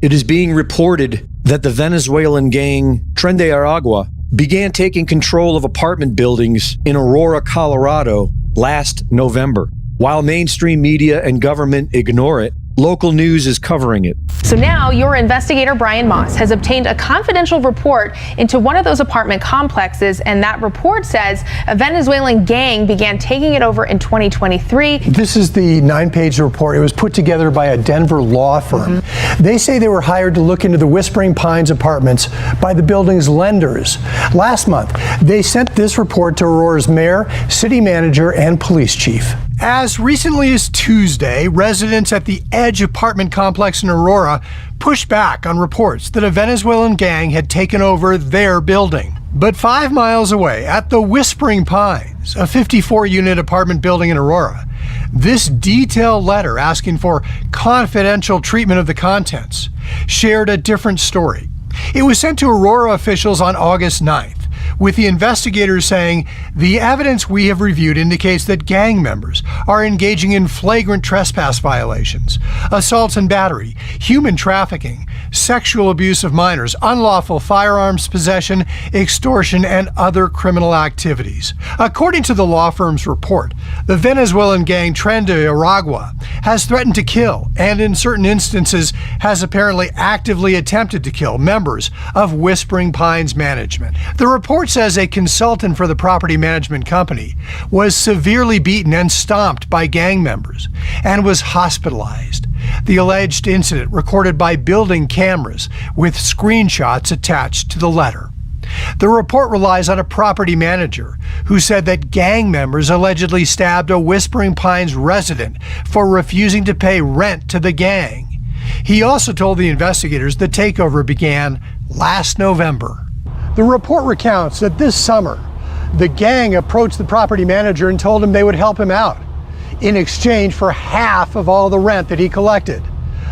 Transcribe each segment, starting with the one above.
It is being reported that the Venezuelan gang Tren de Aragua began taking control of apartment buildings in Aurora, Colorado last November. While mainstream media and government ignore it, local news is covering it. So now your investigator, Brian Moss, has obtained a confidential report into one of those apartment complexes, and that report says a Venezuelan gang began taking it over in 2023. This is the 9-page report. It was put together by a Denver law firm. They say they were hired to look into the Whispering Pines apartments by the building's lenders. Last month, they sent this report to Aurora's mayor, city manager, and police chief. As recently as Tuesday, residents at the Edge apartment complex in Aurora pushed back on reports that a Venezuelan gang had taken over their building. But 5 miles away, at the Whispering Pines, a 54-unit apartment building in Aurora, this detailed letter asking for confidential treatment of the contents shared a different story. It was sent to Aurora officials on August 9th. With the investigators saying, the evidence we have reviewed indicates that gang members are engaging in flagrant trespass violations, assaults and battery, human trafficking, sexual abuse of minors, unlawful firearms possession, extortion, and other criminal activities. According to the law firm's report, the Venezuelan gang Tren de Aragua has threatened to kill, and in certain instances has apparently actively attempted to kill members of Whispering Pines management. The report says a consultant for the property management company was severely beaten and stomped by gang members and was hospitalized. The alleged incident recorded by building cameras with screenshots attached to the letter. The report relies on a property manager who said that gang members allegedly stabbed a Whispering Pines resident for refusing to pay rent to the gang. He also told the investigators the takeover began last November. The report recounts that this summer, the gang approached the property manager and told him they would help him out in exchange for half of all the rent that he collected.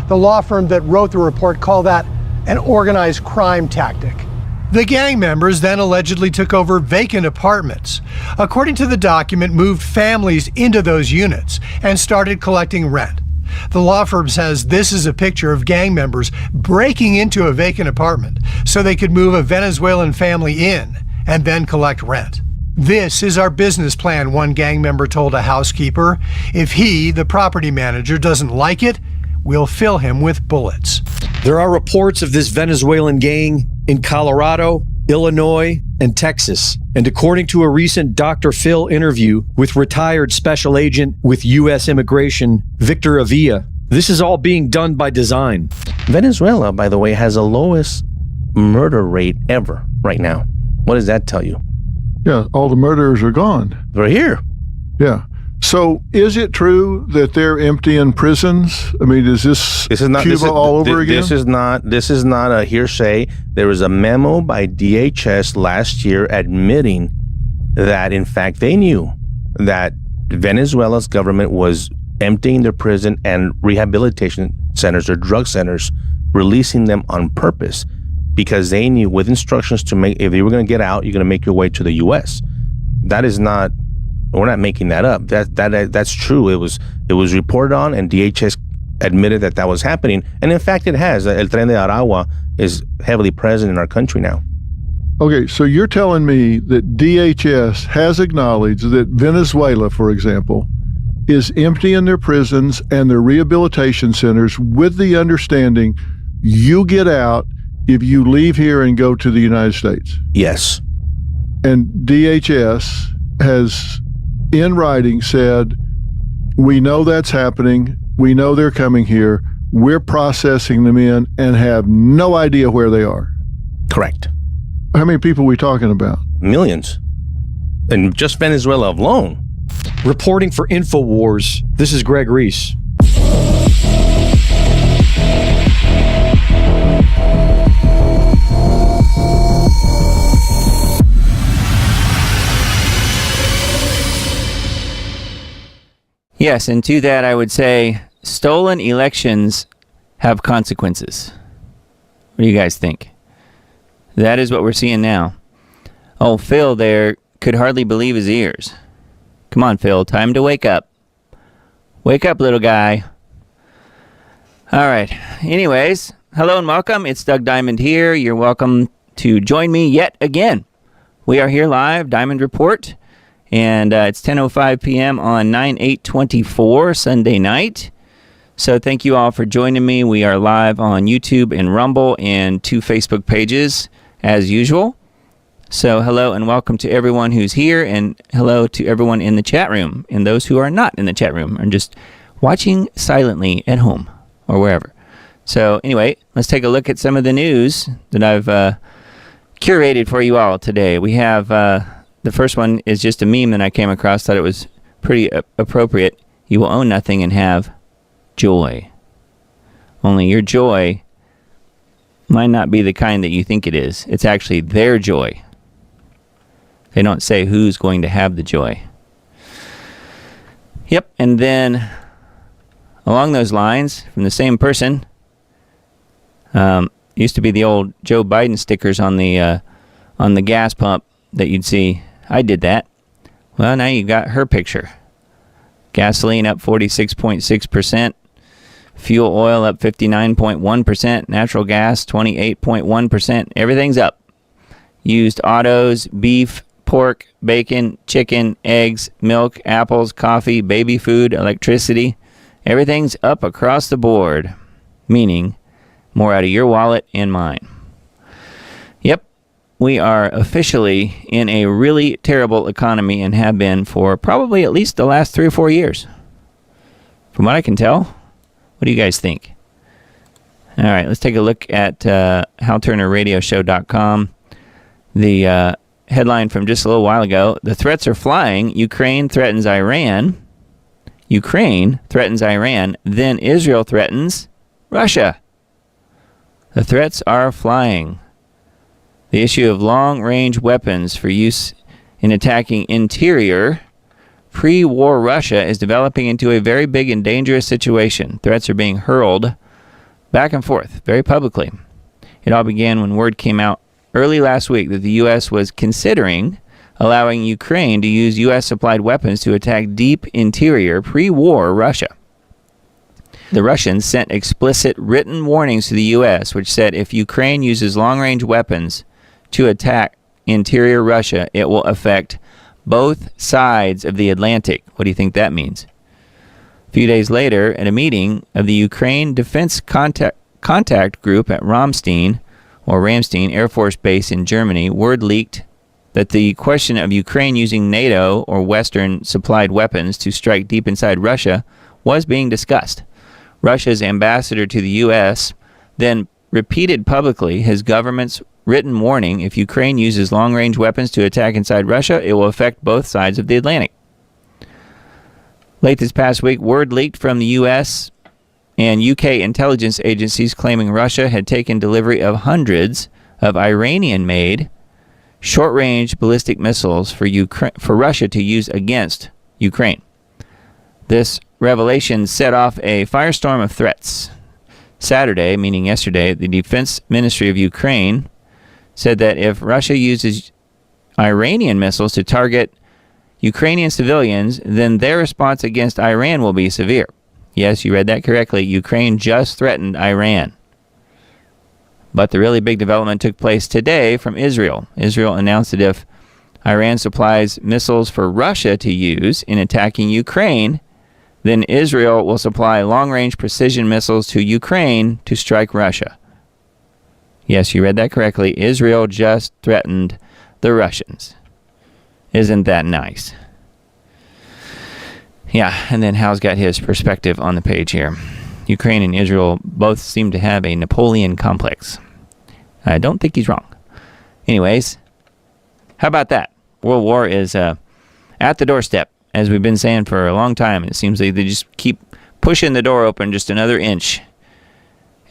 The law firm that wrote the report called that an organized crime tactic. The gang members then allegedly took over vacant apartments. According to the document, moved families into those units and started collecting rent. The law firm says this is a picture of gang members breaking into a vacant apartment so they could move a Venezuelan family in and then collect rent. This is our business plan, one gang member told a housekeeper. If he, the property manager, doesn't like it, we'll fill him with bullets. There are reports of this Venezuelan gang in Colorado, Illinois, and Texas. And according to a recent Dr. Phil interview with retired special agent with U.S. Immigration, Victor Avila, this is all being done by design. Venezuela, by the way, has the lowest murder rate ever right now. What does that tell you? Yeah, all the murderers are gone. They're here. Yeah. So is it true that they're emptying prisons? I mean, is this Cuba all over again? This is not a hearsay. There was a memo by DHS last year admitting that, in fact, they knew that Venezuela's government was emptying their prison and rehabilitation centers or drug centers, releasing them on purpose because they knew with instructions to make, if you were going to get out, you're going to make your way to the U.S. That is not, we're not making that up. That's true. It was reported on, and DHS admitted that was happening. And in fact, it has. El Tren de Aragua is heavily present in our country now. Okay, so you're telling me that DHS has acknowledged that Venezuela, for example, is emptying their prisons and their rehabilitation centers with the understanding you get out if you leave here and go to the United States? Yes. And DHS has, in writing, said, we know that's happening. We know they're coming here. We're processing them in and have no idea where they are. Correct. How many people are we talking about? Millions. And just Venezuela alone. Reporting for InfoWars, this is Greg Reese. Yes, and to that I would say stolen elections have consequences. What do you guys think? That is what we're seeing now. Oh, Phil there could hardly believe his ears. Come on, Phil, time to wake up. Wake up, little guy. All right. Anyways, hello and welcome. It's Doug Diamond here. You're welcome to join me yet again. We are here live, Diamond Report, and it's 10:05 p.m. on 9/8/24, Sunday night. So thank you all for joining me. We are live on YouTube and Rumble and 2 Facebook pages as usual. So hello and welcome to everyone who's here, and hello to everyone in the chat room and those who are not in the chat room and just watching silently at home or wherever. So anyway, let's take a look at some of the news that I've curated for you all today. We have the first one is just a meme that I came across. Thought it was pretty appropriate. You will own nothing and have joy. Only your joy might not be the kind that you think it is. It's actually their joy. They don't say who's going to have the joy. Yep, and then along those lines, from the same person, used to be the old Joe Biden stickers on the gas pump that you'd see. I did that. Well, now you got her picture. Gasoline up 46.6%. Fuel oil up 59.1%. Natural gas 28.1%. Everything's up. Used autos, beef, pork, bacon, chicken, eggs, milk, apples, coffee, baby food, electricity. Everything's up across the board. Meaning more out of your wallet and mine. Yep, we are officially in a really terrible economy and have been for probably at least the last 3 or 4 years. From what I can tell, what do you guys think? All right, let's take a look at HalTurnerRadioShow.com. The headline from just a little while ago, the threats are flying. Ukraine threatens Iran. Ukraine threatens Iran. Then Israel threatens Russia. The threats are flying. The issue of long-range weapons for use in attacking interior pre-war Russia is developing into a very big and dangerous situation. Threats are being hurled back and forth very publicly. It all began when word came out early last week that the U.S. was considering allowing Ukraine to use U.S.-supplied weapons to attack deep interior pre-war Russia. The Russians sent explicit written warnings to the U.S., which said if Ukraine uses long-range weapons to attack interior Russia, it will affect both sides of the Atlantic. What do you think that means? A few days later, at a meeting of the Ukraine Defense Contact Group at Ramstein Air Force Base in Germany, word leaked that the question of Ukraine using NATO or Western-supplied weapons to strike deep inside Russia was being discussed. Russia's ambassador to the U.S. then repeated publicly his government's written warning: if Ukraine uses long-range weapons to attack inside Russia, it will affect both sides of the Atlantic. Late this past week, word leaked from the U.S. and UK intelligence agencies claiming Russia had taken delivery of hundreds of Iranian-made short-range ballistic missiles for Russia to use against Ukraine. This revelation set off a firestorm of threats. Saturday, meaning yesterday, the Defense Ministry of Ukraine said that if Russia uses Iranian missiles to target Ukrainian civilians, then their response against Iran will be severe. Yes, you read that correctly. Ukraine just threatened Iran. But the really big development took place today from Israel. Israel announced that if Iran supplies missiles for Russia to use in attacking Ukraine, then Israel will supply long-range precision missiles to Ukraine to strike Russia. Yes, you read that correctly. Israel just threatened the Russians. Isn't that nice? Yeah, and then Hal's got his perspective on the page here. Ukraine and Israel both seem to have a Napoleon complex. I don't think he's wrong. Anyways, how about that? World War is at the doorstep, as we've been saying for a long time. It seems like they just keep pushing the door open just another inch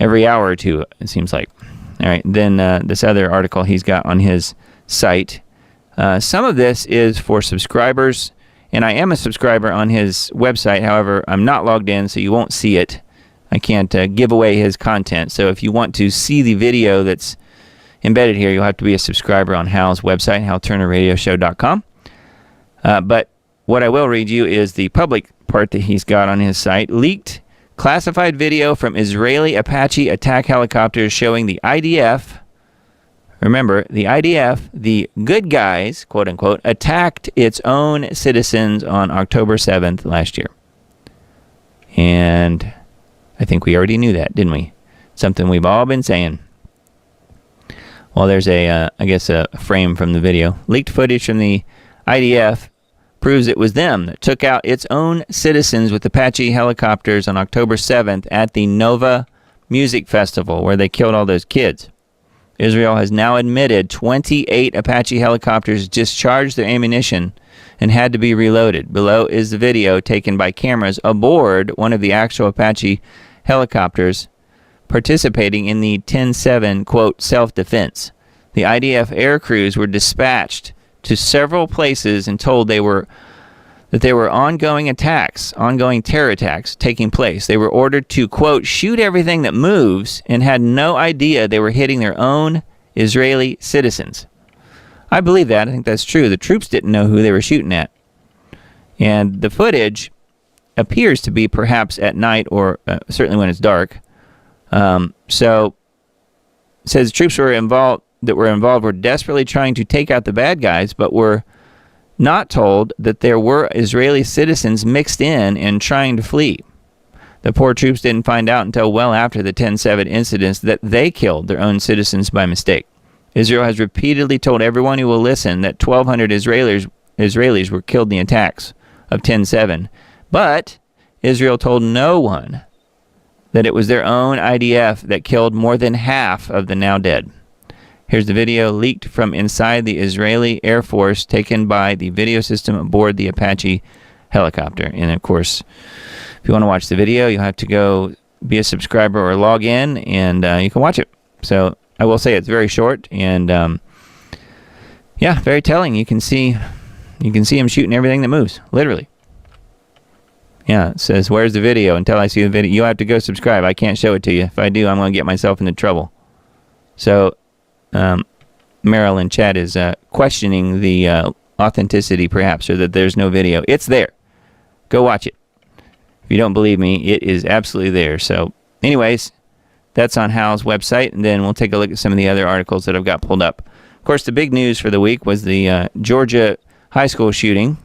every hour or two, it seems like. All right, then this other article he's got on his site. Some of this is for subscribers, and I am a subscriber on his website. However, I'm not logged in, so you won't see it. I can't give away his content. So if you want to see the video that's embedded here, you'll have to be a subscriber on Hal's website, HalTurnerRadioShow.com. But what I will read you is the public part that he's got on his site. Leaked Classified video from Israeli Apache attack helicopters showing the IDF, remember, the IDF, the good guys, quote unquote, attacked its own citizens on October 7th last year. And I think we already knew that, didn't we? Something we've all been saying. Well, there's a frame from the video. Leaked footage from the IDF proves it was them that took out its own citizens with Apache helicopters on October 7th at the Nova Music Festival, where they killed all those kids. Israel has now admitted 28 Apache helicopters discharged their ammunition and had to be reloaded. Below is the video taken by cameras aboard one of the actual Apache helicopters participating in the 10-7, quote, self-defense. The IDF air crews were dispatched to several places and told that there were ongoing terror attacks taking place. They were ordered to, quote, shoot everything that moves and had no idea they were hitting their own Israeli citizens. I believe that. I think that's true. The troops didn't know who they were shooting at. And the footage appears to be perhaps at night or certainly when it's dark. So it says troops were involved were desperately trying to take out the bad guys, but were not told that there were Israeli citizens mixed in and trying to flee. The poor troops didn't find out until well after the 10-7 incidents that they killed their own citizens by mistake. Israel has repeatedly told everyone who will listen that 1,200 Israelis were killed in the attacks of 10-7, but Israel told no one that it was their own IDF that killed more than half of the now dead. Here's the video leaked from inside the Israeli Air Force, taken by the video system aboard the Apache helicopter. And of course, if you want to watch the video, you'll have to go be a subscriber or log in, and you can watch it. So I will say it's very short, and very telling. You can see him shooting everything that moves, literally. Yeah, it says, where's the video? Until I see the video, you have to go subscribe. I can't show it to you. If I do, I'm going to get myself into trouble. So Marilyn Chad is questioning the authenticity, perhaps, or that there's no video. It's there. Go watch it. If you don't believe me, it is absolutely there. So anyways, that's on Hal's website, and then we'll take a look at some of the other articles that I've got pulled up. Of course, the big news for the week was the Georgia high school shooting,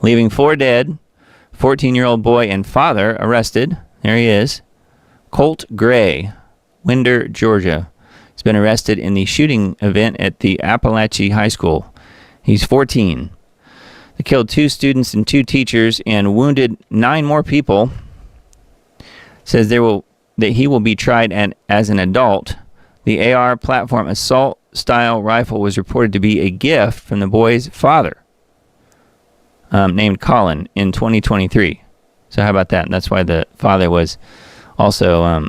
leaving 4 dead, 14-year-old boy and father arrested. There he is. Colt Gray, Winder, Georgia. He's been arrested in the shooting event at the Appalachian High School. He's 14. They killed 2 students and 2 teachers and wounded 9 more people. Says that he will be tried as an adult. The AR platform assault-style rifle was reported to be a gift from the boy's father, named Colin, in 2023. So how about that? That's why the father was also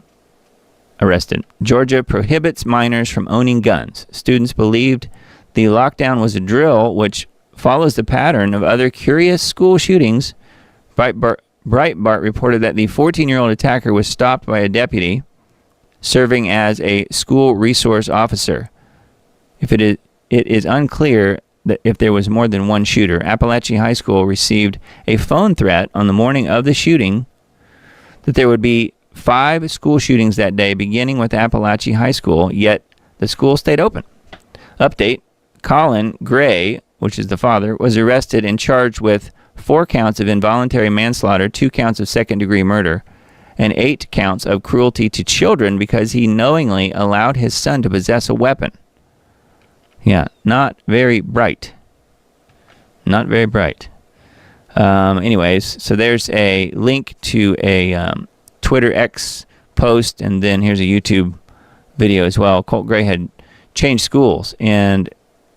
arrested. Georgia prohibits minors from owning guns. Students believed the lockdown was a drill, which follows the pattern of other curious school shootings. Breitbart reported that the 14-year-old attacker was stopped by a deputy serving as a school resource officer. It is unclear that if there was more than one shooter. Appalachian High School received a phone threat on the morning of the shooting that there would be 5 school shootings that day, beginning with Appalachian High School, yet the school stayed open. Update: Colin Gray, which is the father, was arrested and charged with 4 counts of involuntary manslaughter, 2 counts of second-degree murder, and 8 counts of cruelty to children because he knowingly allowed his son to possess a weapon. Yeah, not very bright. Not very bright. Anyways, so there's a link to a Twitter X post, and then here's a YouTube video as well. Colt Gray had changed schools, and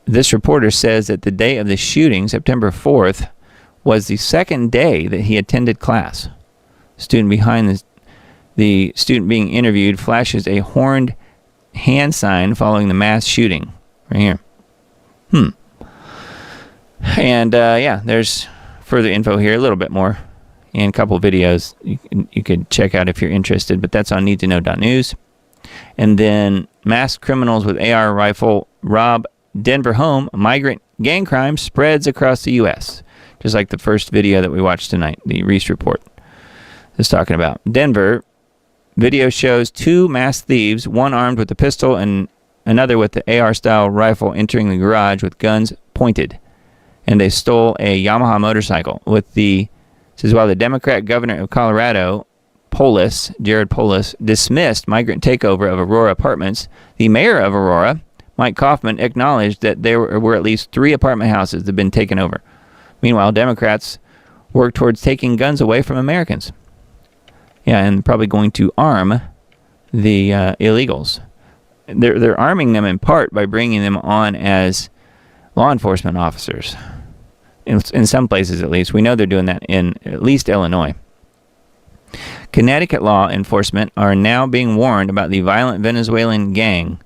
this reporter says that the day of the shooting, September 4th, was the second day that he attended class. Student behind the student being interviewed flashes a horned hand sign following the mass shooting. Right here. And there's further info here, a little bit more, and a couple videos you could check out if you're interested, but that's on needtoknow.news. And then masked criminals with AR rifle rob Denver home. Migrant gang crime spreads across the U.S., just like the first video that we watched tonight, the Reese report. is talking about. Denver, video shows two masked thieves, one armed with a pistol and another with the AR-style rifle, entering the garage with guns pointed. And they stole a Yamaha motorcycle. Says while the Democrat governor of Colorado, Jared Polis, dismissed migrant takeover of Aurora Apartments, the mayor of Aurora, Mike Kaufman, acknowledged that there were at least 3 apartment houses that had been taken over. Meanwhile, Democrats work towards taking guns away from Americans. Yeah, and probably going to arm the illegals. They're arming them in part by bringing them on as law enforcement officers. In some places, at least. We know they're doing that in at least Illinois. Connecticut law enforcement are now being warned about the violent Venezuelan gang,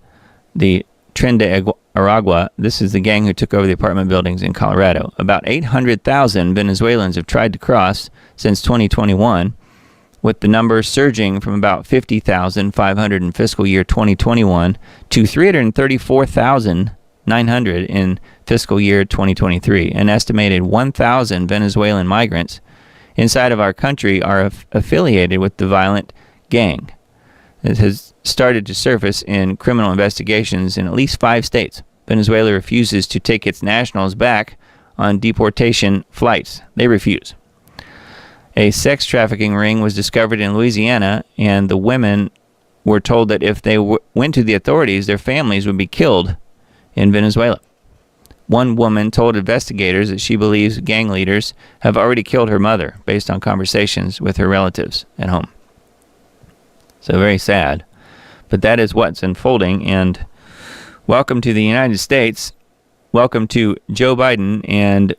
the Tren de Aragua. This is the gang who took over the apartment buildings in Colorado. About 800,000 Venezuelans have tried to cross since 2021, with the number surging from about 50,500 in fiscal year 2021 to 334,900 in fiscal year 2023. An estimated 1,000 Venezuelan migrants inside of our country are affiliated with the violent gang. It has started to surface in criminal investigations in at least 5 states. Venezuela refuses to take its nationals back on deportation flights. They refuse. A sex trafficking ring was discovered in Louisiana, and the women were told that if they went to the authorities, their families would be killed in Venezuela. One woman told investigators that she believes gang leaders have already killed her mother based on conversations with her relatives at home. So very sad. But that is what's unfolding. And welcome to the United States. Welcome to Joe Biden and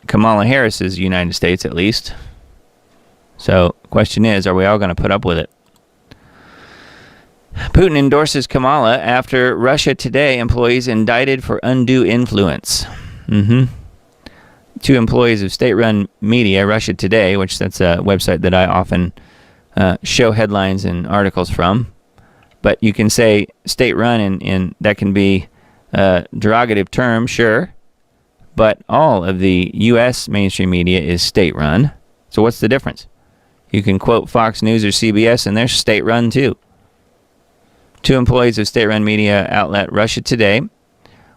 Kamala Harris's United States, at least. So question is, are we all going to put up with it? Putin endorses Kamala after Russia Today employees indicted for undue influence. 2 employees of state-run media, Russia Today, which that's a website that I often show headlines and articles from. But you can say state-run, and that can be a derogative term, sure. But all of the U.S. mainstream media is state-run. So what's the difference? You can quote Fox News or CBS, and they're state-run too. 2 employees of state-run media outlet Russia Today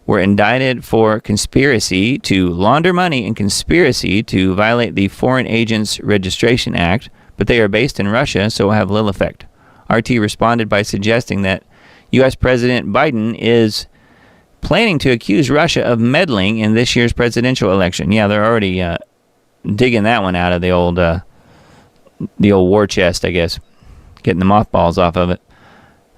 were indicted for conspiracy to launder money and conspiracy to violate the Foreign Agents Registration Act, but they are based in Russia, so will have little effect. RT responded by suggesting that U.S. President Biden is planning to accuse Russia of meddling in this year's presidential election. Yeah, they're already digging that one out of the old war chest, I guess, getting the mothballs off of it.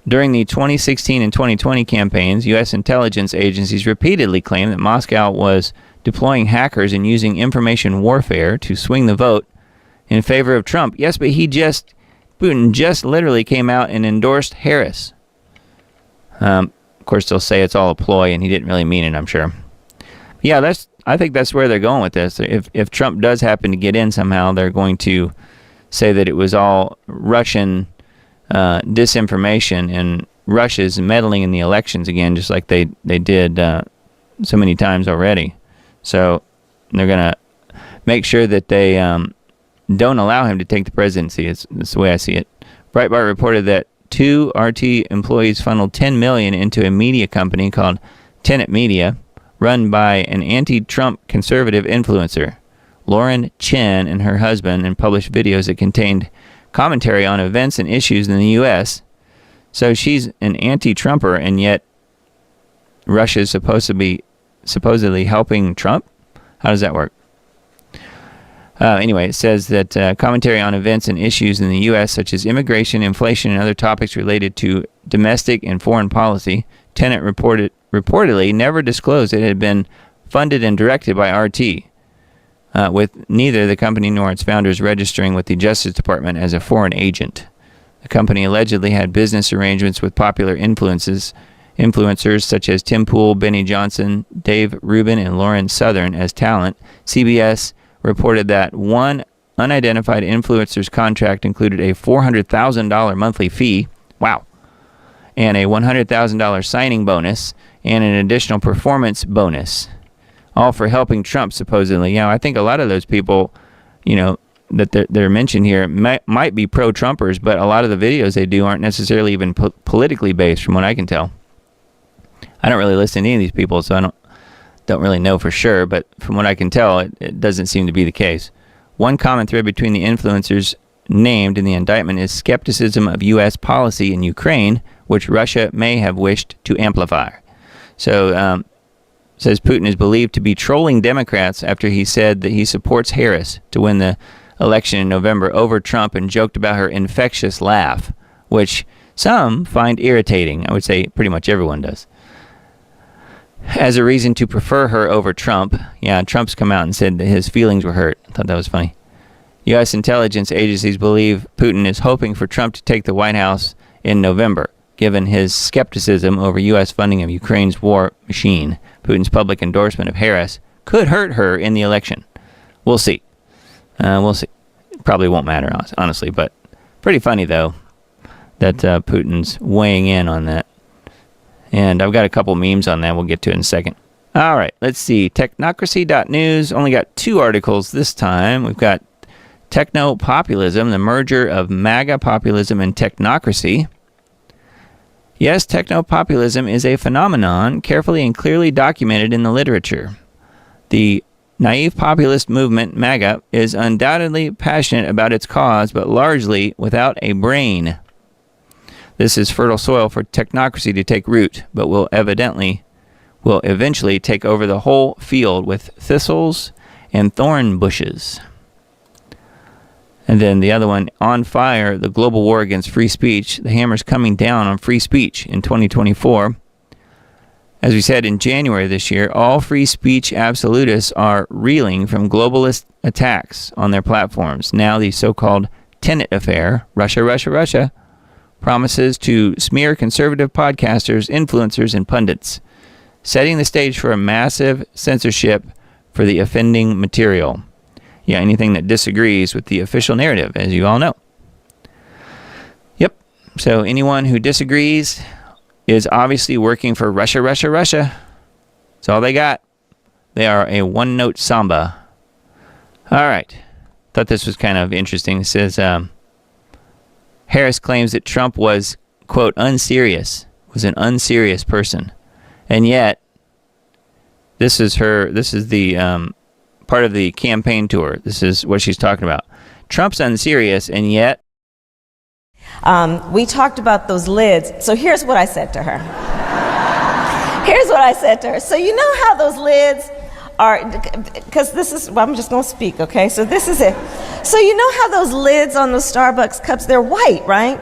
During the 2016 and 2020 campaigns, U.S. intelligence agencies repeatedly claimed that Moscow was deploying hackers and using information warfare to swing the vote in favor of Trump. Yes, but Putin just literally came out and endorsed Harris. Of course, they'll say it's all a ploy, and he didn't really mean it, I'm sure. Yeah, I think that's where they're going with this. If Trump does happen to get in somehow, they're going to say that it was all Russian disinformation, and Russia's meddling in the elections again, just like they did so many times already. So they're going to make sure that they don't allow him to take the presidency. That's the way I see it. Breitbart reported that 2 RT employees funneled $10 million into a media company called Tenet Media, run by an anti-Trump conservative influencer, Lauren Chen, and her husband, and published videos that contained commentary on events and issues in the U.S. So she's an anti-Trumper, and yet Russia's supposedly helping Trump? How does that work? Anyway, it says that commentary on events and issues in the U.S., such as immigration, inflation, and other topics related to domestic and foreign policy, Tenet reportedly never disclosed it had been funded and directed by RT, with neither the company nor its founders registering with the Justice Department as a foreign agent. The company allegedly had business arrangements with popular influencers such as Tim Pool, Benny Johnson, Dave Rubin, and Lauren Southern as talent. CBS reported that one unidentified influencer's contract included a $400,000 monthly fee, wow, and a $100,000 signing bonus, and an additional performance bonus, all for helping Trump, supposedly. I think a lot of those people, that they're mentioned here might be pro-Trumpers, but a lot of the videos they do aren't necessarily even politically based, from what I can tell. I don't really listen to any of these people, so I don't really know for sure, but from what I can tell, it doesn't seem to be the case. One common thread between the influencers named in the indictment is skepticism of U.S. policy in Ukraine, which Russia may have wished to amplify. So, says Putin is believed to be trolling Democrats after he said that he supports Harris to win the election in November over Trump and joked about her infectious laugh, which some find irritating. I would say pretty much everyone does. As a reason to prefer her over Trump. Yeah, Trump's come out and said that his feelings were hurt. I thought that was funny. U.S. intelligence agencies believe Putin is hoping for Trump to take the White House in November, given his skepticism over U.S. funding of Ukraine's war machine. Putin's public endorsement of Harris could hurt her in the election. We'll see. We'll see. It probably won't matter, honestly, but pretty funny, though, that Putin's weighing in on that. And I've got a couple memes on that. We'll get to it in a second. All right, let's see. Technocracy.news only got 2 articles this time. We've got Techno-Populism, the merger of MAGA populism and technocracy. Yes, techno-populism is a phenomenon carefully and clearly documented in the literature. The naive populist movement, MAGA, is undoubtedly passionate about its cause, but largely without a brain. This is fertile soil for technocracy to take root, but will eventually take over the whole field with thistles and thorn bushes. And then the other one, On Fire, the global war against free speech. The hammer's coming down on free speech in 2024. As we said in January this year, all free speech absolutists are reeling from globalist attacks on their platforms. Now the so-called Tenet affair, Russia, promises to smear conservative podcasters, influencers, and pundits, setting the stage for a massive censorship for the offending material. Yeah, anything that disagrees with the official narrative, as you all know. Yep. So anyone who disagrees is obviously working for Russia. That's all they got. They are a one-note samba. All right. Thought this was kind of interesting. It says, Harris claims that Trump was, quote, unserious, was an unserious person. And yet, this is the part of the campaign tour. This is what she's talking about. Trump's unserious, and yet... we talked about those lids. So here's what I said to her. So you know how those lids are, because this is, well, I'm just going to speak, okay? So this is it. So you know how those lids on those Starbucks cups, they're white, right?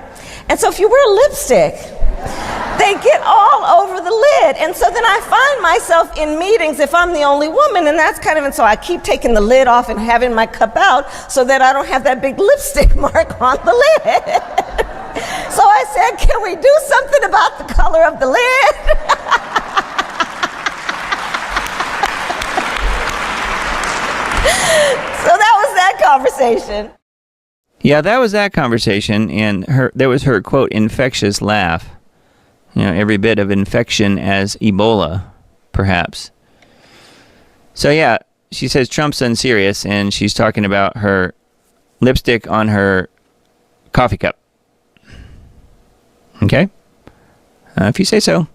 And so if you wear lipstick, they get all over the lid. And so then I find myself in meetings if I'm the only woman, and that's kind of, and so I keep taking the lid off and having my cup out so that I don't have that big lipstick mark on the lid. So I said, can we do something about the color of the lid? So that was that conversation. Yeah, that was that conversation, and there was her, quote, infectious laugh. You know, every bit of infection as Ebola, perhaps. So yeah, she says Trump's unserious, and she's talking about her lipstick on her coffee cup. Okay? If you say so.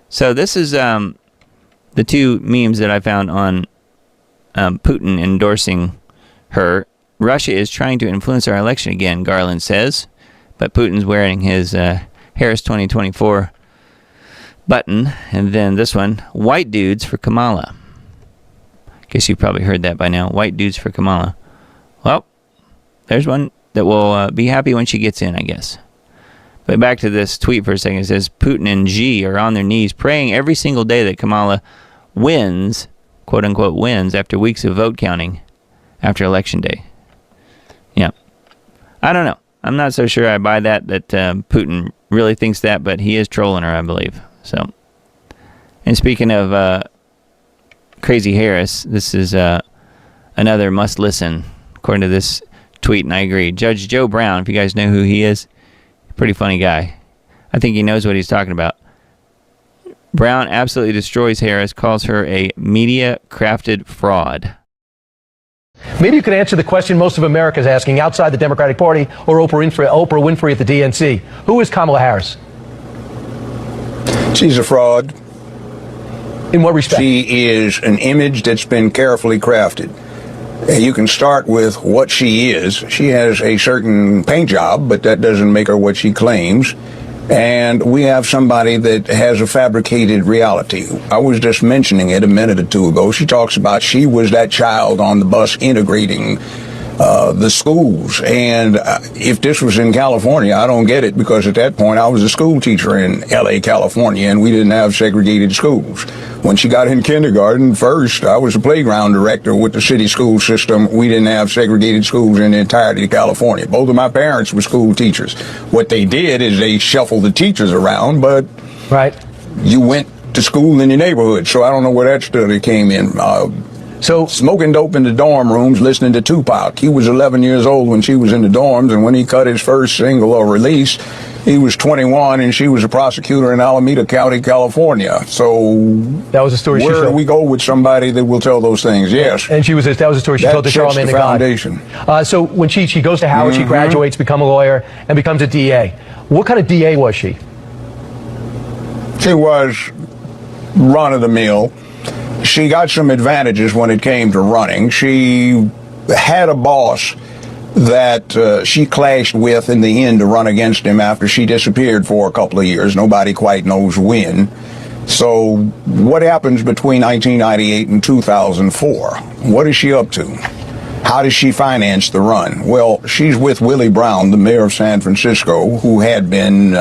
So this is the 2 memes that I found on Putin endorsing her. Russia is trying to influence our election again, Garland says, but Putin's wearing his Harris 2024 button. And then this one, white dudes for Kamala. Guess you've probably heard that by now. White dudes for Kamala. Well, there's one that will be happy when she gets in, I guess. But back to this tweet for a second. It says, Putin and Xi are on their knees praying every single day that Kamala wins, quote unquote wins, after weeks of vote counting after Election Day. Yeah. I don't know. I'm not so sure I buy that Putin really thinks that, but he is trolling her, I believe. So, and speaking of Crazy Harris, this is another must listen, according to this tweet, and I agree. Judge Joe Brown, if you guys know who he is, pretty funny guy. I think he knows what he's talking about. Brown absolutely destroys Harris, calls her a media-crafted fraud. Maybe you could answer the question most of America is asking outside the Democratic Party or Oprah Winfrey at the DNC. Who is Kamala Harris? She's a fraud. In what respect? She is an image that's been carefully crafted. You can start with what she is. She has a certain paint job, but that doesn't make her what she claims. And we have somebody that has a fabricated reality. I was just mentioning it a minute or two ago. She talks about she was that child on the bus integrating the schools. And if this was in California, I don't get it, because at that point I was a school teacher in L.A., California, and we didn't have segregated schools. When she got in kindergarten, first, I was a playground director with the city school system. We didn't have segregated schools in the entirety of California. Both of my parents were school teachers. What they did is they shuffled the teachers around, but right, you went to school in your neighborhood. So I don't know where that study came in. So smoking dope in the dorm rooms, listening to Tupac. He was 11 years old when she was in the dorms, and when he cut his first single or release, he was 21, and she was a prosecutor in Alameda County, California. So that was a story. Where do we go with somebody that will tell those things? Yes. And that was a story she told to Charlamagne the foundation. God. So when she goes to Howard, she graduates, becomes a lawyer, and becomes a DA. What kind of DA was she? She was run-of-the-mill. She got some advantages when it came to running. She had a boss that she clashed with in the end to run against him after she disappeared for a couple of years. Nobody quite knows when. So what happens between 1998 and 2004? What is she up to? How does she finance the run? Well, she's with Willie Brown, the mayor of San Francisco, who had been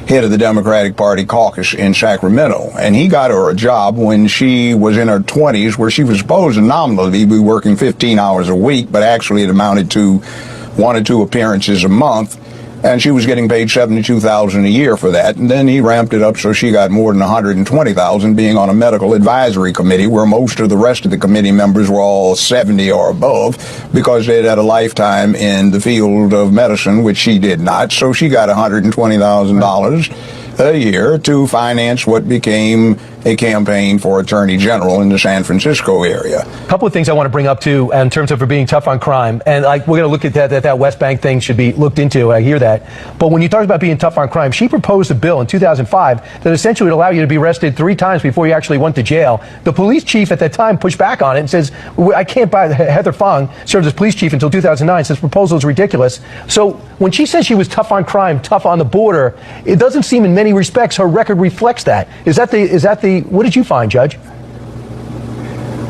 head of the Democratic Party caucus in Sacramento. And he got her a job when she was in her 20s, where she was supposed to nominally be working 15 hours a week, but actually it amounted to 1 or 2 appearances a month. And she was getting paid $72,000 a year for that. And then he ramped it up so she got more than $120,000, being on a medical advisory committee where most of the rest of the committee members were all 70 or above, because they'd had a lifetime in the field of medicine, which she did not. So she got $120,000 a year to finance what became a campaign for Attorney General in the San Francisco area. A couple of things I want to bring up too, in terms of her being tough on crime, and we're going to look at that West Bank thing should be looked into. I hear that, but when you talk about being tough on crime, she proposed a bill in 2005 that essentially would allow you to be arrested 3 times before you actually went to jail. The police chief at that time pushed back on it and says, "I can't buy." Heather Fong served as police chief until 2009. Says proposal is ridiculous. So when she says she was tough on crime, tough on the border, it doesn't seem in many respects her record reflects that. Is that the what did you find, Judge?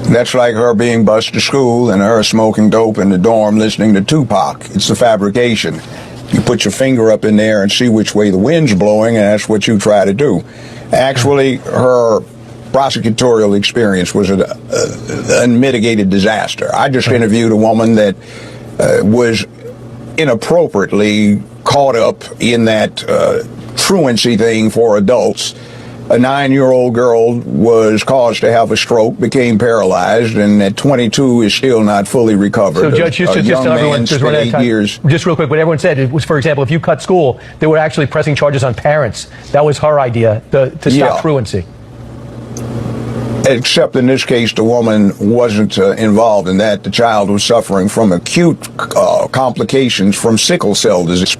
That's like her being bused to school and her smoking dope in the dorm listening to Tupac. It's a fabrication. You put your finger up in there and see which way the wind's blowing, and that's what you try to do. Actually, her prosecutorial experience was an unmitigated disaster. I just interviewed a woman that was inappropriately caught up in that truancy thing for adults. A 9-year-old girl was caused to have a stroke, became paralyzed, and at 22 is still not fully recovered. So, Judge, just tell everyone, just real quick, what everyone said was, for example, if you cut school, they were actually pressing charges on parents. That was her idea, to stop truancy. Except in this case, the woman wasn't involved in that. The child was suffering from acute complications from sickle cell disease.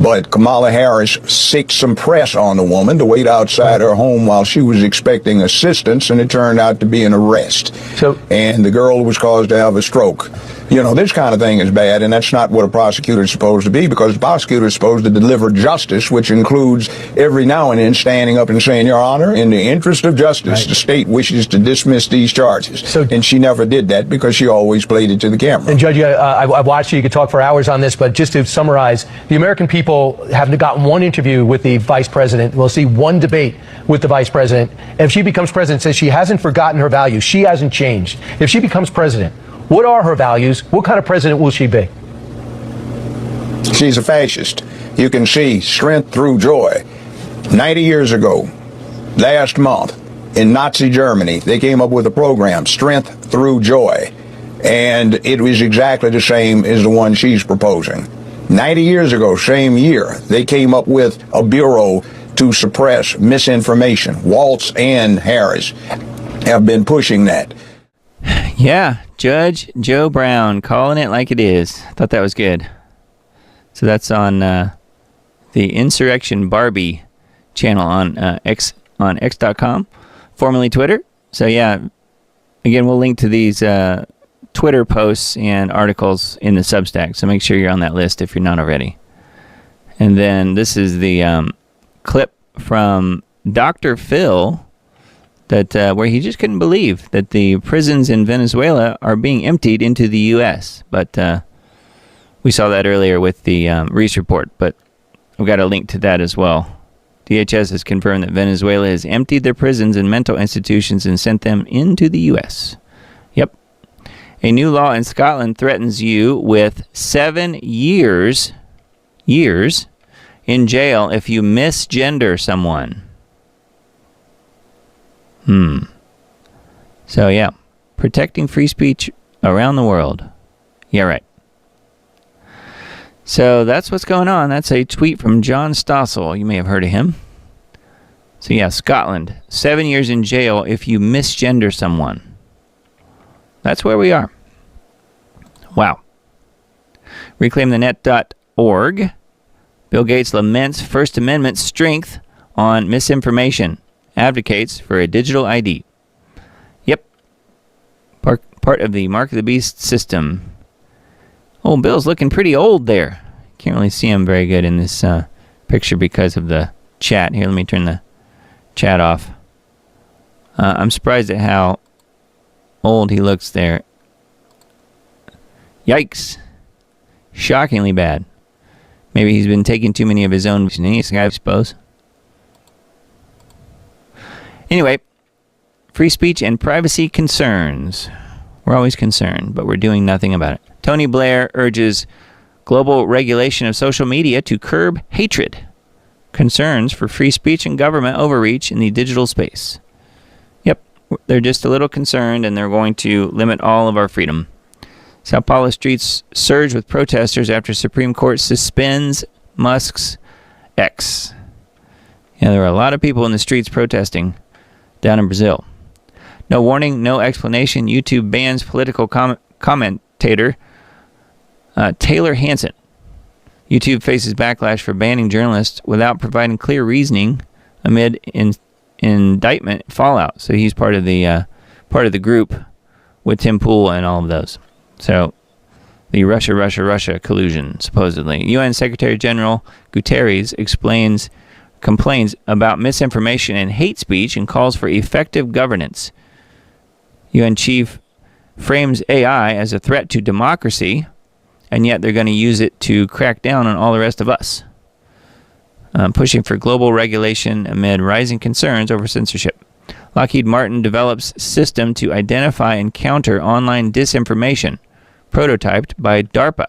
But Kamala Harris sicked some press on the woman to wait outside her home while she was expecting assistance, and it turned out to be an arrest. And the girl was caused to have a stroke. You know, this kind of thing is bad, and that's not what a prosecutor is supposed to be, because the prosecutor is supposed to deliver justice, which includes every now and then standing up and saying, Your Honor, in the interest of justice, the state wishes to dismiss these charges. And she never did that because she always played it to the camera. And Judge, I watched you could talk for hours on this, but just to summarize, the American people have gotten one interview with the vice president. We'll see one debate with the vice president. If she becomes president, says she hasn't forgotten her values. She hasn't changed. If she becomes president, what are her values? What kind of president will she be? She's a fascist. You can see strength through joy. 90 years ago, last month, in Nazi Germany, they came up with a program, Strength Through Joy. And it was exactly the same as the one she's proposing. 90 years ago, same year, they came up with a bureau to suppress misinformation. Waltz and Harris have been pushing that. Yeah, Judge Joe Brown calling it like it is. Thought that was good. So that's on the Insurrection Barbie channel on x.com, formerly Twitter. So yeah, again, we'll link to these Twitter posts and articles in the Substack. So make sure you're on that list if you're not already. And then this is the clip from Dr. Phil that where he just couldn't believe that the prisons in Venezuela are being emptied into the U.S. But we saw that earlier with the Reese report, but we've got a link to that as well. DHS has confirmed that Venezuela has emptied their prisons and mental institutions and sent them into the U.S. Yep. A new law in Scotland threatens you with 7 years in jail if you misgender someone. So yeah, protecting free speech around the world. Yeah, right. So that's what's going on. That's a tweet from John Stossel. You may have heard of him. So yeah, Scotland, 7 years in jail if you misgender someone. That's where we are. Wow. ReclaimTheNet.org. Bill Gates laments First Amendment strength on misinformation. Advocates for a digital ID. Yep. Part of the Mark of the Beast system. Oh, Bill's looking pretty old there. Can't really see him very good in this picture because of the chat. Here, let me turn the chat off. I'm surprised at how old he looks there. Yikes. Shockingly bad. Maybe he's been taking too many of his own, I suppose. Anyway, free speech and privacy concerns. We're always concerned, but we're doing nothing about it. Tony Blair urges global regulation of social media to curb hatred. Concerns for free speech and government overreach in the digital space. Yep, they're just a little concerned, and they're going to limit all of our freedom. Sao Paulo streets surge with protesters after Supreme Court suspends Musk's X. Yeah, there are a lot of people in the streets protesting down in Brazil. No warning, no explanation. YouTube bans political commentator Taylor Hansen. YouTube faces backlash for banning journalists without providing clear reasoning amid indictment fallout. So he's part of the group with Tim Pool and all of those. So the Russia collusion, supposedly. UN Secretary General Guterres complains about misinformation and hate speech and calls for effective governance. UN chief frames AI as a threat to democracy, and yet they're going to use it to crack down on all the rest of us. Pushing for global regulation amid rising concerns over censorship. Lockheed Martin develops system to identify and counter online disinformation, prototyped by DARPA.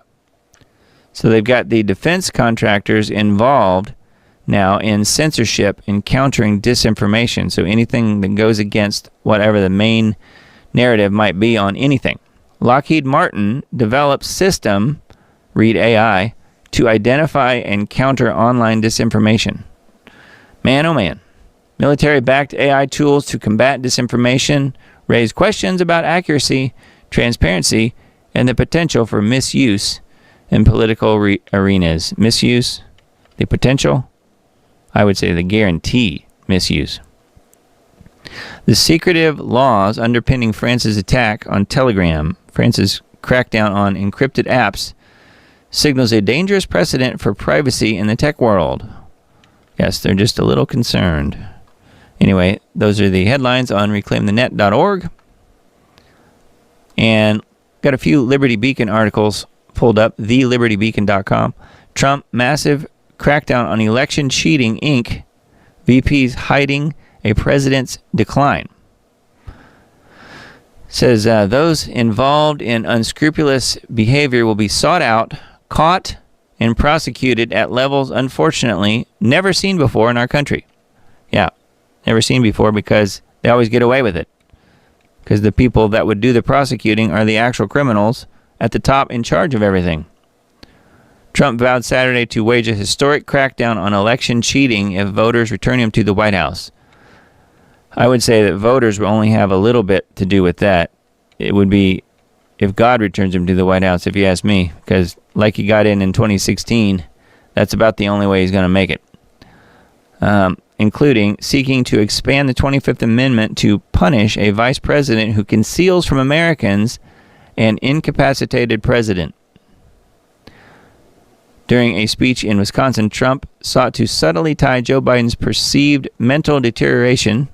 So they've got the defense contractors involved now in censorship and countering disinformation. So anything that goes against whatever the main narrative might be on anything. Lockheed Martin develops system, read AI, to identify and counter online disinformation. Man, oh man. Military-backed AI tools to combat disinformation raise questions about accuracy, transparency, and the potential for misuse in political arenas. Misuse, the potential, I would say the guarantee misuse. The secretive laws underpinning France's attack on Telegram, France's crackdown on encrypted apps, signals a dangerous precedent for privacy in the tech world. Yes, they're just a little concerned. Anyway, those are the headlines on ReclaimTheNet.org. And got a few Liberty Beacon articles pulled up, thelibertybeacon.com. Trump, massive crackdown on election cheating, Inc. VPs hiding a president's decline. Says those involved in unscrupulous behavior will be sought out, caught, and prosecuted at levels, unfortunately, never seen before in our country. Yeah, never seen before because they always get away with it. Because the people that would do the prosecuting are the actual criminals at the top in charge of everything. Trump vowed Saturday to wage a historic crackdown on election cheating if voters return him to the White House. I would say that voters will only have a little bit to do with that. it would be if God returns him to the White House, if you ask me, because like he got in 2016, that's about the only way he's going to make it. Including seeking to expand the 25th Amendment to punish a vice president who conceals from Americans an incapacitated president. During a speech in Wisconsin, Trump sought to subtly tie Joe Biden's perceived mental deterioration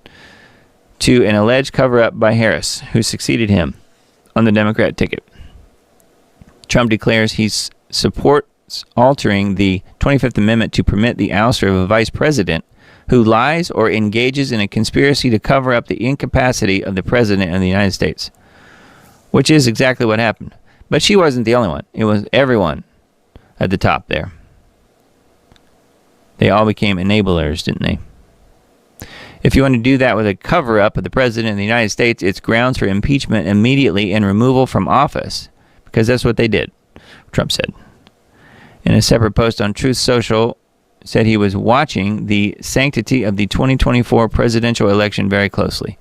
to an alleged cover-up by Harris, who succeeded him on the Democrat ticket. Trump declares he supports altering the 25th Amendment to permit the ouster of a vice president who lies or engages in a conspiracy to cover up the incapacity of the president of the United States, which is exactly what happened. But she wasn't the only one. It was everyone at the top there. They all became enablers, didn't they? If you want to do that with a cover-up of the president of the United States, it's grounds for impeachment immediately and removal from office, because that's what they did, Trump said. In a separate post on Truth Social, said he was watching the sanctity of the 2024 presidential election very closely.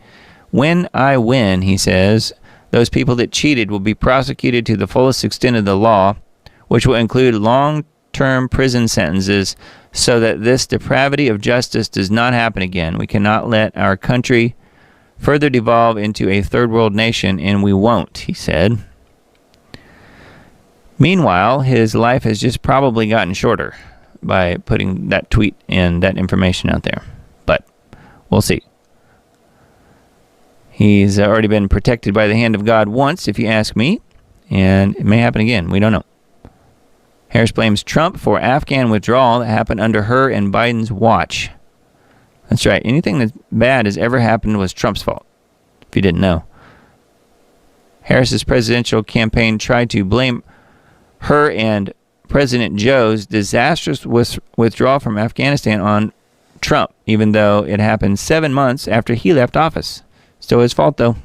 When I win, he says, those people that cheated will be prosecuted to the fullest extent of the law, which will include long-term prison sentences, so that this depravity of justice does not happen again. We cannot let our country further devolve into a third world nation, and we won't, he said. Meanwhile, his life has just probably gotten shorter by putting that tweet and that information out there. But we'll see. He's already been protected by the hand of God once, if you ask me, and it may happen again. We don't know. Harris blames Trump for Afghan withdrawal that happened under her and Biden's watch. That's right. Anything that bad has ever happened was Trump's fault, if you didn't know. Harris's presidential campaign tried to blame her and President Joe's disastrous withdrawal from Afghanistan on Trump, even though it happened 7 months after he left office. Still his fault, though.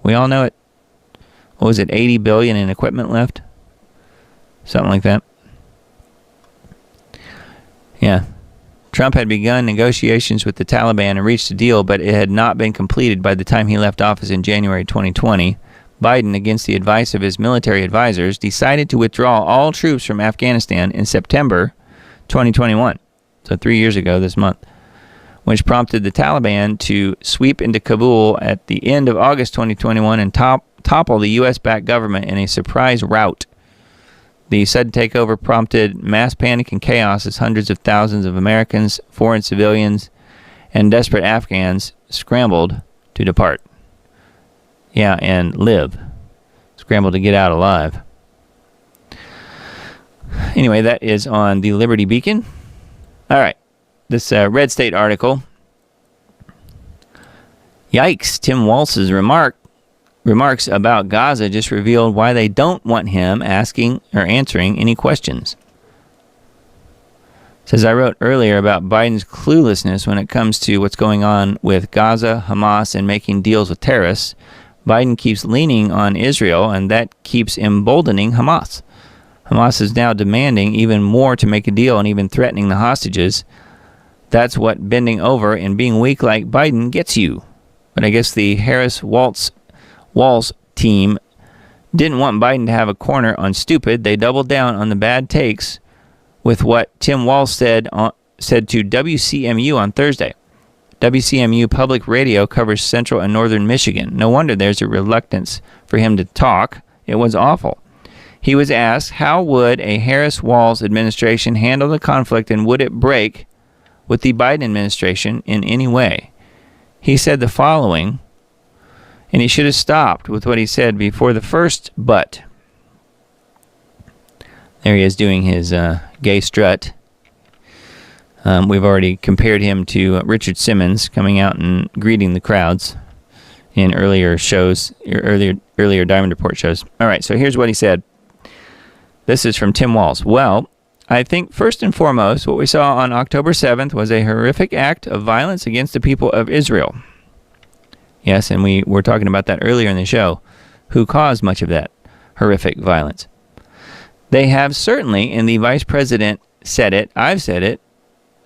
We all know it. What was it, $80 billion in equipment left? Something like that. Yeah. Trump had begun negotiations with the Taliban and reached a deal, but it had not been completed by the time he left office in January 2020. Biden, against the advice of his military advisors, decided to withdraw all troops from Afghanistan in September 2021, so 3 years ago this month, which prompted the Taliban to sweep into Kabul at the end of August 2021 and topple the U.S.-backed government in a surprise rout. The sudden takeover prompted mass panic and chaos as hundreds of thousands of Americans, foreign civilians, and desperate Afghans scrambled to depart. Yeah, and live. Scrambled to get out alive. Anyway, that is on the Liberty Beacon. All right. This Red State article. Yikes. Tim Walz's remarks about Gaza just revealed why they don't want him asking or answering any questions. Says, I wrote earlier about Biden's cluelessness when it comes to what's going on with Gaza, Hamas, and making deals with terrorists. Biden keeps leaning on Israel, and that keeps emboldening Hamas. Hamas is now demanding even more to make a deal and even threatening the hostages. That's what bending over and being weak like Biden gets you. But I guess the Harris-Walz team didn't want Biden to have a corner on stupid. They doubled down on the bad takes with what Tim Walz said to WCMU on Thursday. WCMU Public Radio covers central and northern Michigan. No wonder there's a reluctance for him to talk. It was awful. He was asked, how would a Harris-Walz administration handle the conflict, and would it break with the Biden administration in any way? He said the following, and he should have stopped with what he said before the first but. There he is doing his gay strut. We've already compared him to Richard Simmons coming out and greeting the crowds in earlier shows, earlier Diamond Report shows. All right, so here's what he said. This is from Tim Walz. Well, I think first and foremost, what we saw on October 7th was a horrific act of violence against the people of Israel. Yes, and we were talking about that earlier in the show. Who caused much of that horrific violence? They have certainly, and the vice president said it, I've said it,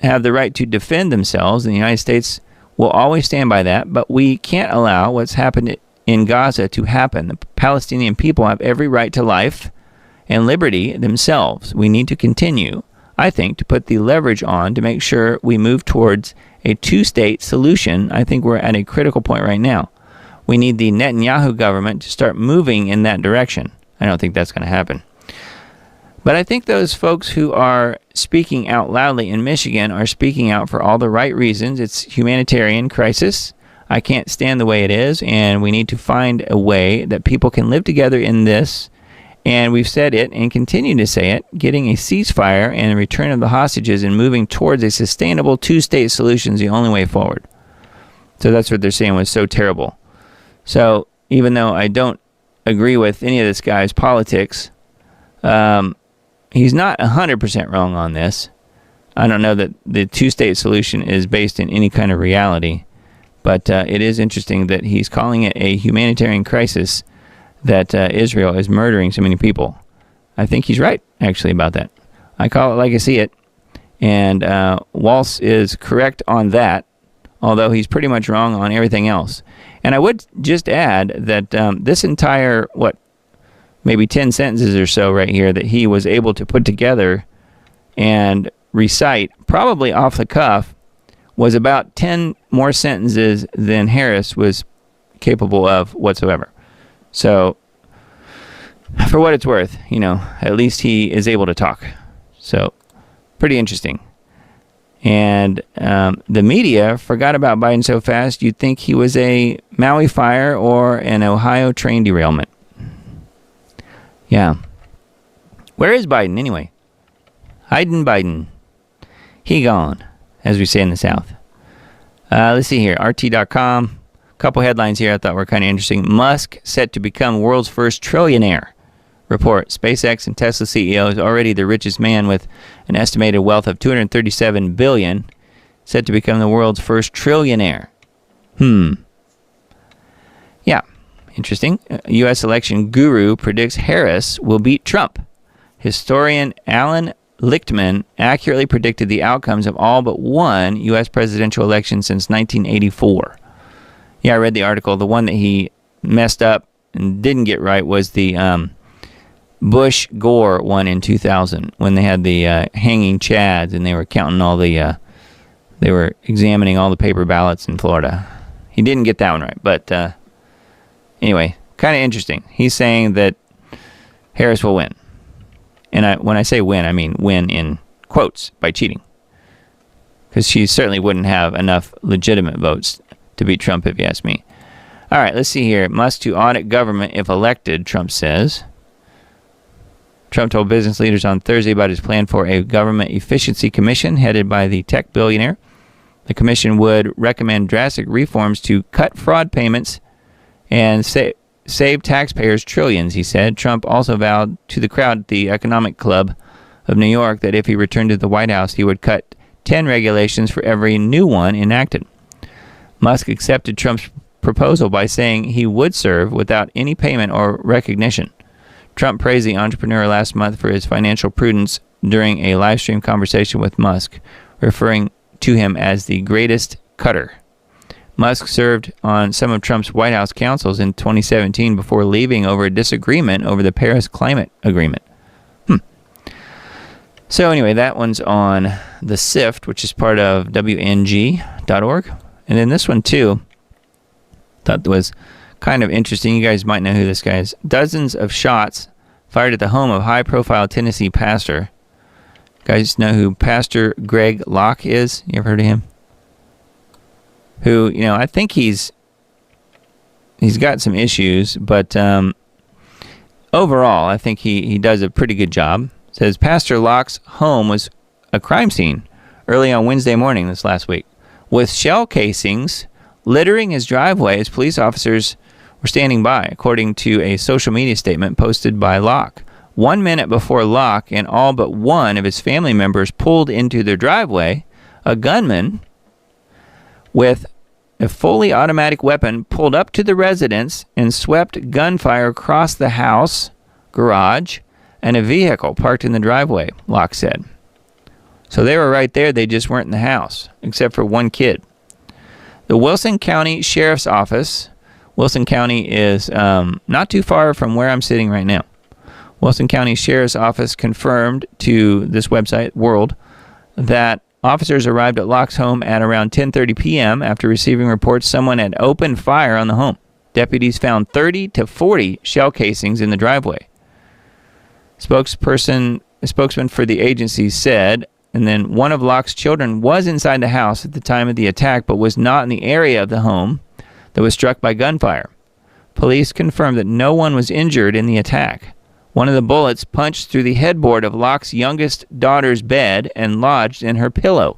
have the right to defend themselves, and the United States will always stand by that, but we can't allow what's happened in Gaza to happen. The Palestinian people have every right to life and liberty themselves. We need to continue, I think, to put the leverage on to make sure we move towards a two-state solution. I think we're at a critical point right now. We need the Netanyahu government to start moving in that direction. I don't think that's going to happen. But I think those folks who are speaking out loudly in Michigan are speaking out for all the right reasons. It's humanitarian crisis. I can't stand the way it is, and we need to find a way that people can live together in this. And we've said it and continue to say it, getting a ceasefire and a return of the hostages and moving towards a sustainable two-state solution is the only way forward. So that's what they're saying was so terrible. So even though I don't agree with any of this guy's politics, he's not 100% wrong on this. I don't know that the two-state solution is based in any kind of reality, but it is interesting that he's calling it a humanitarian crisis that Israel is murdering so many people. I think he's right, actually, about that. I call it like I see it, and Waltz is correct on that, although he's pretty much wrong on everything else. And I would just add that this entire, maybe 10 sentences or so right here that he was able to put together and recite, probably off the cuff, was about 10 more sentences than Harris was capable of whatsoever. So, for what it's worth, at least he is able to talk. So, pretty interesting. And the media forgot about Biden so fast, you'd think he was a Maui fire or an Ohio train derailment. Yeah. Where is Biden, anyway? Hiding Biden. He gone, as we say in the South. Let's see here. RT.com. Couple headlines here I thought were kind of interesting. Musk set to become world's first trillionaire. Report. SpaceX and Tesla CEO is already the richest man with an estimated wealth of $237 billion, set to become the world's first trillionaire. Yeah, interesting. U.S. election guru predicts Harris will beat Trump. Historian Alan Lichtman accurately predicted the outcomes of all but one U.S. presidential election since 1984. Yeah, I read the article. The one that he messed up and didn't get right was the Bush-Gore one in 2000 when they had the hanging chads and they were counting all the, they were examining all the paper ballots in Florida. He didn't get that one right, but anyway, kind of interesting. He's saying that Harris will win. And when I say win, I mean win in quotes by cheating. Because she certainly wouldn't have enough legitimate votes to beat Trump, if you ask me. All right, let's see here. Musk to audit government if elected, Trump says. Trump told business leaders on Thursday about his plan for a government efficiency commission headed by the tech billionaire. The commission would recommend drastic reforms to cut fraud payments and save taxpayers trillions, he said. Trump also vowed to the crowd at the Economic Club of New York that if he returned to the White House, he would cut 10 regulations for every new one enacted. Musk accepted Trump's proposal by saying he would serve without any payment or recognition. Trump praised the entrepreneur last month for his financial prudence during a live stream conversation with Musk, referring to him as the greatest cutter. Musk served on some of Trump's White House councils in 2017 before leaving over a disagreement over the Paris Climate Agreement. So anyway, that one's on the SIFT, which is part of WNG.org. And then this one, too, thought was kind of interesting. You guys might know who this guy is. Dozens of shots fired at the home of high-profile Tennessee pastor. You guys know who Pastor Greg Locke is? You ever heard of him? Who, I think he's got some issues, but overall, I think he does a pretty good job. It says Pastor Locke's home was a crime scene early on Wednesday morning this last week, with shell casings littering his driveway as police officers were standing by, according to a social media statement posted by Locke. 1 minute before Locke and all but one of his family members pulled into their driveway, a gunman with a fully automatic weapon pulled up to the residence and swept gunfire across the house, garage, and a vehicle parked in the driveway, Locke said. So they were right there, they just weren't in the house, except for one kid. The Wilson County Sheriff's Office Wilson County is not too far from where I'm sitting right now. Wilson County Sheriff's Office confirmed to this website, World, that officers arrived at Locke's home at around 10:30 p.m. after receiving reports someone had opened fire on the home. Deputies found 30 to 40 shell casings in the driveway. A spokesman for the agency said, and then one of Locke's children was inside the house at the time of the attack, but was not in the area of the home that was struck by gunfire. Police confirmed that no one was injured in the attack. One of the bullets punched through the headboard of Locke's youngest daughter's bed and lodged in her pillow.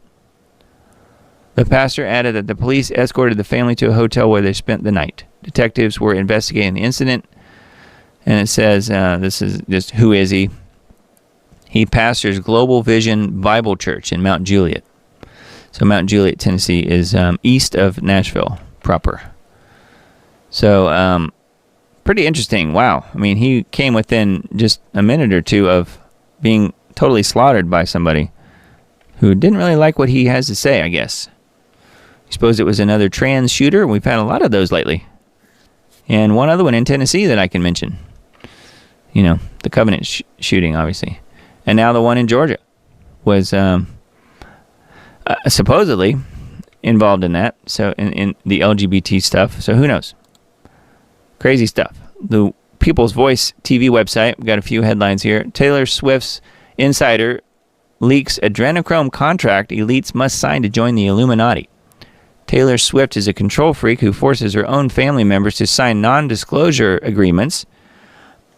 The pastor added that the police escorted the family to a hotel where they spent the night. Detectives were investigating the incident, and it says, this is just, who is he? He pastors Global Vision Bible Church in Mount Juliet. So Mount Juliet, Tennessee is east of Nashville proper. So, pretty interesting. Wow. I mean, he came within just a minute or two of being totally slaughtered by somebody who didn't really like what he has to say, I guess. I suppose it was another trans shooter. We've had a lot of those lately. And one other one in Tennessee that I can mention. You know, the Covenant shooting, obviously. And now the one in Georgia was supposedly involved in that. So in the LGBT stuff. So who knows? Crazy stuff. The People's Voice TV website, we've got a few headlines here. Taylor Swift's insider leaks adrenochrome contract elites must sign to join the Illuminati. Taylor Swift is a control freak who forces her own family members to sign non-disclosure agreements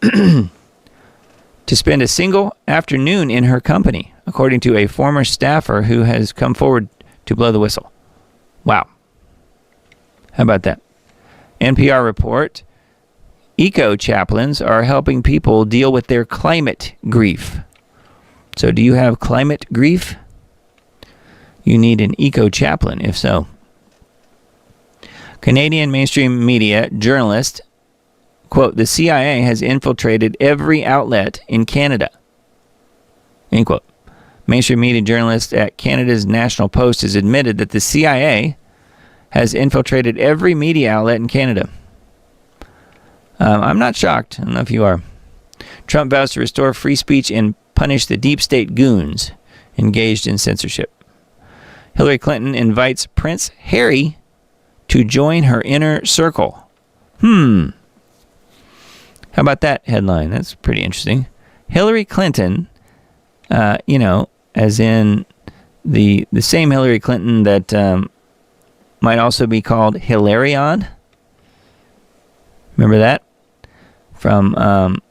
to spend a single afternoon in her company, according to a former staffer who has come forward to blow the whistle. Wow. How about that? NPR report, eco-chaplains are helping people deal with their climate grief. So do you have climate grief? You need an eco-chaplain, if so. Canadian mainstream media journalist, quote, the CIA has infiltrated every outlet in Canada, end quote. Mainstream media journalist at Canada's National Post has admitted that the CIA has infiltrated every media outlet in Canada. I'm not shocked. I don't know if you are. Trump vows to restore free speech and punish the deep state goons engaged in censorship. Hillary Clinton invites Prince Harry to join her inner circle. How about that headline? That's pretty interesting. Hillary Clinton, as in the same Hillary Clinton that might also be called Hilarion. Remember that? From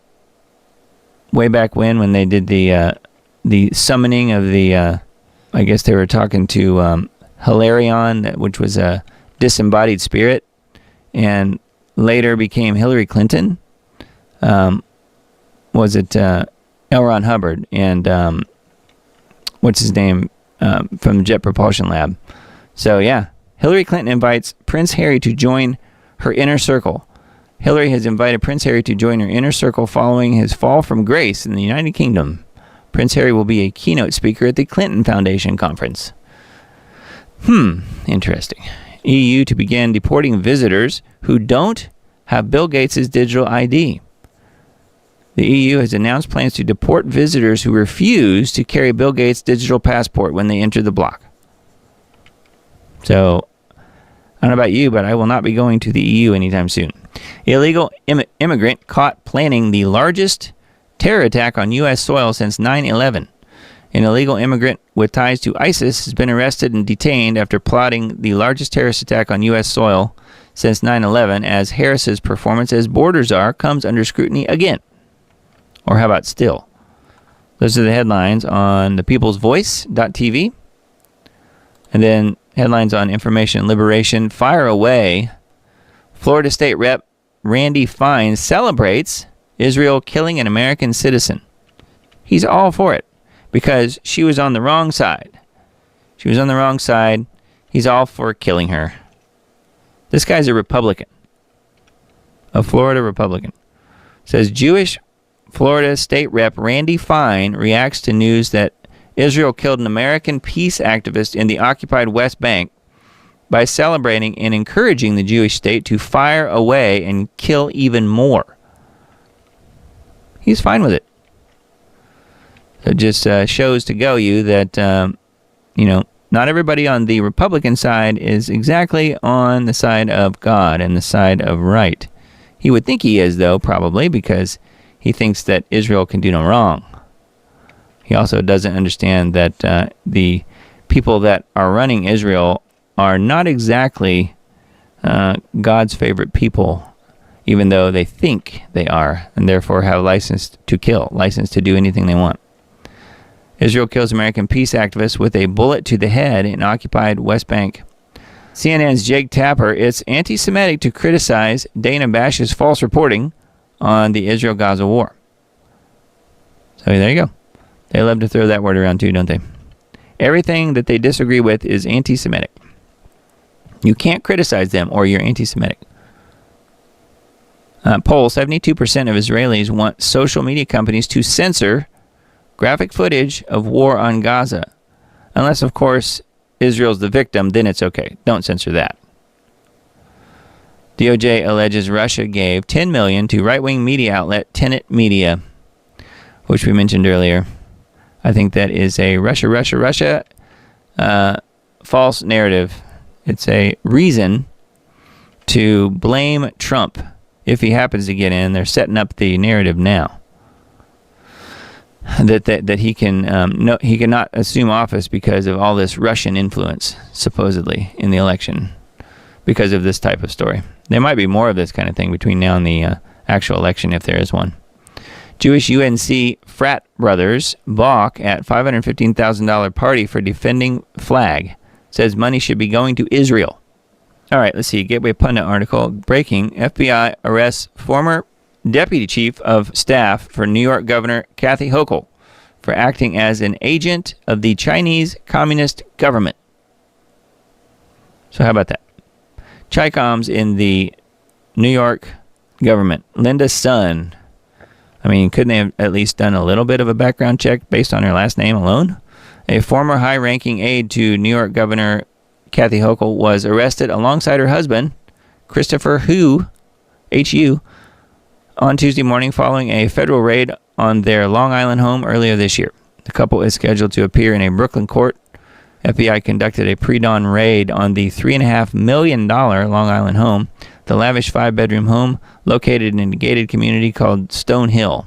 way back when they did the summoning of the, I guess they were talking to Hilarion, which was a disembodied spirit, and later became Hillary Clinton. Was it L. Ron Hubbard and what's his name from the Jet Propulsion Lab? So yeah, Hillary Clinton invites Prince Harry to join her inner circle. Hillary has invited Prince Harry to join her inner circle following his fall from grace in the United Kingdom. Prince Harry will be a keynote speaker at the Clinton Foundation conference. Interesting. EU to begin deporting visitors who don't have Bill Gates' digital ID. The EU has announced plans to deport visitors who refuse to carry Bill Gates' digital passport when they enter the bloc. So, I don't know about you, but I will not be going to the EU anytime soon. Illegal immigrant caught planning the largest terror attack on U.S. soil since 9/11. An illegal immigrant with ties to ISIS has been arrested and detained after plotting the largest terrorist attack on U.S. soil since 9/11, as Harris's performance as border czar comes under scrutiny again. Or how about still? Those are the headlines on thepeoplesvoice.tv. And then headlines on Information Liberation. Fire away. Florida State Rep Randy Fine celebrates Israel killing an American citizen. He's all for it because she was on the wrong side. She was on the wrong side. He's all for killing her. This guy's a Republican. A Florida Republican. Says Jewish Florida State Rep Randy Fine reacts to news that Israel killed an American peace activist in the occupied West Bank by celebrating and encouraging the Jewish state to fire away and kill even more. He's fine with it. So it just shows to go you that, not everybody on the Republican side is exactly on the side of God and the side of right. He would think he is, though, probably, because he thinks that Israel can do no wrong. He also doesn't understand that the people that are running Israel are not exactly God's favorite people, even though they think they are, and therefore have license to kill, license to do anything they want. Israel kills American peace activists with a bullet to the head in occupied West Bank. CNN's Jake Tapper, it's anti-Semitic to criticize Dana Bash's false reporting on the Israel-Gaza war. So there you go. They love to throw that word around too, don't they? Everything that they disagree with is anti-Semitic. You can't criticize them or you're anti-Semitic. Poll, 72% of Israelis want social media companies to censor graphic footage of war on Gaza. Unless, of course, Israel's the victim, then it's okay. Don't censor that. DOJ alleges Russia gave $10 million to right-wing media outlet Tenet Media, which we mentioned earlier. I think that is a Russia false narrative. It's a reason to blame Trump if he happens to get in. They're setting up the narrative now that he can he cannot assume office because of all this Russian influence, supposedly, in the election, because of this type of story. There might be more of this kind of thing between now and the actual election, if there is one. Jewish UNC frat brothers balk at $515,000 party for defending flag. Says money should be going to Israel. All right, let's see. Gateway Pundit article. Breaking. FBI arrests former deputy chief of staff for New York Governor Kathy Hochul for acting as an agent of the Chinese Communist government. So how about that? Chi-Coms in the New York government. Linda Sun. I mean, couldn't they have at least done a little bit of a background check based on her last name alone? A former high-ranking aide to New York Governor Kathy Hochul was arrested alongside her husband, Christopher Hu, H.U., on Tuesday morning following a federal raid on their Long Island home earlier this year. The couple is scheduled to appear in a Brooklyn court. FBI conducted a pre-dawn raid on the $3.5 million Long Island home, the lavish 5-bedroom home located in a gated community called Stone Hill.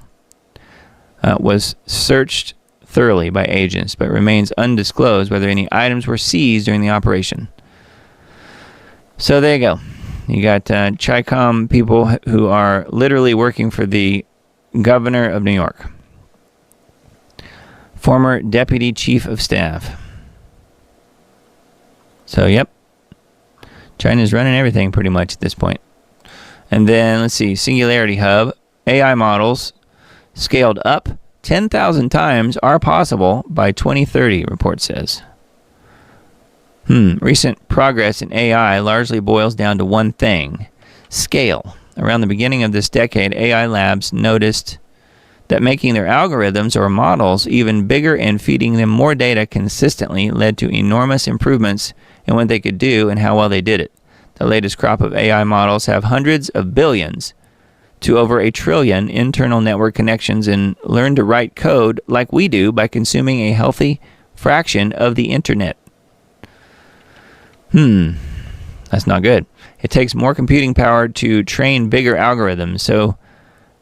Was searched thoroughly by agents, but remains undisclosed whether any items were seized during the operation. So there you go. You got Chi-Com people who are literally working for the governor of New York. Former deputy chief of staff. So, yep. China's running everything pretty much at this point. And then, let's see, Singularity Hub. AI models scaled up 10,000 times are possible by 2030, report says. Recent progress in AI largely boils down to one thing: scale. Around the beginning of this decade, AI labs noticed that making their algorithms or models even bigger and feeding them more data consistently led to enormous improvements in what they could do and how well they did it. The latest crop of AI models have hundreds of billions to over 1 trillion internal network connections and learn to write code like we do by consuming a healthy fraction of the internet. That's not good. It takes more computing power to train bigger algorithms. So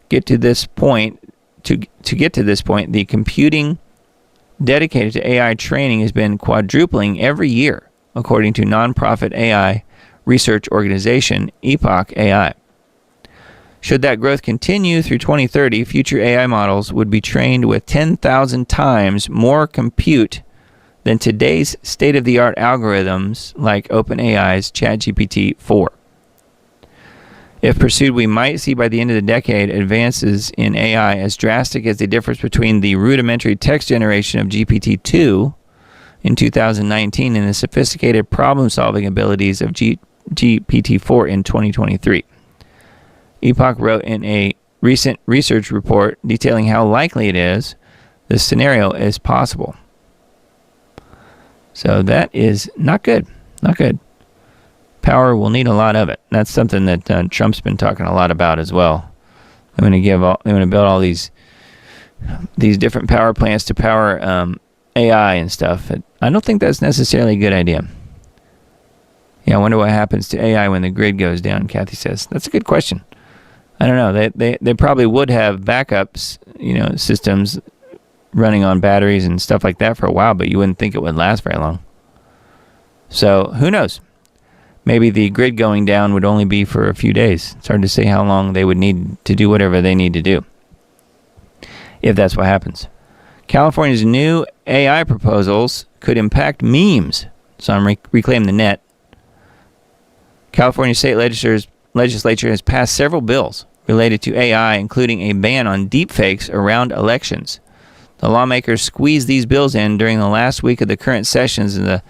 get to this point, to get to this point, the computing dedicated to AI training has been quadrupling every year, according to nonprofit AI research organization Epoch AI. Should that growth continue through 2030, future AI models would be trained with 10,000 times more compute than today's state-of-the-art algorithms like OpenAI's ChatGPT-4. If pursued, we might see by the end of the decade advances in AI as drastic as the difference between the rudimentary text generation of GPT-2 in 2019 and the sophisticated problem-solving abilities of GPT-4 in 2023. Epoch wrote in a recent research report detailing how likely it is this scenario is possible. So that is not good. Not good. power, we'll need a lot of it. That's something that Trump's been talking a lot about as well. I'm going to build all these different power plants to power AI and stuff. I don't think that's necessarily a good idea. Yeah, I wonder what happens to AI when the grid goes down, Kathy says. That's a good question. I don't know. They probably would have backups, systems running on batteries and stuff like that for a while, but you wouldn't think it would last very long. So, who knows? Maybe the grid going down would only be for a few days. It's hard to say how long they would need to do whatever they need to do, if that's what happens. California's new AI proposals could impact memes. So I'm Reclaim the Net. California state legislature has passed several bills related to AI, including a ban on deepfakes around elections. The lawmakers squeezed these bills in during the last week of the current sessions in the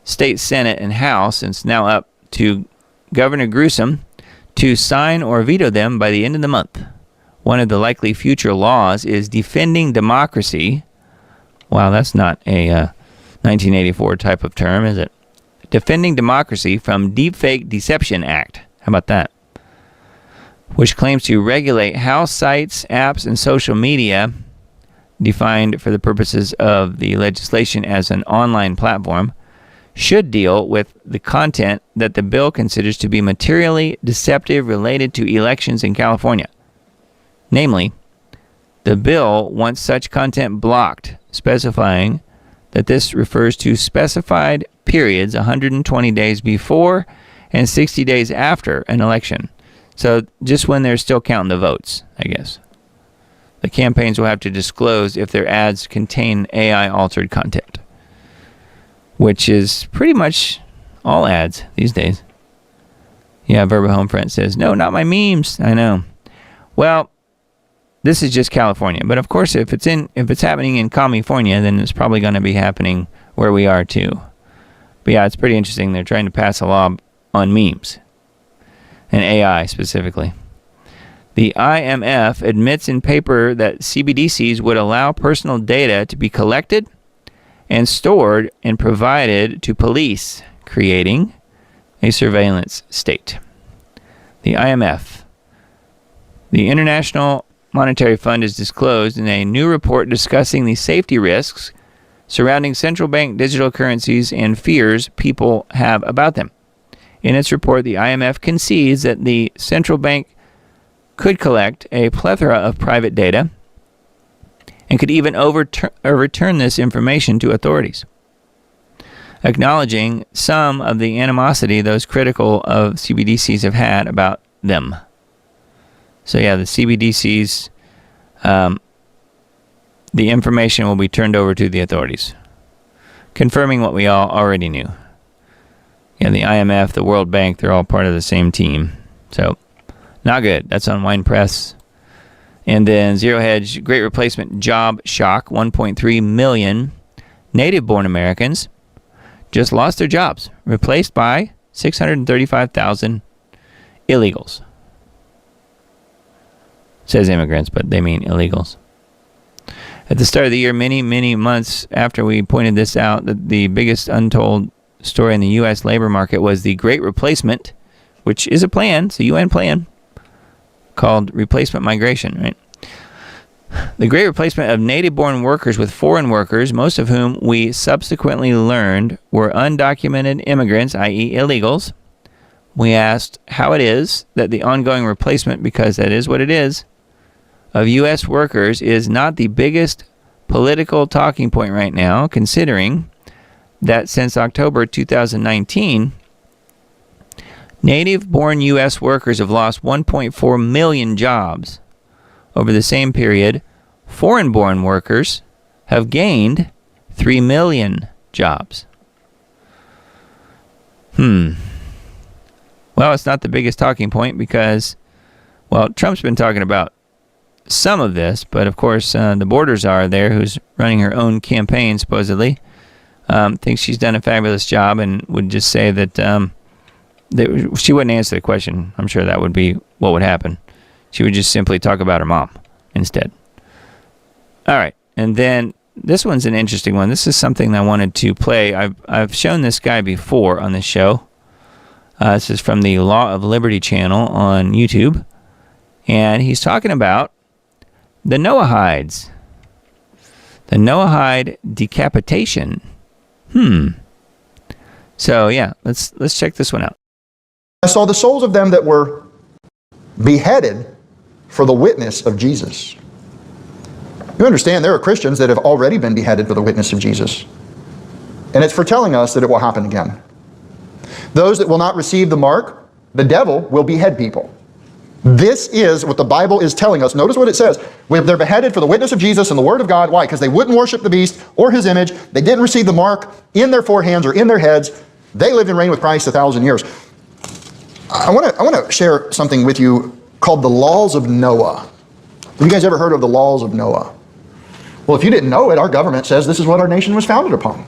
state Senate and House, and it's now up to Governor Newsom to sign or veto them by the end of the month. One of the likely future laws is Defending Democracy. Wow, that's not a 1984 type of term, is it? Defending Democracy from Deepfake Deception Act. How about that? Which claims to regulate how sites, apps, and social media, defined for the purposes of the legislation as an online platform, should deal with the content that the bill considers to be materially deceptive related to elections in California. Namely, the bill wants such content blocked, specifying that this refers to specified periods 120 days before and 60 days after an election. So just when they're still counting the votes, I guess. The campaigns will have to disclose if their ads contain AI-altered content, which is pretty much all ads these days. Yeah, Verba Homefront says, no, not my memes. I know. Well, this is just California. But of course, if it's happening in California, then it's probably going to be happening where we are too. But yeah, it's pretty interesting. They're trying to pass a law on memes and AI specifically. The IMF admits in paper that CBDCs would allow personal data to be collected and stored and provided to police, creating a surveillance state. The IMF, the International Monetary Fund, has disclosed in a new report discussing the safety risks surrounding central bank digital currencies and fears people have about them. In its report, the IMF concedes that the central bank could collect a plethora of private data and could even return this information to authorities, acknowledging some of the animosity those critical of CBDCs have had about them. So yeah, the CBDCs, the information will be turned over to the authorities, confirming what we all already knew. Yeah, the IMF, the World Bank, they're all part of the same team. So, not good. That's on Wine Press. And then Zero Hedge, Great Replacement Job Shock. 1.3 million native-born Americans just lost their jobs, replaced by 635,000 illegals. It says immigrants, but they mean illegals. At the start of the year, many months after we pointed this out, the biggest untold story in the U.S. labor market was the Great Replacement, which is a plan, it's a UN plan, called replacement migration, right? The Great Replacement of native-born workers with foreign workers, most of whom we subsequently learned were undocumented immigrants, i.e. illegals. We asked how it is that the ongoing replacement, because that is what it is, of U.S. workers is not the biggest political talking point right now, considering that since October 2019, native-born U.S. workers have lost 1.4 million jobs. Over the same period, foreign-born workers have gained 3 million jobs. Well, it's not the biggest talking point because, well, Trump's been talking about some of this, but of course, the Borders are there, who's running her own campaign, supposedly. Thinks she's done a fabulous job and would just say that she wouldn't answer the question. I'm sure that would be what would happen. She would just simply talk about her mom instead. All right. And then this one's an interesting one. This is something I wanted to play. I've shown this guy before on this show. This is from the Law of Liberty channel on YouTube. And he's talking about the Noahides. The Noahide decapitation. So yeah, let's check this one out. I saw the souls of them that were beheaded for the witness of Jesus. You understand, there are Christians that have already been beheaded for the witness of Jesus. And it's foretelling us that it will happen again. Those that will not receive the mark, the devil will behead people. This is what the Bible is telling us. Notice what it says. They're beheaded for the witness of Jesus and the word of God. Why? Because they wouldn't worship the beast or his image. They didn't receive the mark in their forehands or in their heads. They lived and reigned with Christ 1,000 years. I want to share something with you called the laws of Noah. Have you guys ever heard of the laws of Noah? Well, if you didn't know it, our government says this is what our nation was founded upon.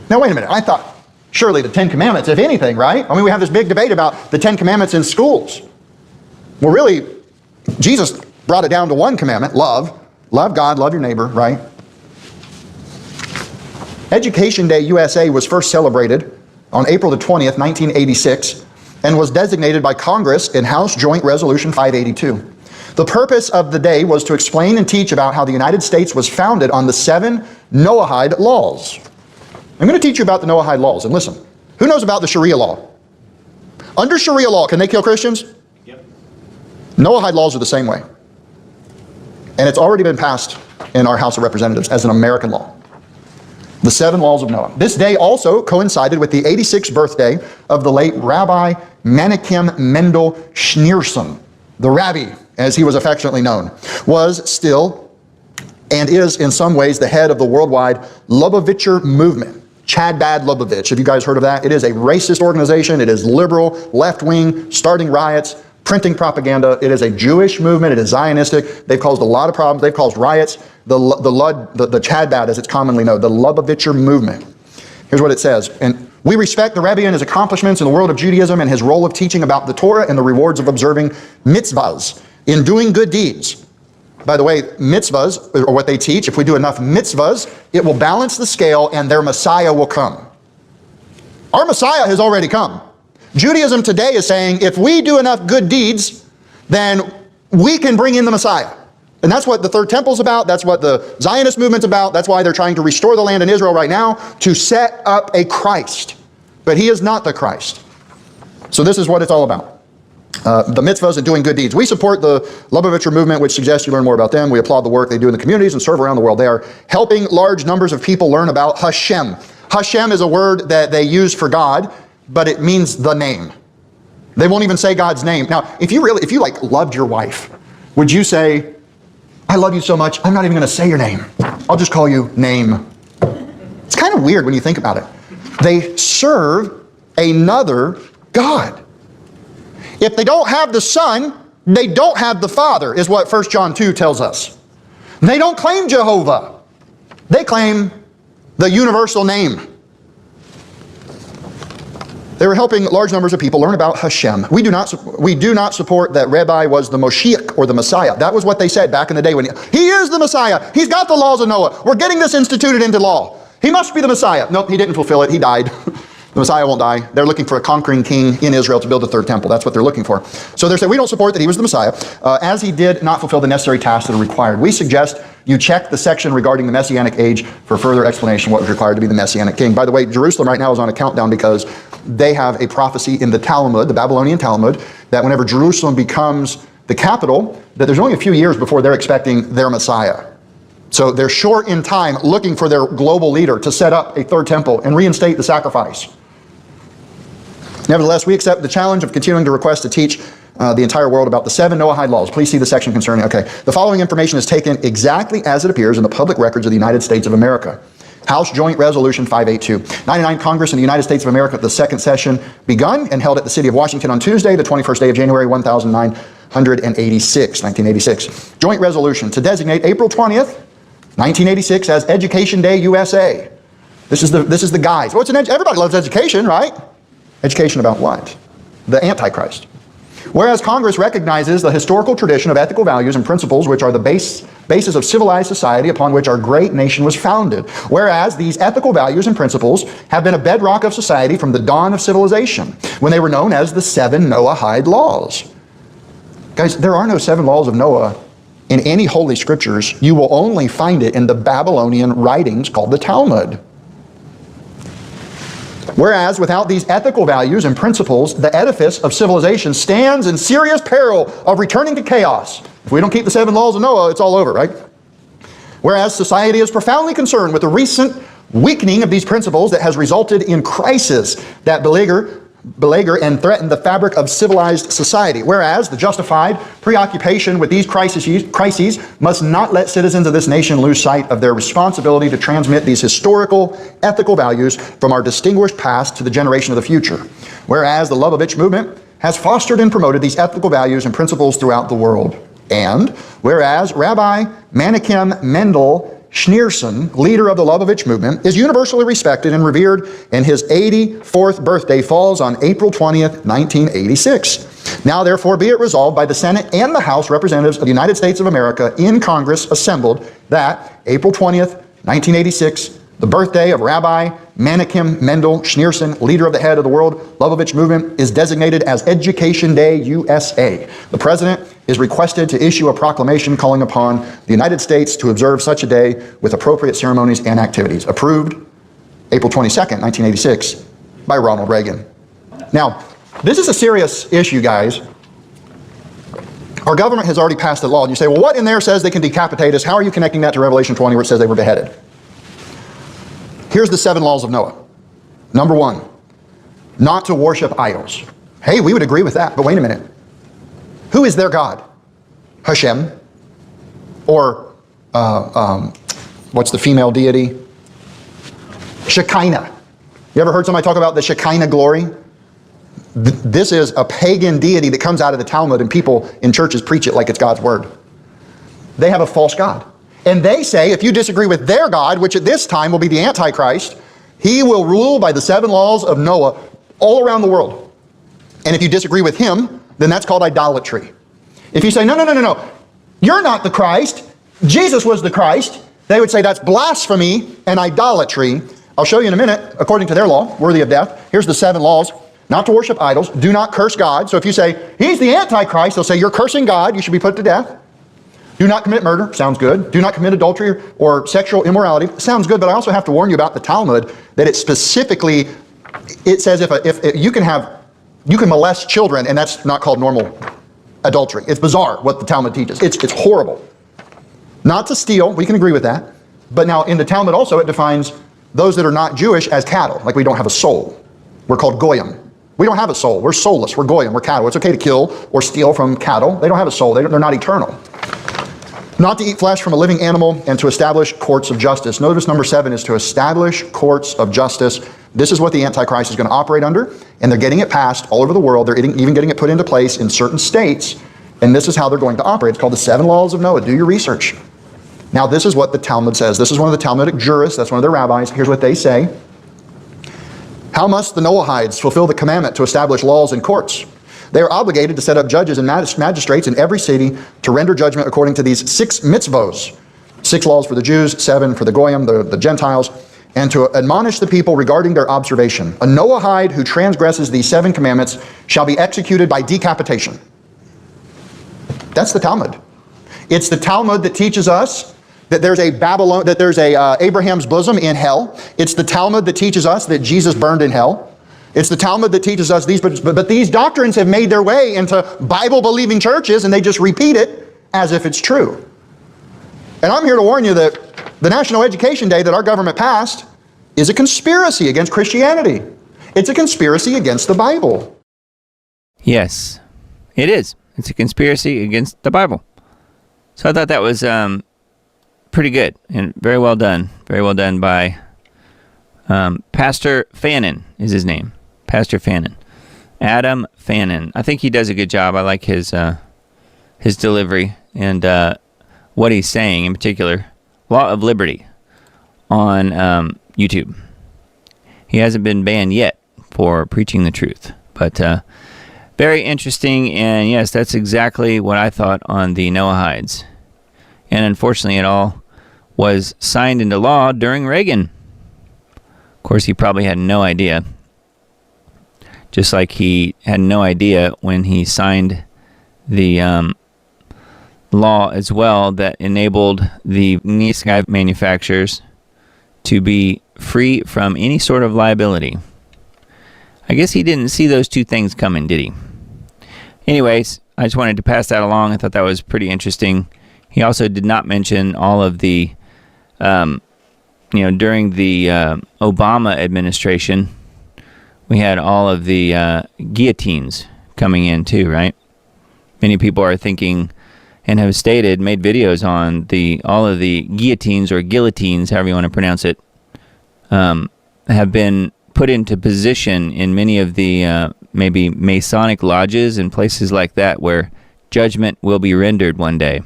Now, wait a minute. I thought surely the Ten Commandments, if anything, right? I mean, we have this big debate about the Ten Commandments in schools. Well, really, Jesus brought it down to one commandment, love. Love God, love your neighbor, right? Education Day USA was first celebrated on April the 20th, 1986, and was designated by Congress in House Joint Resolution 582. The purpose of the day was to explain and teach about how the United States was founded on the 7 Noahide laws. I'm going to teach you about the Noahide laws, and listen, who knows about the Sharia law? Under Sharia law, can they kill Christians? Yep. Noahide laws are the same way. And it's already been passed in our House of Representatives as an American law. The 7 laws of Noah. This day also coincided with the 86th birthday of the late Rabbi Menachem Mendel Schneerson. The Rabbi, as he was affectionately known, was still and is in some ways the head of the worldwide Lubavitcher movement. Chad Bad Lubavitch, have you guys heard of that? It is a racist organization. It is liberal, left-wing, starting riots, printing propaganda. It is a Jewish movement. It is Zionistic. They've caused a lot of problems. They've caused riots. The Chad Bad, as it's commonly known, the Lubavitcher movement. Here's what it says. And we respect the Rebbe and his accomplishments in the world of Judaism and his role of teaching about the Torah and the rewards of observing mitzvahs in doing good deeds. By the way, mitzvahs, or what they teach, if we do enough mitzvahs, it will balance the scale and their Messiah will come. Our Messiah has already come. Judaism today is saying if we do enough good deeds, then we can bring in the Messiah. And that's what the Third Temple's about. That's what the Zionist movement's about. That's why they're trying to restore the land in Israel right now, to set up a Christ. But he is not the Christ. So this is what it's all about. The mitzvahs and doing good deeds. We support the Lubavitcher movement, which suggests you learn more about them. We applaud the work they do in the communities and serve around the world. They are helping large numbers of people learn about Hashem. Hashem is a word that they use for God, but it means the name. They won't even say God's name. Now, if you like loved your wife, would you say, I love you so much, I'm not even going to say your name. I'll just call you name. It's kind of weird when you think about it. They serve another God. If they don't have the Son, they don't have the Father, is what 1 John 2 tells us. They don't claim Jehovah. They claim the universal name. They were helping large numbers of people learn about Hashem. We do not support that Rabbi was the Moshiach or the Messiah. That was what they said back in the day when he is the Messiah. He's got the laws of Noah. We're getting this instituted into law. He must be the Messiah. Nope, he didn't fulfill it. He died. The Messiah won't die. They're looking for a conquering king in Israel to build a third temple. That's what they're looking for. So they say, we don't support that he was the Messiah, as he did not fulfill the necessary tasks that are required. We suggest you check the section regarding the Messianic age for further explanation what was required to be the Messianic king. By the way, Jerusalem right now is on a countdown because they have a prophecy in the Talmud, the Babylonian Talmud, that whenever Jerusalem becomes the capital, that there's only a few years before they're expecting their Messiah. So they're short in time looking for their global leader to set up a third temple and reinstate the sacrifice. Nevertheless, we accept the challenge of continuing to request to teach the entire world about the 7 Noahide laws. Please see the section concerning, the following information is taken exactly as it appears in the public records of the United States of America. House Joint Resolution 582. 99 Congress in the United States of America, the second session begun and held at the city of Washington on Tuesday, the 21st day of January, 1986. Joint resolution to designate April 20th, 1986 as Education Day USA. This is the guise. Well, everybody loves education, right? Education about what? The Antichrist. Whereas Congress recognizes the historical tradition of ethical values and principles which are the base basis of civilized society upon which our great nation was founded. Whereas these ethical values and principles have been a bedrock of society from the dawn of civilization, when they were known as the 7 Noahide laws. Guys, there are no 7 laws of Noah in any holy scriptures. You will only find it in the Babylonian writings called the Talmud. Whereas without these ethical values and principles, the edifice of civilization stands in serious peril of returning to chaos. If we don't keep the 7 laws of Noah, it's all over, right? Whereas society is profoundly concerned with the recent weakening of these principles that has resulted in crisis that beleaguer and threaten the fabric of civilized society. Whereas the justified preoccupation with these crises must not let citizens of this nation lose sight of their responsibility to transmit these historical, ethical values from our distinguished past to the generation of the future. Whereas the Lubavitch movement has fostered and promoted these ethical values and principles throughout the world. And whereas Rabbi Menachem Mendel Schneerson, leader of the Lubavitch movement, is universally respected and revered, and his 84th birthday falls on April 20th, 1986. Now therefore be it resolved by the Senate and the House Representatives of the United States of America in Congress assembled that April 20th, 1986, the birthday of Rabbi Menachem Mendel Schneerson, leader of the head of the World Lubavitch Movement, is designated as Education Day USA. The President is requested to issue a proclamation calling upon the United States to observe such a day with appropriate ceremonies and activities. Approved April 22nd, 1986 by Ronald Reagan. Now, this is a serious issue, guys. Our government has already passed a law, and you say, well, what in there says they can decapitate us? How are you connecting that to Revelation 20 where it says they were beheaded? Here's the 7 laws of Noah. Number 1, not to worship idols. Hey, we would agree with that, but wait a minute. Who is their God? Hashem? Or, what's the female deity? Shekinah. You ever heard somebody talk about the Shekinah glory? This is a pagan deity that comes out of the Talmud, and people in churches preach it like it's God's word. They have a false God. And they say if you disagree with their God, which at this time will be the Antichrist, he will rule by the 7 laws of Noah all around the world. And if you disagree with him, then that's called idolatry. If you say, no, you're not the Christ, Jesus was the Christ, they would say that's blasphemy and idolatry. I'll show you in a minute, according to their law, worthy of death. Here's the 7 laws. Not to worship idols. Do not curse God. So if you say, he's the Antichrist, they'll say, you're cursing God. You should be put to death. Do not commit murder. Sounds good. Do not commit adultery or sexual immorality. Sounds good, but I also have to warn you about the Talmud, that it specifically, it says if you can molest children, and that's not called normal adultery. It's bizarre what the Talmud teaches. It's horrible. Not to steal, we can agree with that. But now in the Talmud also it defines those that are not Jewish as cattle, like we don't have a soul. We're called goyim. We don't have a soul. We're soulless. We're goyim. We're cattle. It's okay to kill or steal from cattle. They don't have a soul. They're not eternal. Not to eat flesh from a living animal, and to establish courts of justice. Notice number 7 is to establish courts of justice. This is what the Antichrist is going to operate under, and they're getting it passed all over the world. They're even getting it put into place in certain states, and this is how they're going to operate. It's called the 7 laws of Noah. Do your research. Now, this is what the Talmud says. This is one of the Talmudic jurists. That's one of their rabbis. Here's what they say. How must the Noahides fulfill the commandment to establish laws and courts? They are obligated to set up judges and magistrates in every city to render judgment according to these 6 mitzvos. 6 laws for the Jews, 7 for the Goyim, the Gentiles, and to admonish the people regarding their observation. A Noahide who transgresses these 7 commandments shall be executed by decapitation. That's the Talmud. It's the Talmud that teaches us that there's a Abraham's bosom in hell. It's the Talmud that teaches us that Jesus burned in hell. It's the Talmud that teaches us these, but these doctrines have made their way into Bible-believing churches, and they just repeat it as if it's true. And I'm here to warn you that the National Education Day that our government passed is a conspiracy against Christianity. It's a conspiracy against the Bible. Yes, it is. It's a conspiracy against the Bible. So I thought that was pretty good and very well done. Very well done by Pastor Fannin is his name. Pastor Fannin. Adam Fannin. I think he does a good job. I like his delivery and what he's saying in particular. Law of Liberty on YouTube. He hasn't been banned yet for preaching the truth. But very interesting, and yes, that's exactly what I thought on the Noahides. And unfortunately, it all was signed into law during Reagan. Of course, he probably had no idea. Just like he had no idea when he signed the law as well that enabled the sky manufacturers to be free from any sort of liability. I guess he didn't see those two things coming, did he? Anyways, I just wanted to pass that along. I thought that was pretty interesting. He also did not mention all of the, during the Obama administration, we had all of the guillotines coming in too, right? Many people are thinking and have made videos on all of the guillotines or guillotines, however you want to pronounce it, have been put into position in many of the maybe Masonic lodges and places like that where judgment will be rendered one day.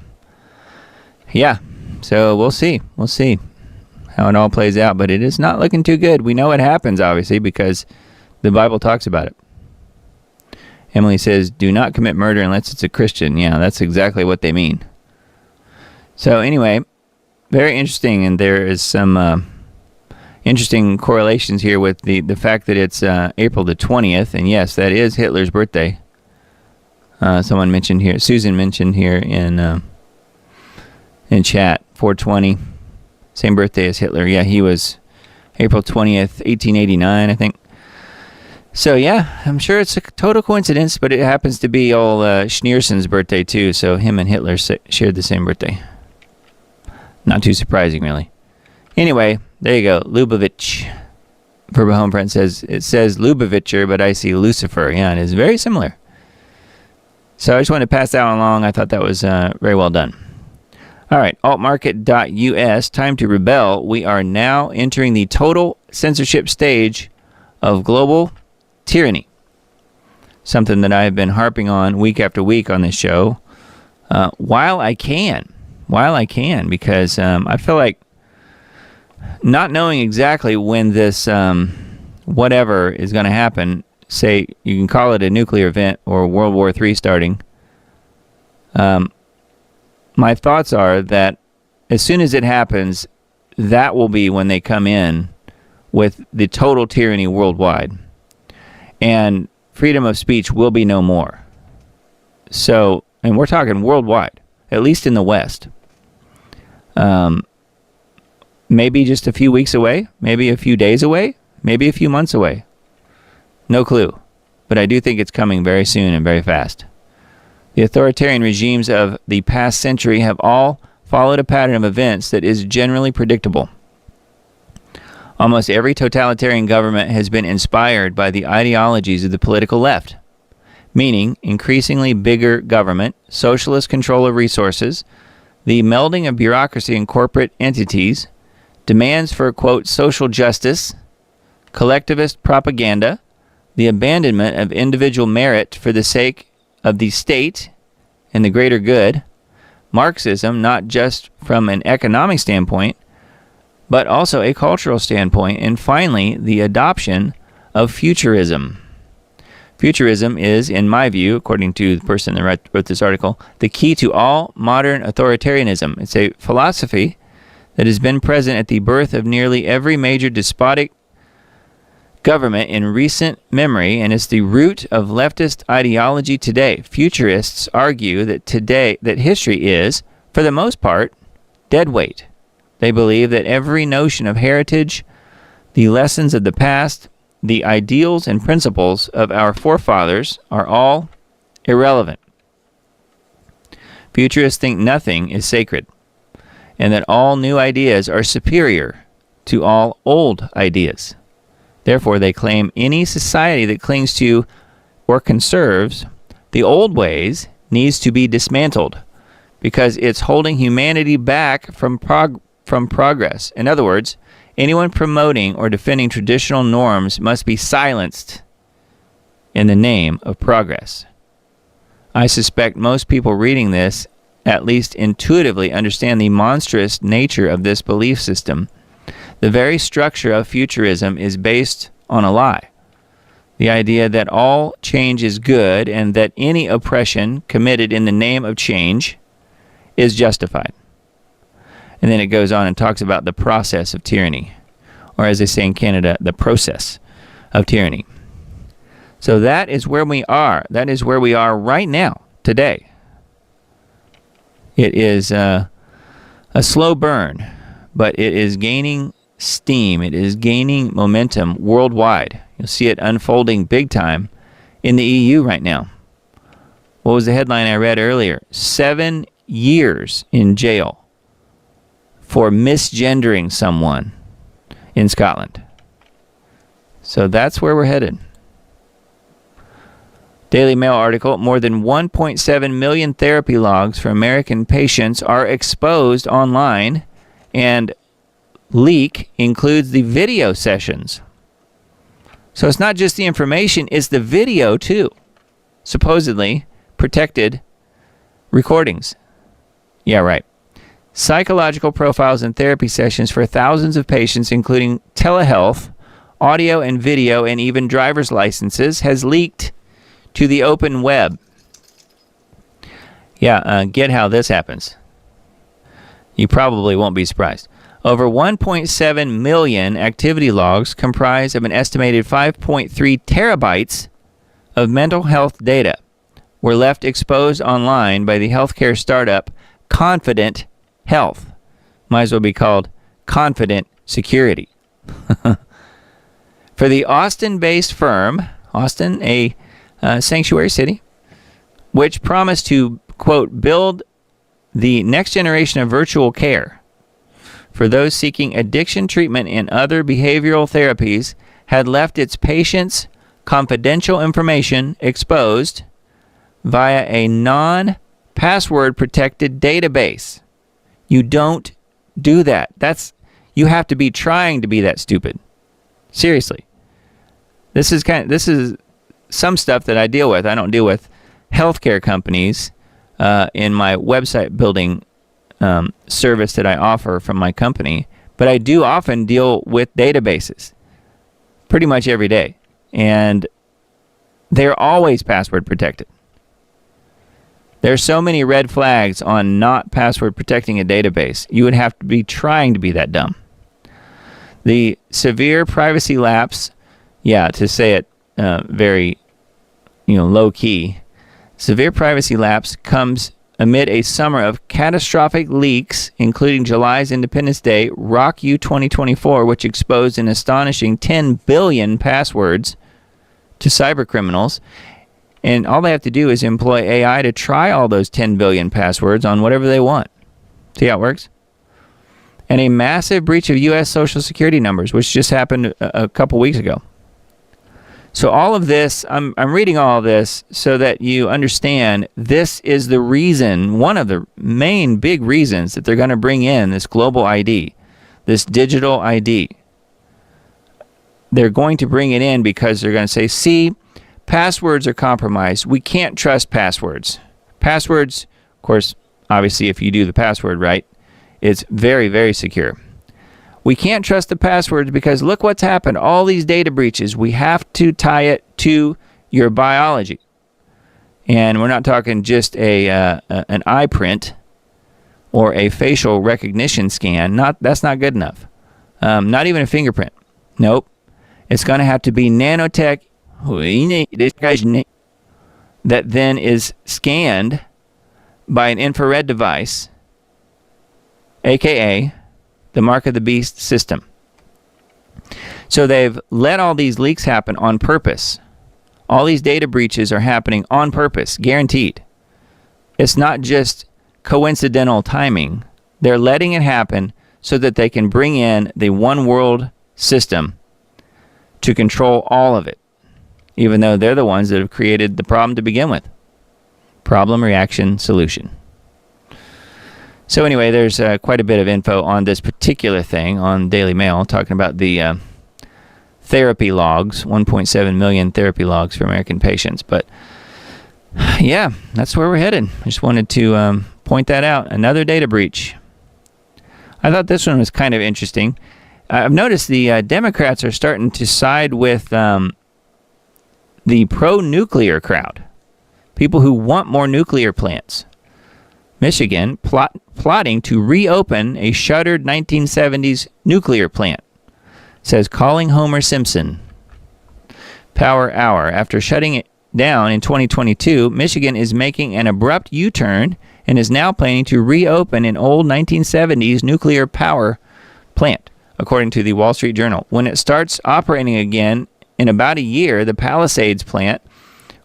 Yeah, so we'll see. We'll see how it all plays out, but it is not looking too good. We know it happens, obviously, because the Bible talks about it. Emily says, do not commit murder unless it's a Christian. Yeah, that's exactly what they mean. So anyway, very interesting, and there is some interesting correlations here with the fact that it's April the 20th, and yes, that is Hitler's birthday. Someone mentioned here, Susan mentioned here in chat, 420, same birthday as Hitler. Yeah, he was April 20th, 1889, I think. So yeah, I'm sure it's a total coincidence, but it happens to be old Schneerson's birthday too, so him and Hitler shared the same birthday. Not too surprising, really. Anyway, there you go, Lubavitch. Verba Homefront says, it says Lubavitcher, but I see Lucifer. Yeah, it is very similar. So I just wanted to pass that one along. I thought that was very well done. All right, altmarket.us, time to rebel. We are now entering the total censorship stage of global tyranny. Something that I've been harping on week after week on this show, while I can, because I feel like not knowing exactly when this whatever is going to happen, say you can call it a nuclear event or World War III starting, my thoughts are that as soon as it happens, that will be when they come in with the total tyranny worldwide. And freedom of speech will be no more. So, and we're talking worldwide, at least in the West. Maybe just a few weeks away, maybe a few days away, maybe a few months away. No clue. But I do think it's coming very soon and very fast. The authoritarian regimes of the past century have all followed a pattern of events that is generally predictable. Almost every totalitarian government has been inspired by the ideologies of the political left, meaning increasingly bigger government, socialist control of resources, the melding of bureaucracy and corporate entities, demands for, quote, social justice, collectivist propaganda, the abandonment of individual merit for the sake of the state and the greater good, Marxism, not just from an economic standpoint, but also a cultural standpoint, and finally, the adoption of futurism. Futurism is, in my view, according to the person that wrote this article, the key to all modern authoritarianism. It's a philosophy that has been present at the birth of nearly every major despotic government in recent memory, and is the root of leftist ideology today. Futurists argue that history is, for the most part, dead weight. They believe that every notion of heritage, the lessons of the past, the ideals and principles of our forefathers are all irrelevant. Futurists think nothing is sacred, and that all new ideas are superior to all old ideas. Therefore, they claim any society that clings to or conserves the old ways needs to be dismantled because it's holding humanity back from progress. In other words, anyone promoting or defending traditional norms must be silenced in the name of progress. I suspect most people reading this at least intuitively understand the monstrous nature of this belief system. The very structure of futurism is based on a lie. The idea that all change is good and that any oppression committed in the name of change is justified. And then it goes on and talks about the process of tyranny, or as they say in Canada, the process of tyranny. So that is where we are. That is where we are right now, today. It is a slow burn, but it is gaining steam. It is gaining momentum worldwide. You'll see it unfolding big time in the EU right now. What was the headline I read earlier? 7 years in jail for misgendering someone in Scotland. So that's where we're headed. Daily Mail article, more than 1.7 million therapy logs for American patients are exposed online, and leak includes the video sessions. So it's not just the information, it's the video too. Supposedly protected recordings. Yeah, right. Psychological profiles and therapy sessions for thousands of patients, including telehealth, audio and video, and even driver's licenses, has leaked to the open web. Yeah, get how this happens. You probably won't be surprised. Over 1.7 million activity logs comprise of an estimated 5.3 terabytes of mental health data were left exposed online by the healthcare startup Confident Health. Might as well be called Confident Security. For the Austin-based firm, Austin, a sanctuary city, which promised to, quote, build the next generation of virtual care for those seeking addiction treatment and other behavioral therapies, had left its patients' confidential information exposed via a non-password protected database. You don't do that. You have to be trying to be that stupid. Seriously. This is some stuff that I deal with. I don't deal with healthcare companies in my website building service that I offer from my company, but I do often deal with databases pretty much every day, and they're always password protected. There's so many red flags on not password protecting a database. You would have to be trying to be that dumb. The severe privacy lapse, to say it very, low key, severe privacy lapse comes amid a summer of catastrophic leaks, including July's Independence Day Rock U 2024, which exposed an astonishing 10 billion passwords to cybercriminals. And all they have to do is employ AI to try all those 10 billion passwords on whatever they want. See how it works? And a massive breach of U.S. Social Security numbers, which just happened a couple weeks ago. So all of this, I'm reading all of this so that you understand this is the reason, one of the main big reasons that they're going to bring in this global ID, this digital ID. They're going to bring it in because they're going to say, see, passwords are compromised. We can't trust passwords. Passwords, of course, obviously if you do the password right, it's very, very secure. We can't trust the passwords because look what's happened. All these data breaches, we have to tie it to your biology. And we're not talking just an eye print or a facial recognition scan. That's not good enough. Not even a fingerprint. Nope. It's going to have to be nanotech that then is scanned by an infrared device, aka the Mark of the Beast system. So they've let all these leaks happen on purpose. All these data breaches are happening on purpose, guaranteed. It's not just coincidental timing. They're letting it happen so that they can bring in the one world system to control all of it, even though they're the ones that have created the problem to begin with. Problem, reaction, solution. So anyway, there's quite a bit of info on this particular thing on Daily Mail, talking about the therapy logs, 1.7 million therapy logs for American patients. But yeah, that's where we're headed. I just wanted to point that out. Another data breach. I thought this one was kind of interesting. I've noticed the Democrats are starting to side with the pro-nuclear crowd, people who want more nuclear plants. Michigan, plotting to reopen a shuttered 1970s nuclear plant. Says calling Homer Simpson. Power Hour. After shutting it down in 2022, Michigan is making an abrupt U-turn and is now planning to reopen an old 1970s nuclear power plant, according to the Wall Street Journal. When it starts operating again in about a year, the Palisades plant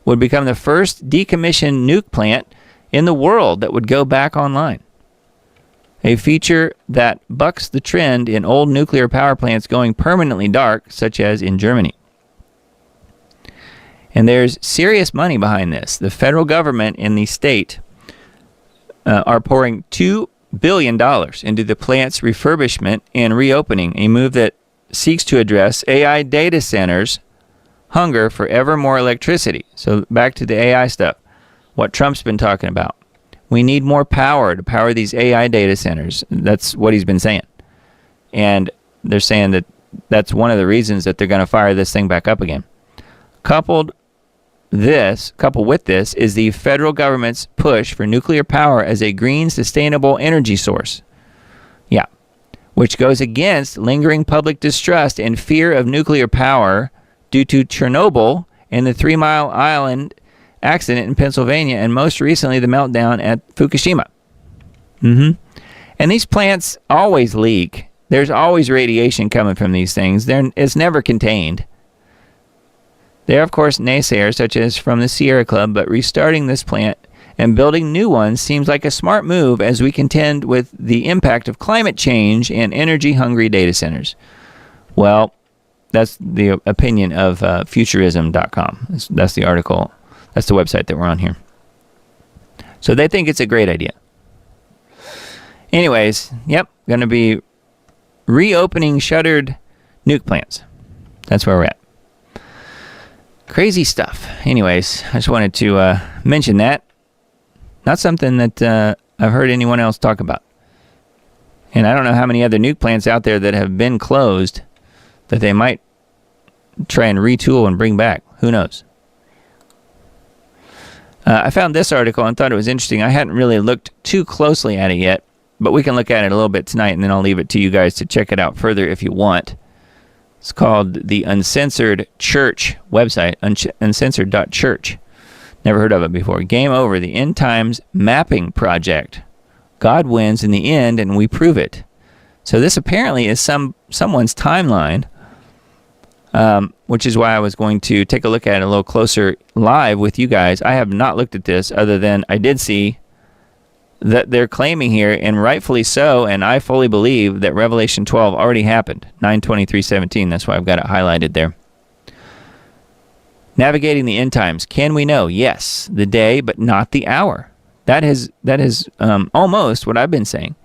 would become the first decommissioned nuke plant in the world that would go back online. A feature that bucks the trend in old nuclear power plants going permanently dark, such as in Germany. And there's serious money behind this. The federal government and the state are pouring $2 billion into the plant's refurbishment and reopening, a move that seeks to address AI data centers' hunger for ever more electricity. So back to the AI stuff, what Trump's been talking about. We need more power to power these AI data centers. That's what he's been saying. And they're saying that that's one of the reasons that they're going to fire this thing back up again. Coupled with this is the federal government's push for nuclear power as a green, sustainable energy source. Yeah. Which goes against lingering public distrust and fear of nuclear power due to Chernobyl and the 3 Mile Island accident in Pennsylvania, and most recently the meltdown at Fukushima. And these plants always leak. There's always radiation coming from these things. It's never contained. There are, of course, naysayers, such as from the Sierra Club, but restarting this plant and building new ones seems like a smart move as we contend with the impact of climate change and energy-hungry data centers. Well, that's the opinion of futurism.com. That's the article. That's the website that we're on here. So they think it's a great idea. Anyways, yep, going to be reopening shuttered nuke plants. That's where we're at. Crazy stuff. Anyways, I just wanted to mention that. Not something that I've heard anyone else talk about. And I don't know how many other nuke plants out there that have been closed that they might try and retool and bring back. Who knows? I found this article and thought it was interesting. I hadn't really looked too closely at it yet, but we can look at it a little bit tonight, and then I'll leave it to you guys to check it out further if you want. It's called the Uncensored Church website, uncensored.church. Never heard of it before. Game over, the End Times Mapping Project. God wins in the end, and we prove it. So this apparently is someone's timeline, which is why I was going to take a look at it a little closer live with you guys. I have not looked at this other than I did see that they're claiming here, and rightfully so, and I fully believe that Revelation 12 already happened, 9:23:17. That's why I've got it highlighted there. Navigating the end times. Can we know? Yes, the day, but not the hour. That is almost what I've been saying.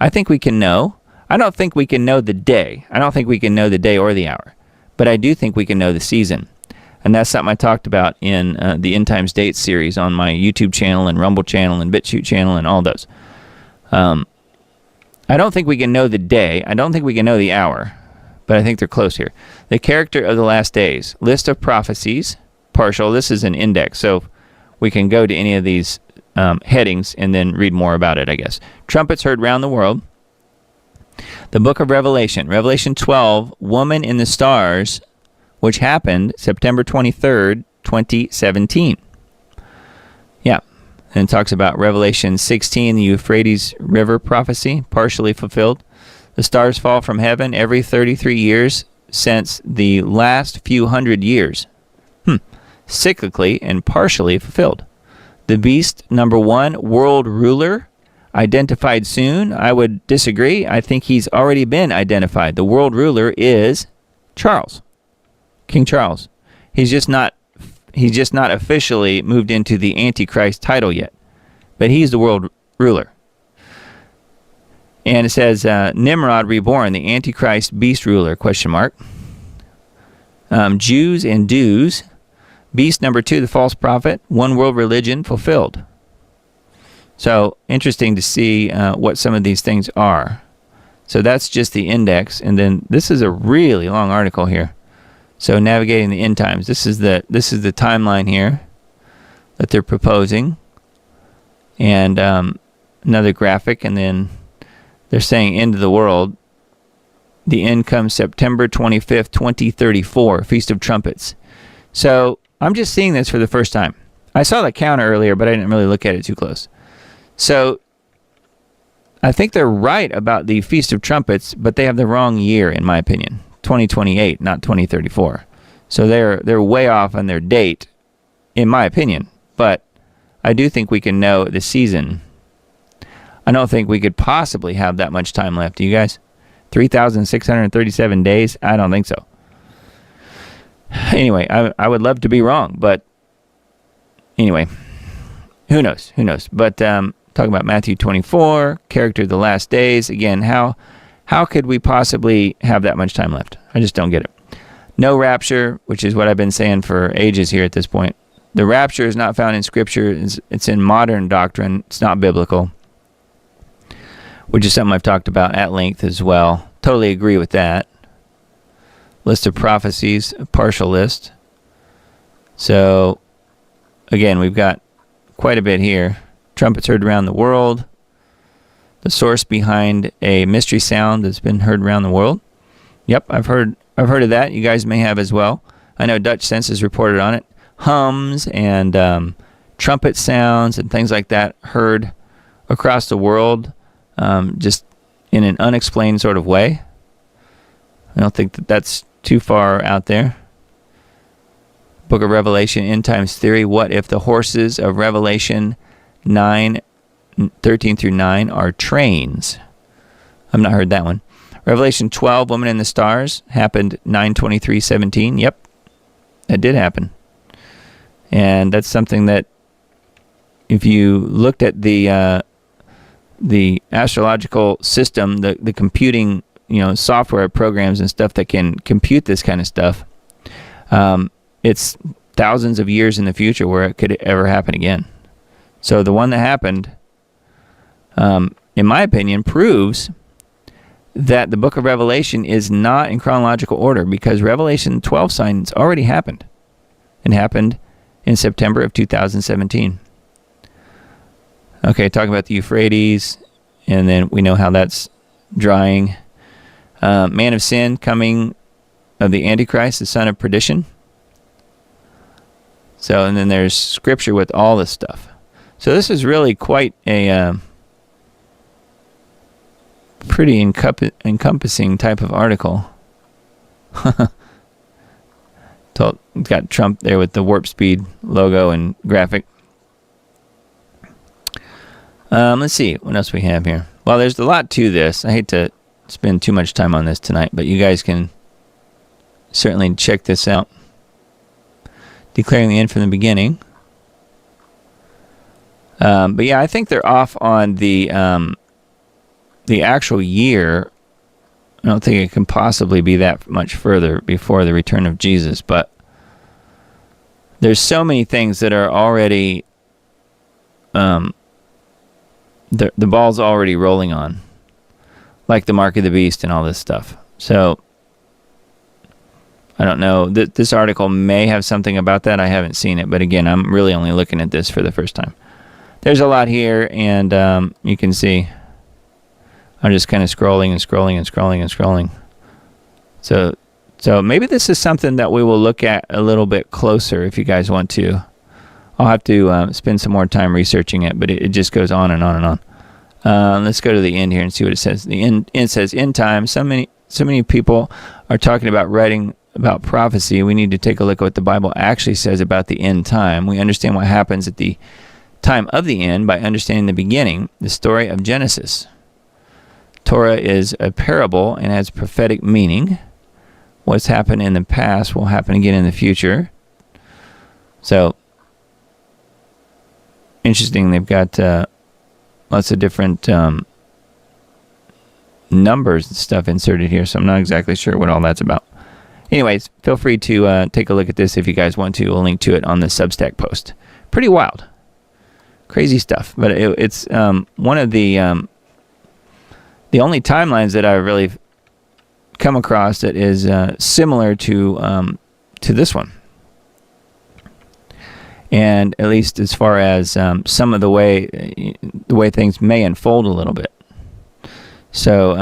I think we can know. I don't think we can know the day. I don't think we can know the day or the hour. But I do think we can know the season. And that's something I talked about in the End Times Dates series on my YouTube channel and Rumble channel and BitChute channel and all those. I don't think we can know the day. I don't think we can know the hour. But I think they're close here. The character of the last days. List of prophecies. Partial. This is an index. So we can go to any of these headings and then read more about it, I guess. Trumpets heard round the world. The book of Revelation. Revelation 12, Woman in the Stars, which happened September 23rd, 2017. Yeah. And it talks about Revelation 16, the Euphrates River prophecy, partially fulfilled. The stars fall from heaven every 33 years since the last few hundred years. Cyclically and partially fulfilled. The beast, number 1, world ruler, identified soon. I would disagree. I think he's already been identified. The world ruler is Charles. King Charles. He's just not officially moved into the Antichrist title yet. But he's the world ruler. And it says Nimrod reborn, the Antichrist beast ruler, ? Jews and dues. Beast number 2, the false prophet. One world religion fulfilled. So interesting to see what some of these things are. So that's just the index. And then this is a really long article here. So navigating the end times. This is the timeline here that they're proposing. And another graphic, and then they're saying end of the world. The end comes September 25th, 2034, Feast of Trumpets. So I'm just seeing this for the first time. I saw the counter earlier, but I didn't really look at it too close. So I think they're right about the Feast of Trumpets, but they have the wrong year, in my opinion. 2028, not 2034. So they're way off on their date, in my opinion. But I do think we can know the season. I don't think we could possibly have that much time left. Do you guys? 3,637 days? I don't think so. Anyway, I would love to be wrong, but anyway, who knows? Who knows? But talking about Matthew 24, character of the last days. Again, how could we possibly have that much time left? I just don't get it. No rapture, which is what I've been saying for ages here at this point. The rapture is not found in Scripture. It's in modern doctrine. It's not biblical, which is something I've talked about at length as well. Totally agree with that. List of prophecies, a partial list. So, again, we've got quite a bit here. Trumpets heard around the world. The source behind a mystery sound that's been heard around the world. Yep, I've heard of that. You guys may have as well. I know Dutch Census reported on it. Hums and trumpet sounds and things like that heard across the world, just in an unexplained sort of way. I don't think that's too far out there. Book of Revelation, end times theory. What if the horses of Revelation 9:13 through 9 are trains? I've not heard that one. Revelation 12, woman in the stars, happened 9:23:17. Yep, that did happen. And that's something that if you looked at the astrological system, the computing, software programs and stuff that can compute this kind of stuff, it's thousands of years in the future where it could ever happen again. So the one that happened, in my opinion, proves that the book of Revelation is not in chronological order, because Revelation 12 signs already happened. It happened in September of 2017. Okay, talking about the Euphrates, and then we know how that's drying. Man of sin, coming of the Antichrist, the son of perdition. So, and then there's scripture with all this stuff. So this is really quite a pretty encompassing type of article. It's got Trump there with the warp speed logo and graphic. Let's see what else we have here. Well, there's a lot to this. I hate to spend too much time on this tonight, but you guys can certainly check this out. Declaring the end from the beginning. But yeah, I think they're off on the actual year. I don't think it can possibly be that much further before the return of Jesus, but there's so many things that are already the ball's already rolling on, like the mark of the beast and all this stuff. So I don't know. This article may have something about that. I haven't seen it, but again, I'm really only looking at this for the first time. There's a lot here, and you can see I'm just kind of scrolling and scrolling and scrolling and scrolling. So maybe this is something that we will look at a little bit closer if you guys want to. I'll have to spend some more time researching it, but it just goes on and on and on. Let's go to the end here and see what it says. The end says end time. So many people are talking about writing about prophecy. We need to take a look at what the Bible actually says about the end time. We understand what happens at the time of the end by understanding the beginning, the story of Genesis. Torah is a parable and has prophetic meaning. What's happened in the past will happen again in the future. So, interesting. They've got lots of different numbers and stuff inserted here, so I'm not exactly sure what all that's about. Anyways, feel free to take a look at this if you guys want to. We'll link to it on the Substack post. Pretty wild. Crazy stuff. But it's one of the only timelines that I've really come across that is similar to this one. and at least as far as some of the way things may unfold a little bit. So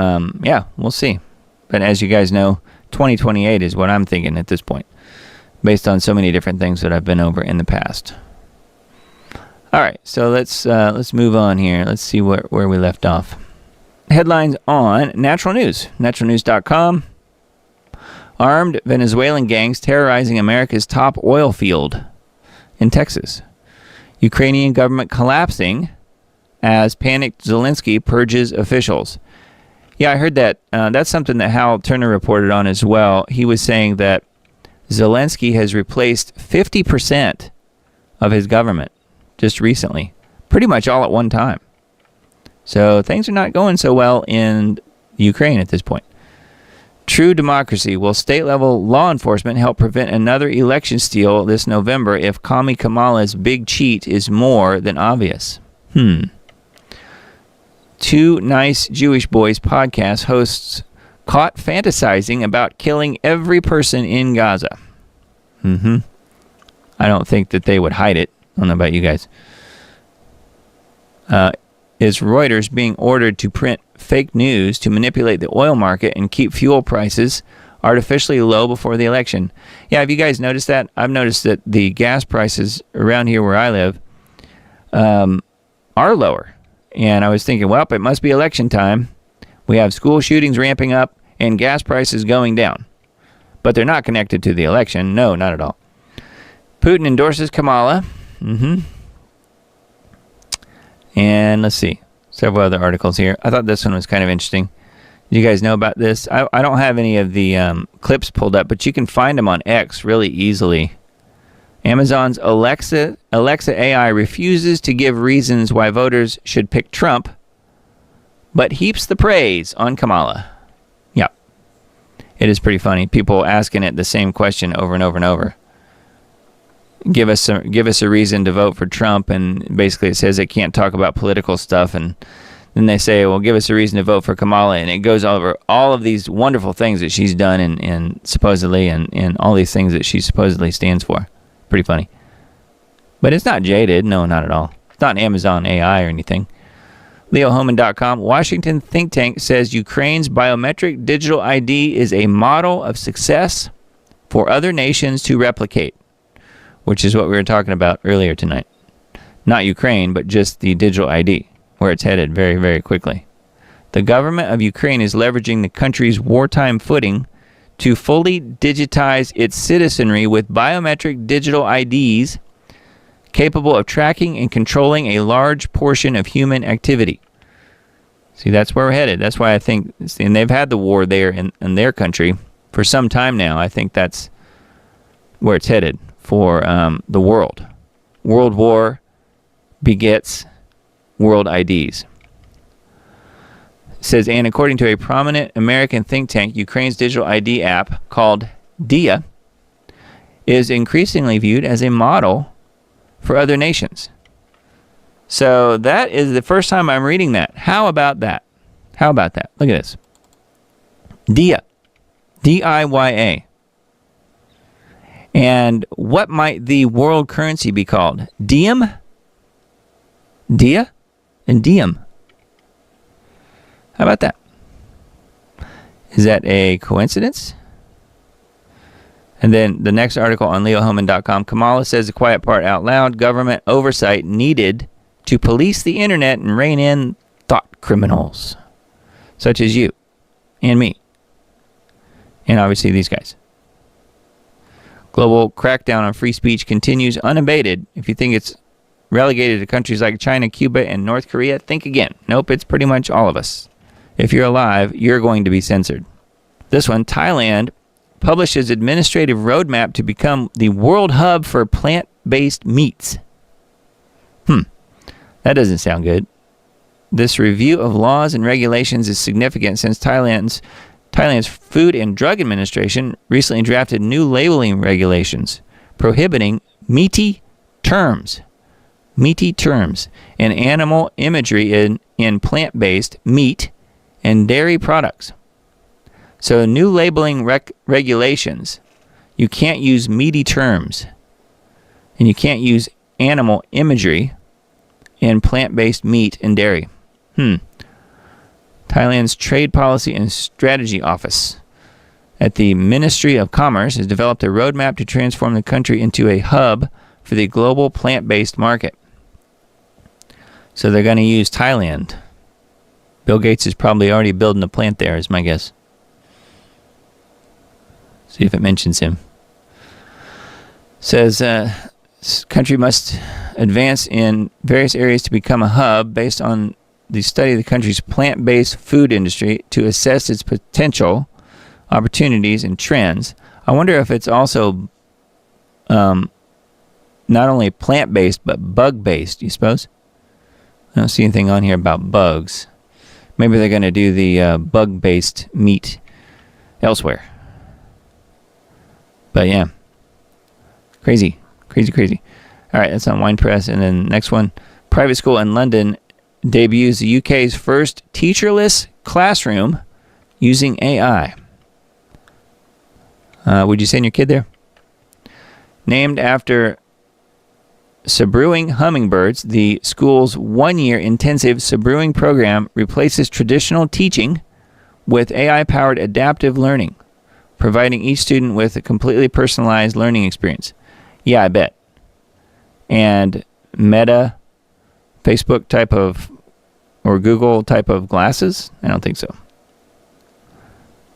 yeah, we'll see. But as you guys know, 2028 is what I'm thinking at this point, based on so many different things that I've been over in the past. All right, so let's move on here. Let's see where we left off. Headlines on Natural News, naturalnews.com. Armed Venezuelan gangs terrorizing America's top oil field in Texas. Ukrainian government collapsing as panicked Zelensky purges officials. Yeah, I heard that. That's something that Hal Turner reported on as well. He was saying that Zelensky has replaced 50% of his government just recently, pretty much all at one time. So things are not going so well in Ukraine at this point. True democracy. Will state-level law enforcement help prevent another election steal this November if Commie Kamala's big cheat is more than obvious? Two Nice Jewish Boys podcast hosts caught fantasizing about killing every person in Gaza. I don't think that they would hide it. I don't know about you guys. Is Reuters being ordered to print fake news to manipulate the oil market and keep fuel prices artificially low before the election? Yeah, have you guys noticed that? I've noticed that the gas prices around here where I live are lower. And I was thinking, well, it must be election time. We have school shootings ramping up and gas prices going down. But they're not connected to the election. No, not at all. Putin endorses Kamala. And let's see. Several other articles here. I thought this one was kind of interesting. Do you guys know about this? I don't have any of the clips pulled up, but you can find them on X really easily. Amazon's Alexa AI refuses to give reasons why voters should pick Trump, but heaps the praise on Kamala. Yep. It is pretty funny. People asking it the same question over and over and over. Give us a reason to vote for Trump, and basically it says it can't talk about political stuff, and then they say, well, give us a reason to vote for Kamala, and it goes over all of these wonderful things that she's done and supposedly and all these things that she supposedly stands for. Pretty funny. But it's not jaded. No, not at all. It's not Amazon AI or anything. LeoHoman.com. Washington think tank says Ukraine's biometric digital ID is a model of success for other nations to replicate, which is what we were talking about earlier tonight. Not Ukraine, but just the digital ID, where it's headed very, very quickly. The government of Ukraine is leveraging the country's wartime footing to fully digitize its citizenry with biometric digital IDs capable of tracking and controlling a large portion of human activity. See, that's where we're headed. That's why I think, and they've had the war there in their country for some time now. I think that's where it's headed for the world. World War begets world IDs. It says, and according to a prominent American think tank, Ukraine's digital ID app called DIA is increasingly viewed as a model for other nations. So that is the first time I'm reading that. How about that? How about that? Look at this. DIA. D-I-Y-A. And what might the world currency be called? Diem? Dia? And Diem. How about that? Is that a coincidence? And then the next article on leohoman.com, Kamala says the quiet part out loud, government oversight needed to police the internet and rein in thought criminals, such as you and me. And obviously these guys. Global crackdown on free speech continues unabated. If you think it's relegated to countries like China, Cuba, and North Korea, think again. Nope, it's pretty much all of us. If you're alive, you're going to be censored. This one, Thailand publishes administrative roadmap to become the world hub for plant-based meats. That doesn't sound good. This review of laws and regulations is significant since Thailand's Food and Drug Administration recently drafted new labeling regulations prohibiting meaty terms and animal imagery in plant-based meat and dairy products. So new labeling regulations, you can't use meaty terms and you can't use animal imagery in plant-based meat and dairy. Thailand's Trade Policy and Strategy Office at the Ministry of Commerce has developed a roadmap to transform the country into a hub for the global plant-based market. So they're going to use Thailand. Bill Gates is probably already building a plant there, is my guess. See if it mentions him. Says, country must advance in various areas to become a hub based on the study of the country's plant-based food industry to assess its potential, opportunities, and trends. I wonder if it's also not only plant-based, but bug-based, you suppose? I don't see anything on here about bugs. Maybe they're going to do the bug-based meat elsewhere. But yeah. Crazy. All right, that's on Wine Press. And then next one. Private school in London debuts the UK's first teacherless classroom using AI. Would you send your kid there? Named after Sabbrewing hummingbirds, the school's one-year intensive sabbrewing program replaces traditional teaching with AI-powered adaptive learning, providing each student with a completely personalized learning experience. Yeah, I bet. And Meta, Facebook type of, or Google type of glasses? I don't think so.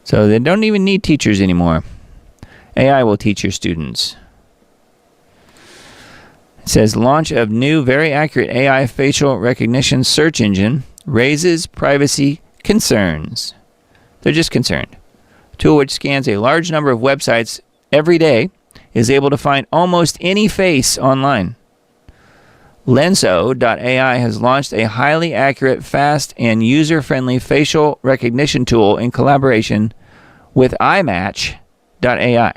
So they don't even need teachers anymore. AI will teach your students. It says, launch of new, very accurate AI facial recognition search engine raises privacy concerns. They're just concerned. A tool which scans a large number of websites every day is able to find almost any face online. Lenso.ai has launched a highly accurate, fast, and user-friendly facial recognition tool in collaboration with iMatch.ai.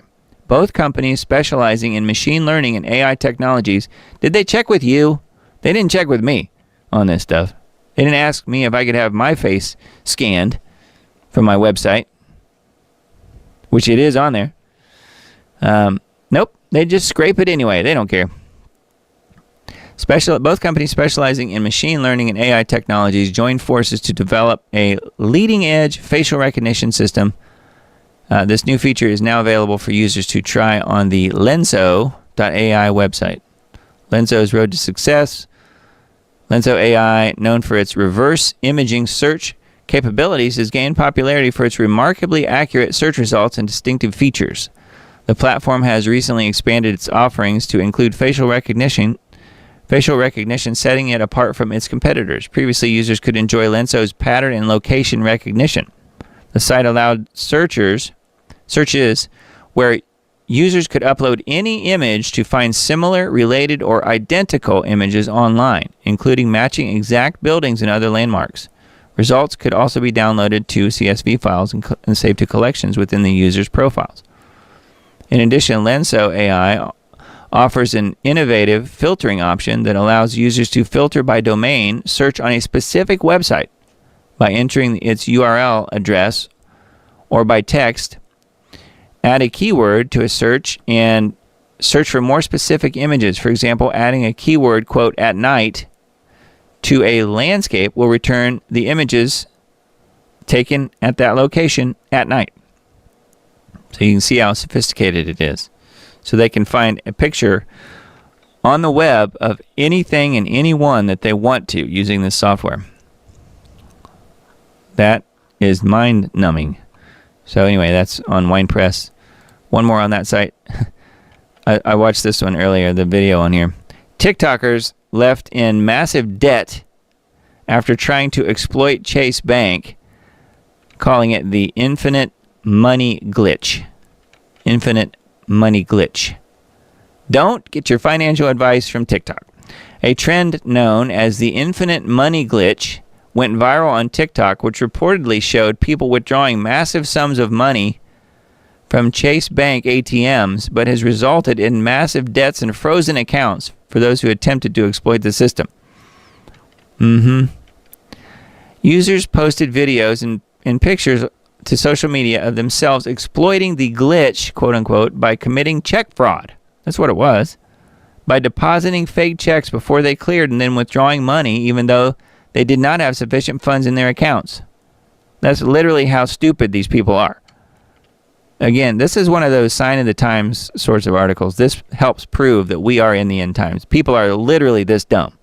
Both companies specializing in machine learning and AI technologies. Did they check with you? They didn't check with me on this stuff. They didn't ask me if I could have my face scanned from my website, which it is on there. Nope, they just scrape it anyway. They don't care. Both companies specializing in machine learning and AI technologies joined forces to develop a leading-edge facial recognition system. This new feature is now available for users to try on the Lenso.ai website. Lenso's road to success. Lenso AI, known for its reverse imaging search capabilities, has gained popularity for its remarkably accurate search results and distinctive features. The platform has recently expanded its offerings to include facial recognition, setting it apart from its competitors. Previously, users could enjoy Lenso's pattern and location recognition. The site allowed searches where users could upload any image to find similar, related, or identical images online, including matching exact buildings and other landmarks. Results could also be downloaded to CSV files and saved to collections within the user's profiles. In addition, Lenso AI offers an innovative filtering option that allows users to filter by domain, search on a specific website by entering its URL address, or by text, add a keyword to a search and search for more specific images. For example, adding a keyword, quote, at night, to a landscape will return the images taken at that location at night. So you can see how sophisticated it is. So they can find a picture on the web of anything and anyone that they want to using this software. That is mind-numbing. So anyway, that's on Wine Press. One more on that site. I watched this one earlier, the video on here. TikTokers left in massive debt after trying to exploit Chase Bank, calling it the infinite money glitch. Infinite money glitch. Don't get your financial advice from TikTok. A trend known as the infinite money glitch went viral on TikTok, which reportedly showed people withdrawing massive sums of money from Chase Bank ATMs, but has resulted in massive debts and frozen accounts for those who attempted to exploit the system. Users posted videos and pictures to social media of themselves exploiting the glitch, quote unquote, by committing check fraud. That's what it was. by depositing fake checks before they cleared and then withdrawing money even though they did not have sufficient funds in their accounts. That's literally how stupid these people are. Again, this is one of those sign of the times sorts of articles. This helps prove that we are in the end times. People are literally this dumb.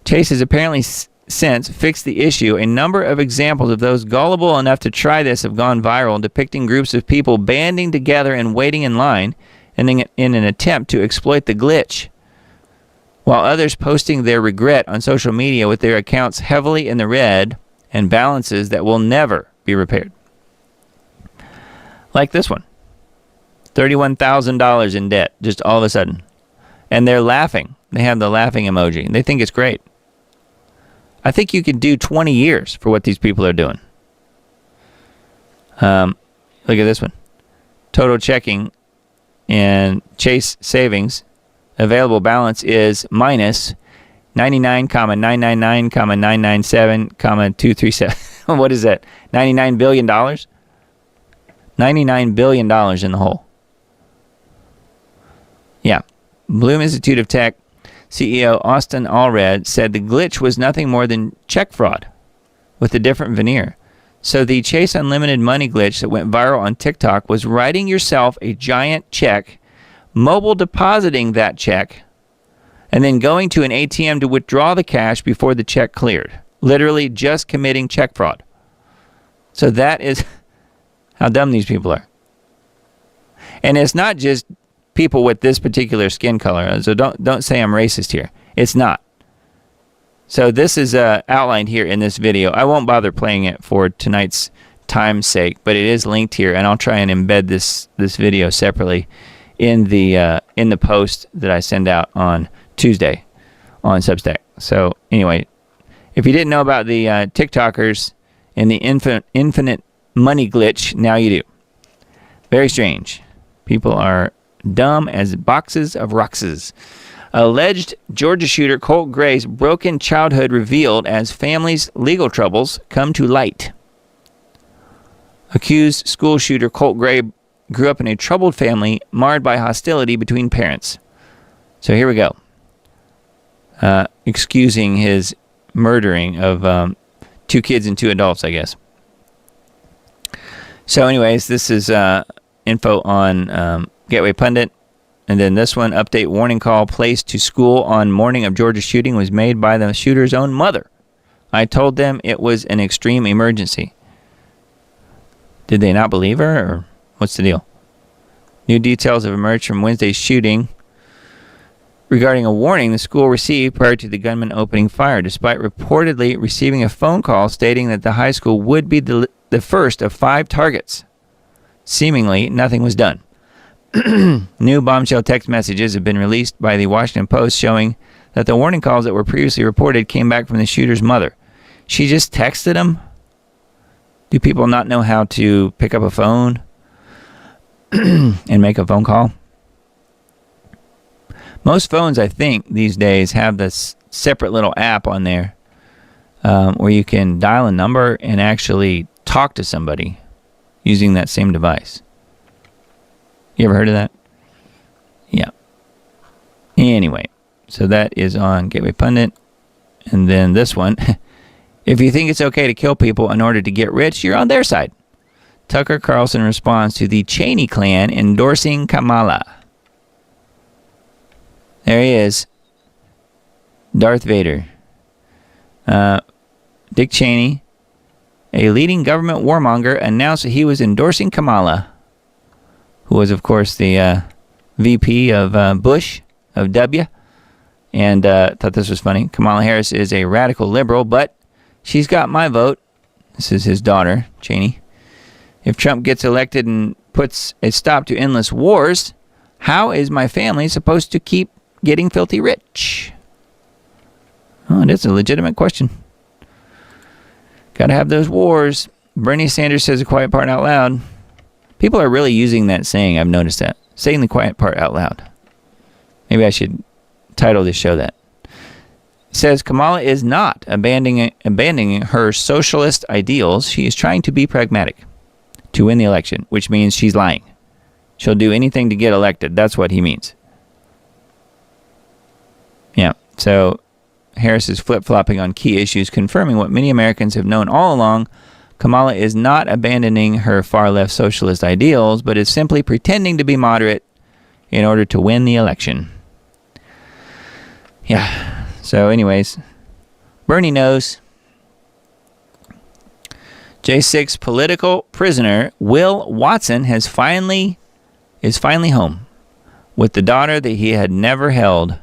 Chase has apparently since fixed the issue. A number of examples of those gullible enough to try this have gone viral, depicting groups of people banding together and waiting in line and in an attempt to exploit the glitch, while others posting their regret on social media with their accounts heavily in the red and balances that will never be repaired. Like this one. $31,000 in debt, just all of a sudden. And they're laughing. They have the laughing emoji. They think it's great. I think you could do 20 years for what these people are doing. Look at this one. Total checking and Chase savings. Available balance is minus 99,999,997,237. What is that? $99 billion? $99 billion in the hole. Yeah. Bloom Institute of Tech CEO Austin Allred said the glitch was nothing more than check fraud with a different veneer. So the Chase Unlimited Money glitch that went viral on TikTok was writing yourself a giant check, mobile depositing that check, and then going to an ATM to withdraw the cash before the check cleared. Literally just committing check fraud. So that is how dumb these people are. And it's not just people with this particular skin color. So don't say I'm racist here. It's not. So this is outlined here in this video. I won't bother playing it for tonight's time's sake, but it is linked here, and I'll try and embed this video separately in the post that I send out on Tuesday on Substack. So anyway, if you didn't know about the TikTokers and the infinite money glitch, now you do. Very strange. People are dumb as boxes of roxes. Alleged Georgia shooter Colt Gray's broken childhood revealed as family's legal troubles come to light. Accused school shooter Colt Gray grew up in a troubled family marred by hostility between parents. So here we go. Excusing his murdering of 2 kids and 2 adults, I guess. So anyways, this is info on Gateway Pundit. And then this one, update warning call placed to school on morning of Georgia shooting was made by the shooter's own mother. I told them it was an extreme emergency. Did they not believe her, or what's the deal? New details have emerged from Wednesday's shooting regarding a warning the school received prior to the gunman opening fire, despite reportedly receiving a phone call stating that the high school would be the first of 5 targets. Seemingly, nothing was done. New bombshell text messages have been released by the Washington Post showing that the warning calls that were previously reported came back from the shooter's mother. She just texted him? Do people not know how to pick up a phone and make a phone call? Most phones, I think, these days have this separate little app on there where you can dial a number and actually talk to somebody using that same device. You ever heard of that? Yeah. Anyway, so that is on Gateway Pundit. And then this one. If you think it's okay to kill people in order to get rich, you're on their side. Tucker Carlson responds to the Cheney clan endorsing Kamala. There he is. Darth Vader. Dick Cheney, a leading government warmonger, announced that he was endorsing Kamala, who was, of course, the VP of Bush, of W. And thought this was funny. Kamala Harris is a radical liberal, but she's got my vote. This is his daughter, Cheney. If Trump gets elected and puts a stop to endless wars, how is my family supposed to keep getting filthy rich? Oh, that's a legitimate question. Gotta have those wars. Bernie Sanders says the quiet part out loud. People are really using that saying. I've noticed that. Saying the quiet part out loud. Maybe I should title this show that. It says Kamala is not abandoning her socialist ideals. She is trying to be pragmatic to win the election, which means she's lying. She'll do anything to get elected. That's what he means. Yeah. So Harris is flip-flopping on key issues, confirming what many Americans have known all along. Kamala is not abandoning her far-left socialist ideals, but is simply pretending to be moderate in order to win the election. Yeah. So anyways, Bernie knows. J6 political prisoner Will Watson is finally home with the daughter that he had never held.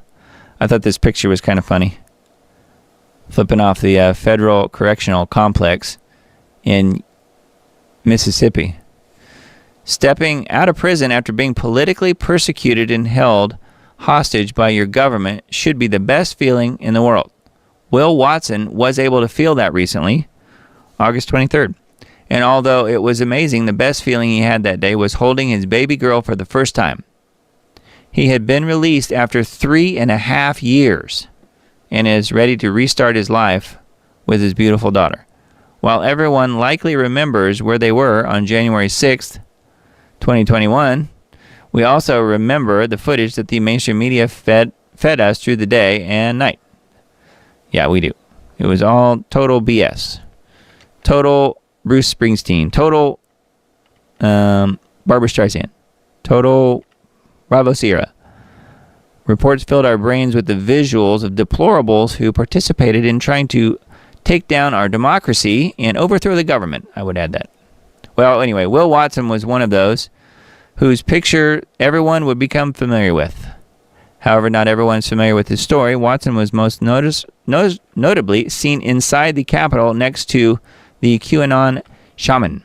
I thought this picture was kind of funny. Flipping off the Federal Correctional Complex in Mississippi. Stepping out of prison after being politically persecuted and held hostage by your government should be the best feeling in the world. Will Watson was able to feel that recently, August 23rd. And although it was amazing, the best feeling he had that day was holding his baby girl for the first time. He had been released after 3.5 years and is ready to restart his life with his beautiful daughter. While everyone likely remembers where they were on January 6th, 2021, we also remember the footage that the mainstream media fed us through the day and night. Yeah, we do. It was all total BS. Total Bruce Springsteen. Total Barbra Streisand. Total Bravo Sierra. Reports filled our brains with the visuals of deplorables who participated in trying to take down our democracy and overthrow the government. I would add that. Well, anyway, Will Watson was one of those whose picture everyone would become familiar with. However, not everyone's familiar with his story. Watson was most notably seen inside the Capitol next to the QAnon shaman,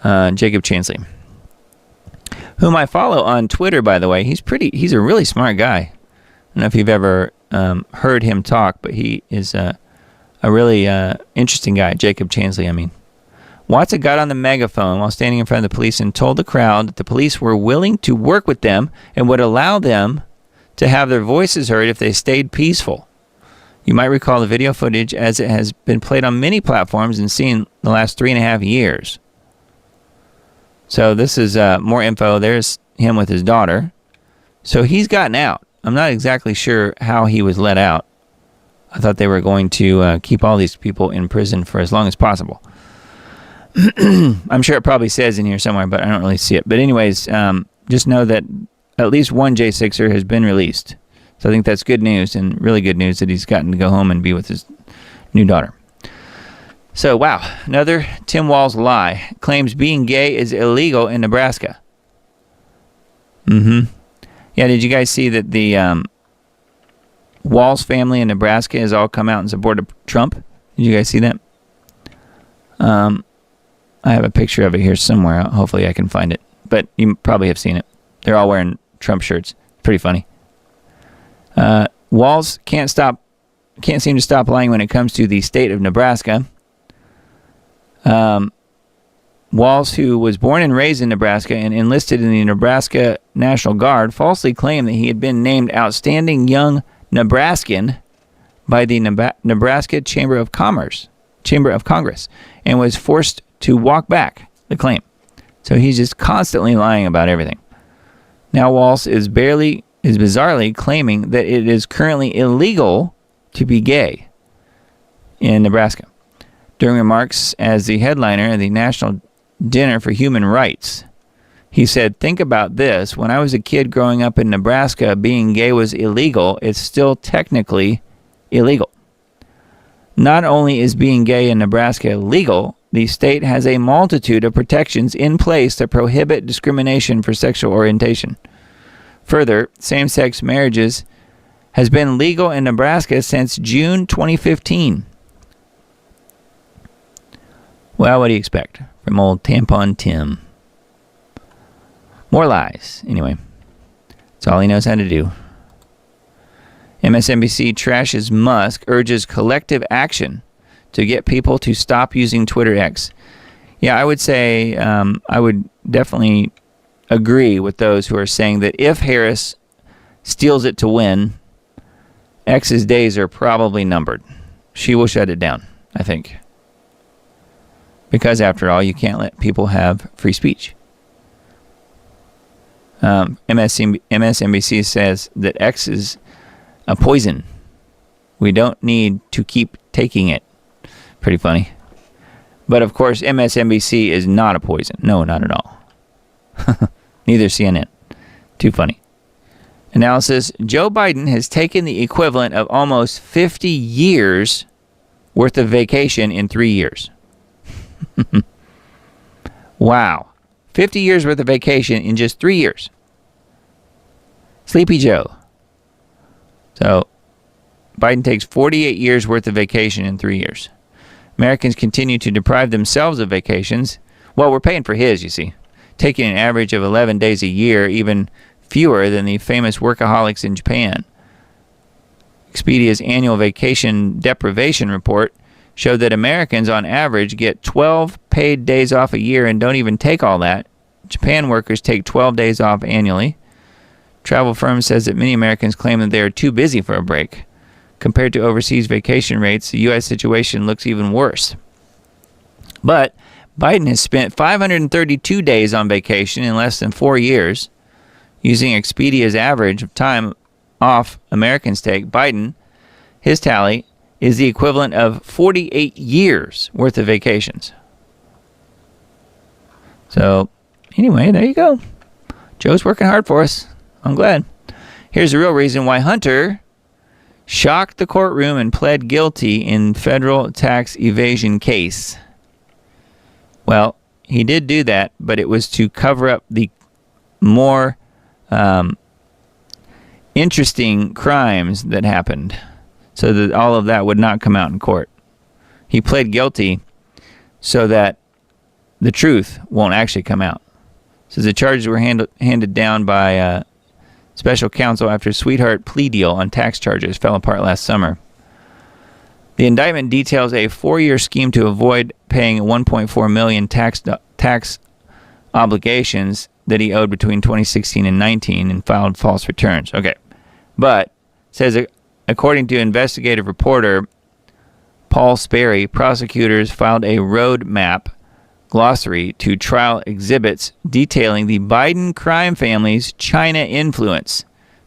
Jacob Chansley, whom I follow on Twitter, by the way. He's a really smart guy. I don't know if you've ever heard him talk, but he is a really interesting guy, Jacob Chansley, I mean. Watson got on the megaphone while standing in front of the police and told the crowd that the police were willing to work with them and would allow them to have their voices heard if they stayed peaceful. You might recall the video footage as it has been played on many platforms and seen the last 3.5 years. So this is more info. There's him with his daughter. So he's gotten out. I'm not exactly sure how he was let out. I thought they were going to keep all these people in prison for as long as possible. I'm sure it probably says in here somewhere, but I don't really see it. But anyways, just know that at least one J6er has been released. So I think that's good news, and really good news that he's gotten to go home and be with his new daughter. So, wow, another Tim Walz lie. Claims being gay is illegal in Nebraska. Yeah, did you guys see that the Walz family in Nebraska has all come out in support of Trump? Did you guys see that? I have a picture of it here somewhere. Hopefully I can find it. But you probably have seen it. They're all wearing Trump shirts. Pretty funny. Walz can't seem to stop lying when it comes to the state of Nebraska. Walz, who was born and raised in Nebraska and enlisted in the Nebraska National Guard, falsely claimed that he had been named Outstanding Young Nebraskan by the Nebraska Chamber of Congress, and was forced to walk back the claim. So he's just constantly lying about everything. Now Walz is bizarrely claiming that it is currently illegal to be gay in Nebraska. During remarks as the headliner at the National Dinner for Human Rights, he said, "Think about this. When I was a kid growing up in Nebraska, being gay was illegal. It's still technically illegal. Not only is being gay in Nebraska illegal, the state has a multitude of protections in place that prohibit discrimination for sexual orientation. Further, same-sex marriages has been legal in Nebraska since June 2015. Well, what do you expect from old Tampon Tim? More lies. Anyway, that's all he knows how to do. MSNBC trashes Musk, urges collective action to get people to stop using Twitter X. Yeah, I would say I would definitely agree with those who are saying that if Harris steals it to win, X's days are probably numbered. She will shut it down, I think. Because after all, you can't let people have free speech. MSNBC says that X's a poison. We don't need to keep taking it. Pretty funny. But of course, MSNBC is not a poison. No, not at all. Neither CNN. Too funny. Analysis: Joe Biden has taken the equivalent of almost 50 years worth of vacation in 3 years. Wow. 50 years worth of vacation in just 3 years. Sleepy Joe. So, Biden takes 48 years worth of vacation in 3 years. Americans continue to deprive themselves of vacations. Well, we're paying for his, you see. Taking an average of 11 days a year, even fewer than the famous workaholics in Japan. Expedia's annual vacation deprivation report showed that Americans on average get 12 paid days off a year and don't even take all that. Japan workers take 12 days off annually. Travel firm says that many Americans claim that they are too busy for a break. Compared to overseas vacation rates, the U.S. situation looks even worse. But Biden has spent 532 days on vacation in less than 4 years. Using Expedia's average of time off Americans take, Biden, his tally, is the equivalent of 48 years worth of vacations. So, anyway, there you go. Joe's working hard for us. I'm glad. Here's the real reason why Hunter shocked the courtroom and pled guilty in federal tax evasion case. Well, he did do that, but it was to cover up the more interesting crimes that happened, so that all of that would not come out in court. He pled guilty so that the truth won't actually come out. So the charges were handed down by special counsel after a sweetheart plea deal on tax charges fell apart last summer. The indictment details a 4-year scheme to avoid paying $1.4 million tax obligations that he owed between 2016 and 19 and filed false returns. Okay. But says, according to investigative reporter Paul Sperry, prosecutors filed a roadmap glossary to trial exhibits detailing the Biden crime family's China influence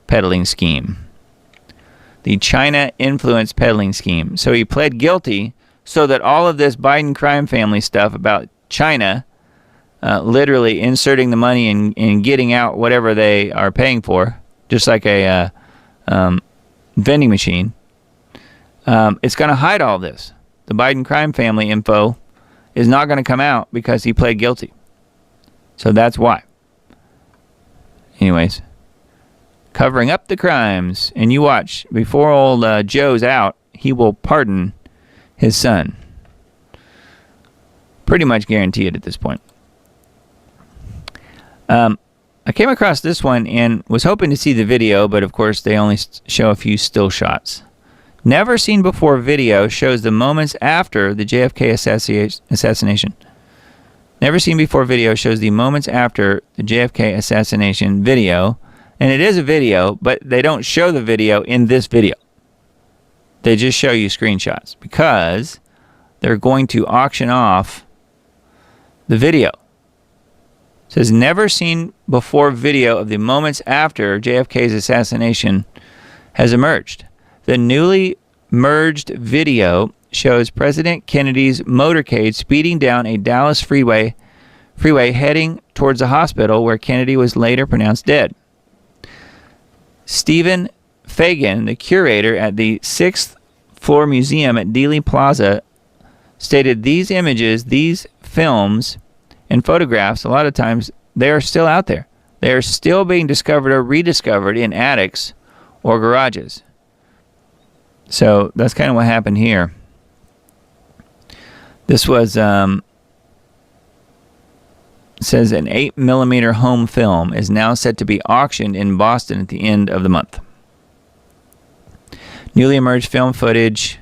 peddling scheme. The China influence peddling scheme. So he pled guilty so that all of this Biden crime family stuff about China, literally inserting the money and getting out whatever they are paying for, just like a vending machine, it's going to hide all this. The Biden crime family info is not going to come out because he pled guilty. So that's why. Anyways, covering up the crimes. And you watch, before old Joe's out, he will pardon his son. Pretty much guarantee it at this point. I came across this one and was hoping to see the video, but of course they only show a few still shots. Never seen before video shows the moments after the JFK assassination. Never seen before video shows the moments after the JFK assassination video. And it is a video, but they don't show the video in this video. They just show you screenshots because they're going to auction off the video. It says never seen before video of the moments after JFK's assassination has emerged. The newly merged video shows President Kennedy's motorcade speeding down a Dallas freeway heading towards a hospital where Kennedy was later pronounced dead. Stephen Fagan, the curator at the 6th floor museum at Dealey Plaza, stated these images, these films and photographs, a lot of times they are still out there. They are still being discovered or rediscovered in attics or garages. So that's kind of what happened here. This was, says an 8mm home film is now set to be auctioned in Boston at the end of the month. Newly emerged film footage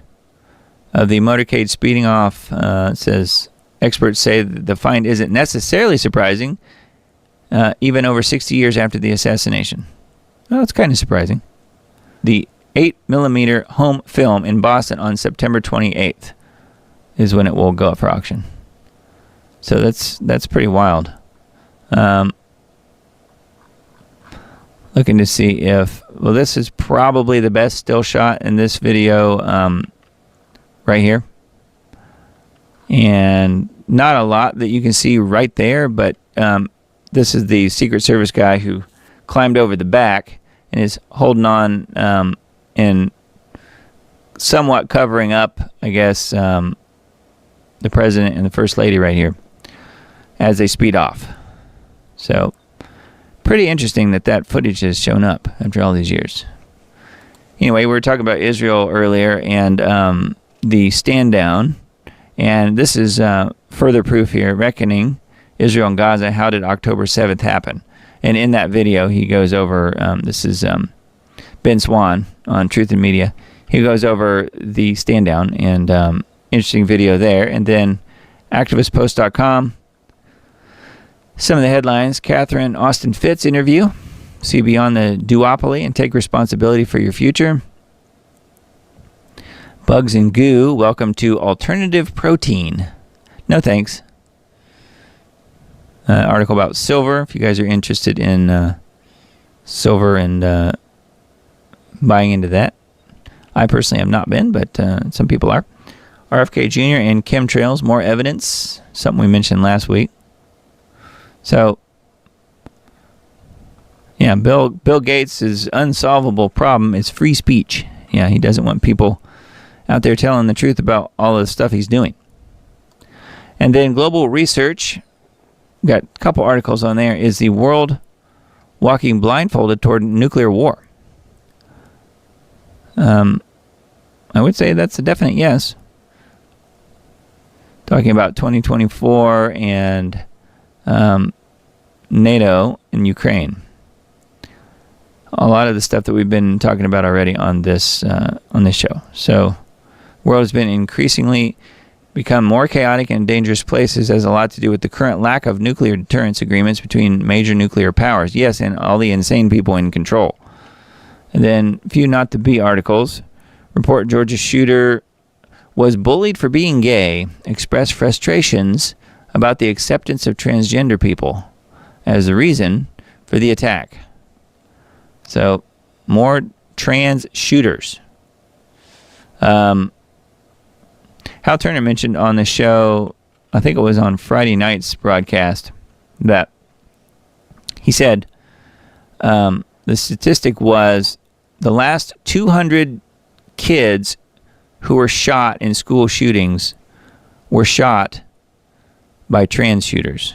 of the motorcade speeding off, says experts say that the find isn't necessarily surprising, even over 60 years after the assassination. Well, it's kind of surprising. The 8mm home film in Boston on September 28th is when it will go up for auction. So that's pretty wild. Looking to see if well, this is probably the best still shot in this video right here. And not a lot that you can see right there, but this is the Secret Service guy who climbed over the back and is holding on and somewhat covering up, I guess, the president and the first lady right here as they speed off. So pretty interesting that footage has shown up after all these years. Anyway, we were talking about Israel earlier and the stand down, and this is further proof here. Reckoning Israel and Gaza. How did October 7th happen? And in that video, he goes over. This is Ben Swan on Truth and Media. He goes over the stand down, and interesting video there. And then activistpost.com. Some of the headlines: Catherine Austin Fitts interview. See beyond the duopoly and take responsibility for your future. Bugs and goo. Welcome to alternative protein. No thanks. Article about silver. If you guys are interested in silver and buying into that. I personally have not been, but some people are. RFK Jr. and chemtrails. More evidence. Something we mentioned last week. So, yeah, Bill Gates' unsolvable problem is free speech. Yeah, he doesn't want people out there telling the truth about all the stuff he's doing. And then global research, got a couple articles on there. Is the world walking blindfolded toward nuclear war? I would say that's a definite yes. Talking about 2024 and NATO in Ukraine. A lot of the stuff that we've been talking about already on this show. So, the world has been increasingly become more chaotic and dangerous places. Has a lot to do with the current lack of nuclear deterrence agreements between major nuclear powers. Yes, and all the insane people in control. And then few not to be articles. Report Georgia shooter was bullied for being gay. Expressed frustrations about the acceptance of transgender people as the reason for the attack. So, more trans shooters. Hal Turner mentioned on the show, I think it was on Friday night's broadcast, that he said the statistic was the last 200 kids who were shot in school shootings were shot by trans shooters.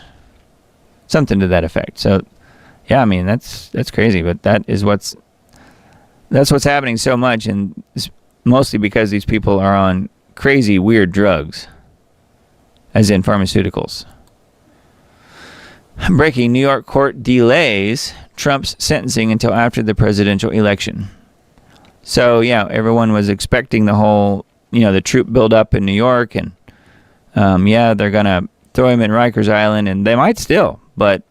Something to that effect. So, yeah, I mean, that's crazy, but that's what's happening so much, and it's mostly because these people are on crazy, weird drugs, as in pharmaceuticals. Breaking: New York court delays Trump's sentencing until after the presidential election. So, yeah, everyone was expecting the whole, the troop buildup in New York, and, they're going to throw him in Rikers Island, and they might still, but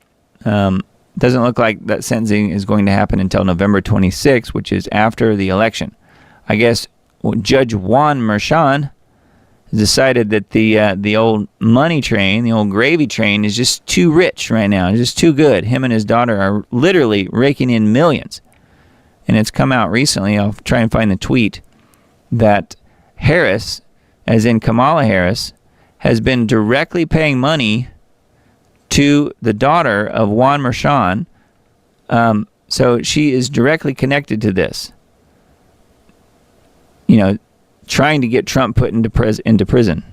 doesn't look like that sentencing is going to happen until November 26th, which is after the election. I guess Judge Juan Merchan decided that the old money train, the old gravy train, is just too rich right now. It's just too good. Him and his daughter are literally raking in millions. And it's come out recently, I'll try and find the tweet, that Harris, as in Kamala Harris, has been directly paying money to the daughter of Juan Merchan. So she is directly connected to this. Trying to get Trump put into prison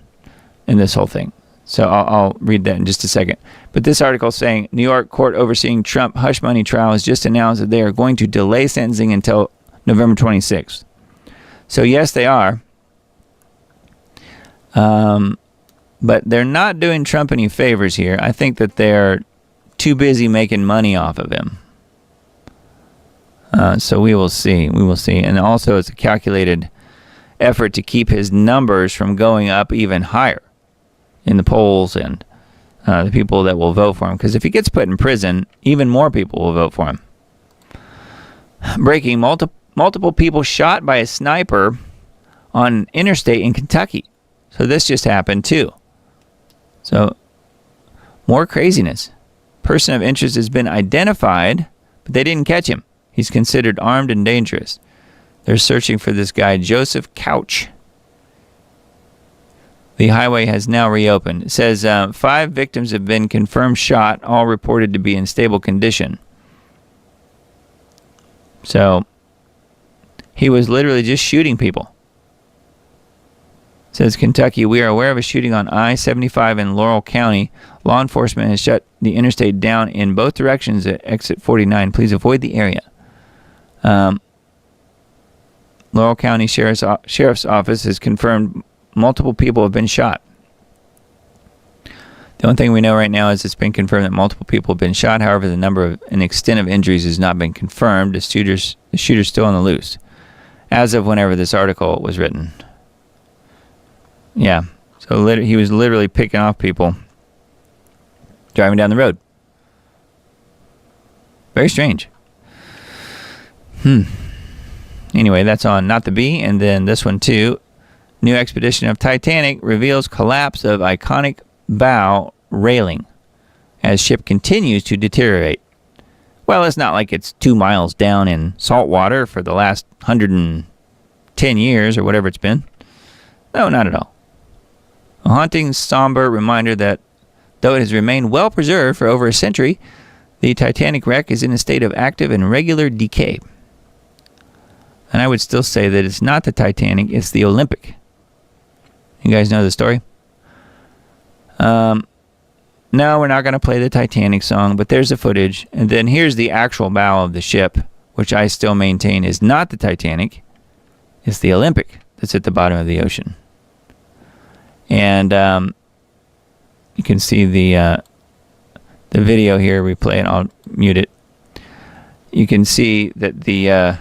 in this whole thing. So I'll read that in just a second. But this article is saying New York court overseeing Trump hush money trial has just announced that they are going to delay sentencing until November 26th. So yes, they are. But they're not doing Trump any favors here. I think that they're too busy making money off of him. So we will see. We will see. And also it's a calculated effort to keep his numbers from going up even higher in the polls and the people that will vote for him. Because if he gets put in prison, even more people will vote for him. Breaking: multiple people shot by a sniper on interstate in Kentucky. So this just happened too. So more craziness. Person of interest has been identified, but they didn't catch him. He's considered armed and dangerous. They're searching for this guy, Joseph Couch. The highway has now reopened. It says 5 victims have been confirmed shot, all reported to be in stable condition. So, he was literally just shooting people. It says Kentucky, we are aware of a shooting on I-75 in Laurel County. Law enforcement has shut the interstate down in both directions at exit 49. Please avoid the area. Laurel County Sheriff's Office has confirmed multiple people have been shot. The only thing we know right now is it's been confirmed that multiple people have been shot. However, the number and extent of injuries has not been confirmed. The shooter's still on the loose, as of whenever this article was written. Yeah, so he was literally picking off people driving down the road. Very strange. Anyway, that's on Not the Bee, and then this one too. New expedition of Titanic reveals collapse of iconic bow railing as ship continues to deteriorate. Well, it's not like it's 2 miles down in salt water for the last 110 years or whatever it's been. No, not at all. A haunting, somber reminder that though it has remained well preserved for over a century, the Titanic wreck is in a state of active and regular decay. And I would still say that it's not the Titanic, it's the Olympic. You guys know the story? No, we're not going to play the Titanic song, but there's the footage. And then here's the actual bow of the ship, which I still maintain is not the Titanic. It's the Olympic that's at the bottom of the ocean. And you can see the video here. We play it. I'll mute it. You can see that the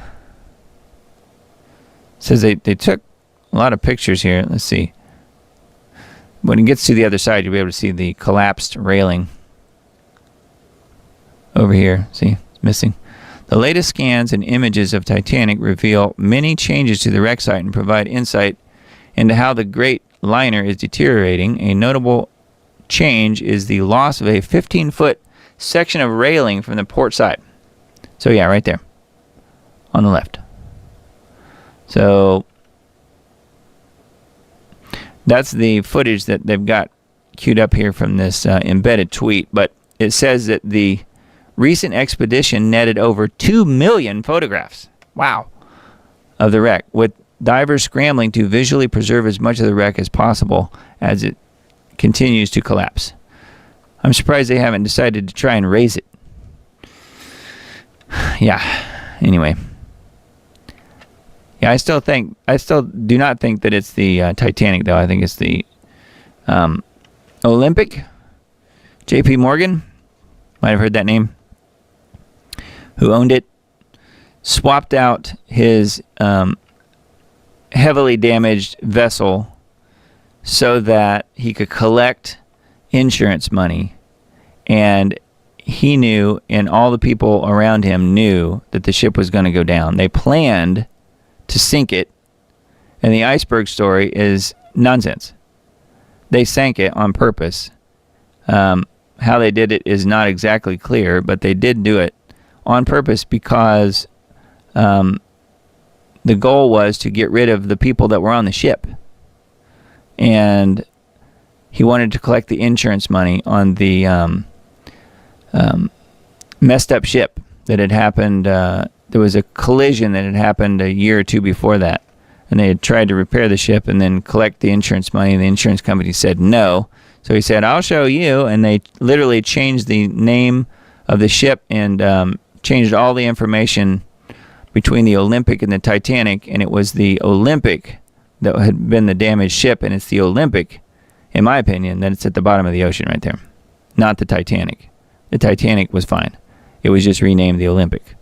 says they took a lot of pictures here. Let's see. When it gets to the other side, you'll be able to see the collapsed railing over here. See, it's missing. The latest scans and images of Titanic reveal many changes to the wreck site and provide insight into how the great liner is deteriorating. A notable change is the loss of a 15-foot section of railing from the port side. So yeah, right there on the left. So that's the footage that they've got queued up here from this embedded tweet. But it says that the recent expedition netted over 2 million photographs. Wow. Of the wreck, with divers scrambling to visually preserve as much of the wreck as possible as it continues to collapse. I'm surprised they haven't decided to try and raise it. Yeah. Anyway. Yeah, I still do not think that it's the Titanic, though. I think it's the Olympic. J.P. Morgan, might have heard that name, who owned it, swapped out his heavily damaged vessel so that he could collect insurance money. And he knew, and all the people around him knew, that the ship was going to go down. They planned to sink it, and the iceberg story is nonsense. They sank it on purpose. How they did it is not exactly clear, but they did do it on purpose because the goal was to get rid of the people that were on the ship. And he wanted to collect the insurance money on the messed up ship that had happened. There was a collision that had happened a year or two before that, and they had tried to repair the ship and then collect the insurance money, and the insurance company said no. So he said, I'll show you, and they literally changed the name of the ship and changed all the information between the Olympic and the Titanic, and it was the Olympic that had been the damaged ship, and it's the Olympic, in my opinion, that it's at the bottom of the ocean right there, not the Titanic. The Titanic was fine. It was just renamed the Olympic.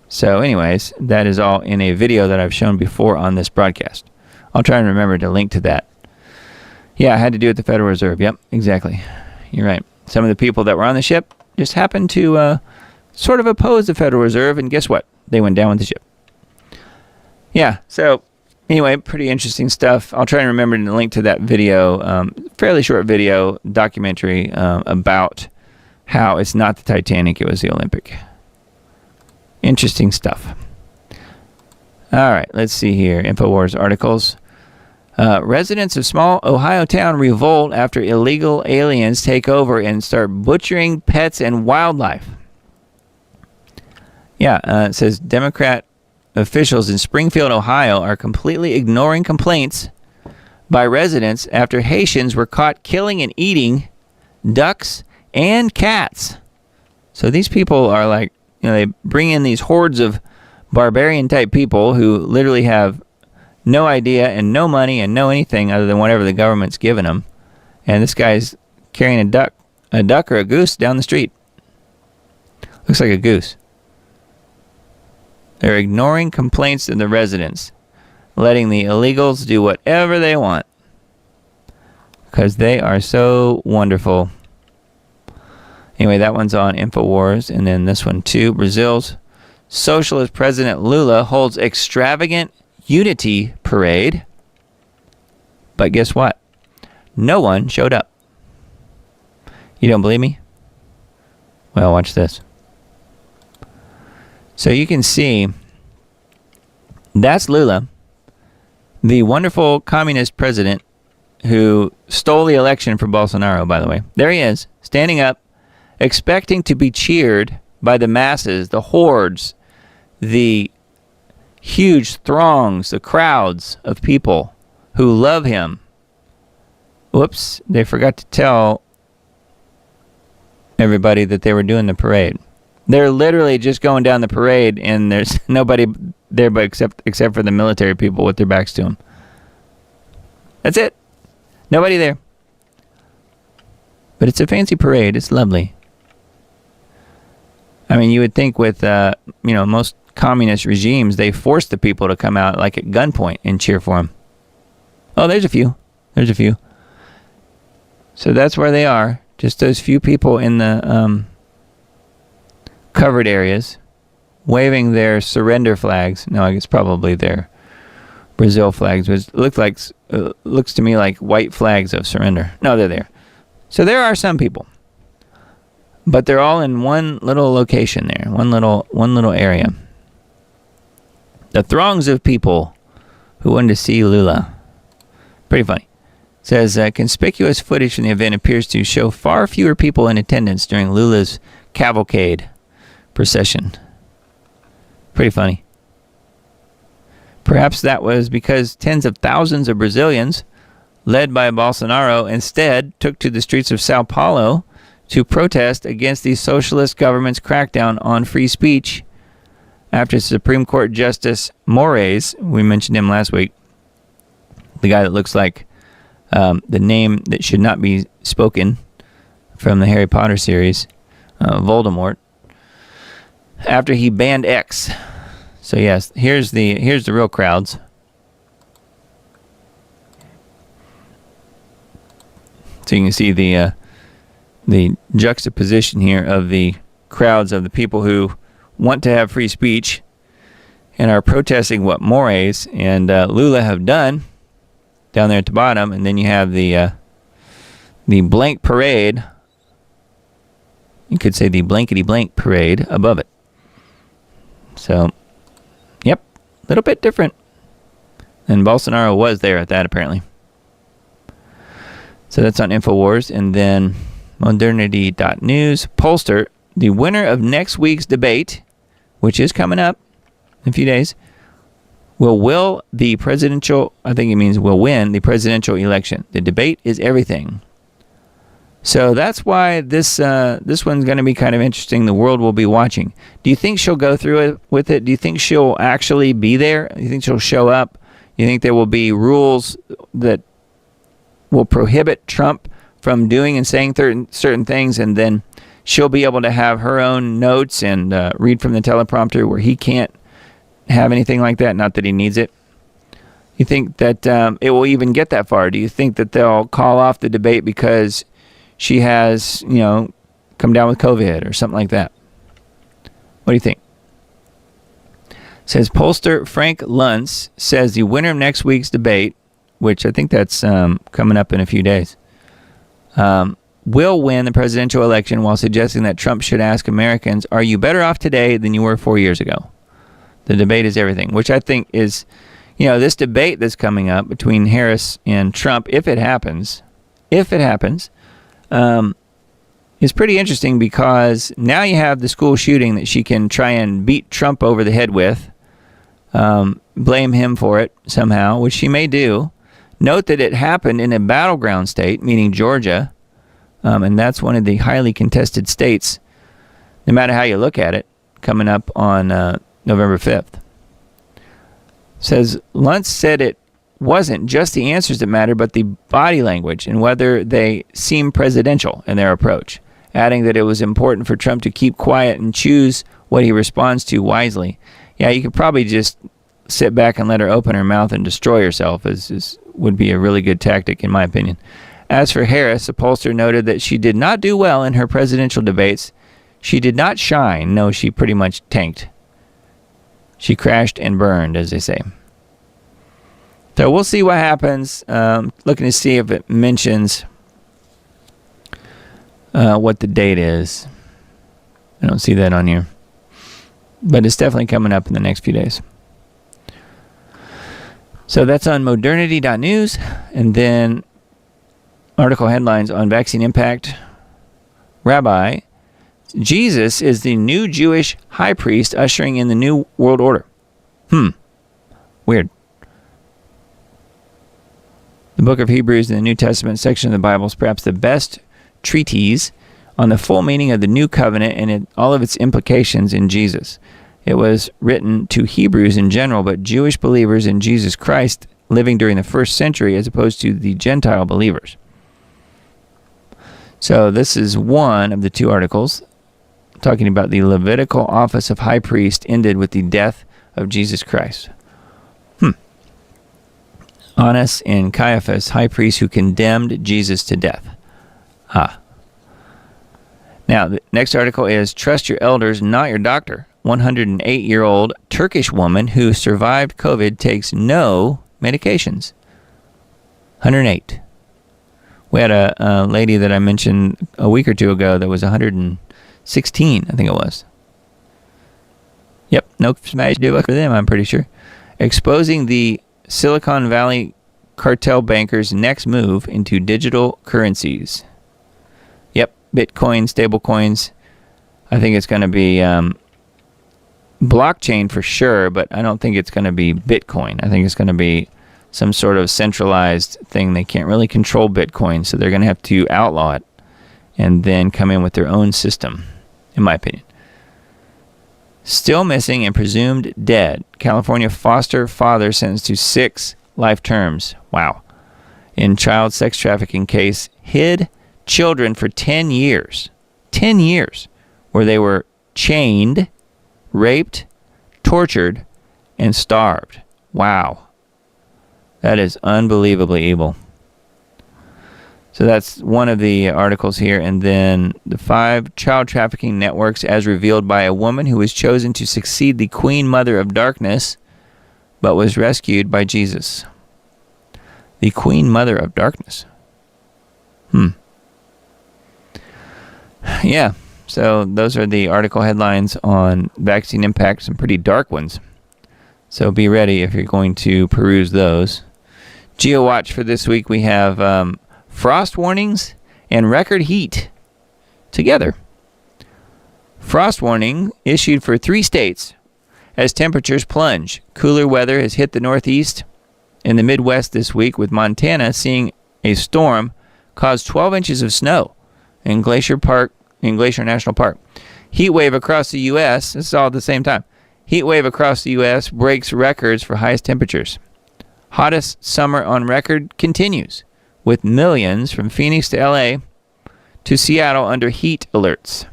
So anyways, that is all in a video that I've shown before on this broadcast. I'll try and remember to link to that. Yeah, I had to do it at the Federal Reserve. Yep, exactly. You're right. Some of the people that were on the ship just happened to sort of oppose the Federal Reserve, and guess what? They went down with the ship. Yeah, so anyway, pretty interesting stuff. I'll try and remember to link to that video, fairly short video, documentary about how it's not the Titanic, it was the Olympic. Interesting stuff. All right, let's see here. InfoWars articles. Residents of small Ohio town revolt after illegal aliens take over and start butchering pets and wildlife. Yeah, it says Democrat officials in Springfield, Ohio are completely ignoring complaints by residents after Haitians were caught killing and eating ducks and cats. So these people are like, they bring in these hordes of barbarian type people who literally have no idea and no money and no anything other than whatever the government's giving them. And this guy's carrying a duck or a goose down the street. Looks like a goose. They're ignoring complaints of the residents, letting the illegals do whatever they want because they are so wonderful. Anyway, that one's on InfoWars, and then this one too. Brazil's socialist president Lula holds extravagant unity parade, but guess what? No one showed up. You don't believe me? Well, watch this. So you can see that's Lula, the wonderful communist president who stole the election from Bolsonaro, by the way. There he is, standing up, expecting to be cheered by the masses, the hordes, the huge throngs, the crowds of people who love him. Whoops, they forgot to tell everybody that they were doing the parade. They're literally just going down the parade, and there's nobody there but except for the military people with their backs to them. That's it. Nobody there. But it's a fancy parade. It's lovely. I mean, you would think with most communist regimes, they force the people to come out like at gunpoint and cheer for them. Oh, there's a few. There's a few. So that's where they are. Just those few people in the covered areas waving their surrender flags. No, I guess probably their Brazil flags, which looks to me like white flags of surrender. No, they're there. So there are some people, but they're all in one little location there, one little area. The throngs of people who wanted to see Lula. Pretty funny. It says conspicuous footage from the event appears to show far fewer people in attendance during Lula's cavalcade procession. Pretty funny. Perhaps that was because tens of thousands of Brazilians, led by Bolsonaro, instead took to the streets of Sao Paulo to protest against the socialist government's crackdown on free speech after Supreme Court Justice Moraes, we mentioned him last week, the guy that looks like the name that should not be spoken from the Harry Potter series, Voldemort, after he banned X. So yes, here's the real crowds. So you can see the juxtaposition here of the crowds of the people who want to have free speech and are protesting what Moraes and Lula have done down there at the bottom, and then you have the blank parade. You could say the blankety blank parade above it. So, yep, a little bit different. And Bolsonaro was there at that, apparently. So that's on InfoWars. And then modernity.news. Pollster, the winner of next week's debate, which is coming up in a few days, will win the presidential election. The debate is everything. So that's why this one's going to be kind of interesting. The world will be watching. Do you think she'll go through it with it? Do you think she'll actually be there? Do you think she'll show up? Do you think there will be rules that will prohibit Trump from doing and saying certain things, and then she'll be able to have her own notes and read from the teleprompter where he can't have anything like that? Not that he needs it. You think that it will even get that far? Do you think that they'll call off the debate because she has, come down with COVID or something like that? What do you think? Says pollster Frank Luntz says the winner of next week's debate, which I think that's coming up in a few days, will win the presidential election, while suggesting that Trump should ask Americans, are you better off today than you were 4 years ago? The debate is everything, which I think is, this debate that's coming up between Harris and Trump, if it happens, is pretty interesting, because now you have the school shooting that she can try and beat Trump over the head with, blame him for it somehow, which she may do. Note that it happened in a battleground state, meaning Georgia, and that's one of the highly contested states, no matter how you look at it, coming up on November 5th. Says, Luntz said it wasn't just the answers that mattered, but the body language and whether they seem presidential in their approach, adding that it was important for Trump to keep quiet and choose what he responds to wisely. Yeah, you could probably just sit back and let her open her mouth and destroy herself, would be a really good tactic, in my opinion. As for Harris, a pollster noted that she did not do well in her presidential debates. She did not shine. No, she pretty much tanked. She crashed and burned, as they say. So we'll see what happens. Looking to see if it mentions what the date is. I don't see that on here. But it's definitely coming up in the next few days. So that's on modernity.news. And then article headlines on vaccine impact. Rabbi, Jesus is the new Jewish high priest ushering in the new world order. Weird. The book of Hebrews in the New Testament section of the Bible is perhaps the best treatise on the full meaning of the new covenant and all of its implications in Jesus. It was written to Hebrews in general, but Jewish believers in Jesus Christ living during the first century, as opposed to the Gentile believers. So this is one of the two articles talking about the Levitical office of high priest ended with the death of Jesus Christ. Annas and Caiaphas, high priests who condemned Jesus to death. Now, the next article is Trust Your Elders, Not Your Doctor. 108-year-old Turkish woman who survived COVID takes no medications. 108. We had a lady that I mentioned a week or two ago that was 116, I think it was. Yep, no smash do for them, I'm pretty sure. Exposing the Silicon Valley cartel bankers' next move into digital currencies. Yep, Bitcoin, stablecoins. I think it's going to be blockchain for sure, but I don't think it's going to be Bitcoin. I think it's going to be some sort of centralized thing. They can't really control Bitcoin, so they're going to have to outlaw it and then come in with their own system, in my opinion. Still missing and presumed dead. California foster father sentenced to 6 life terms. Wow. In child sex trafficking case, hid children for 10 years. 10 years. Where they were chained, raped, tortured, and starved. Wow. That is unbelievably evil. So that's one of the articles here. And then the 5 child trafficking networks as revealed by a woman who was chosen to succeed the Queen Mother of Darkness, but was rescued by Jesus. The Queen Mother of Darkness. Yeah. So those are the article headlines on vaccine impact, some pretty dark ones. So be ready if you're going to peruse those. GeoWatch for this week, we have frost warnings and record heat together. Frost warning issued for 3 states as temperatures plunge. Cooler weather has hit the Northeast and the Midwest this week, with Montana seeing a storm cause 12 inches of snow in Glacier National Park. Heat wave across the U.S., this is all at the same time. Heat wave across the U.S. breaks records for highest temperatures. Hottest summer on record continues, with millions from Phoenix to L.A. to Seattle under heat alerts.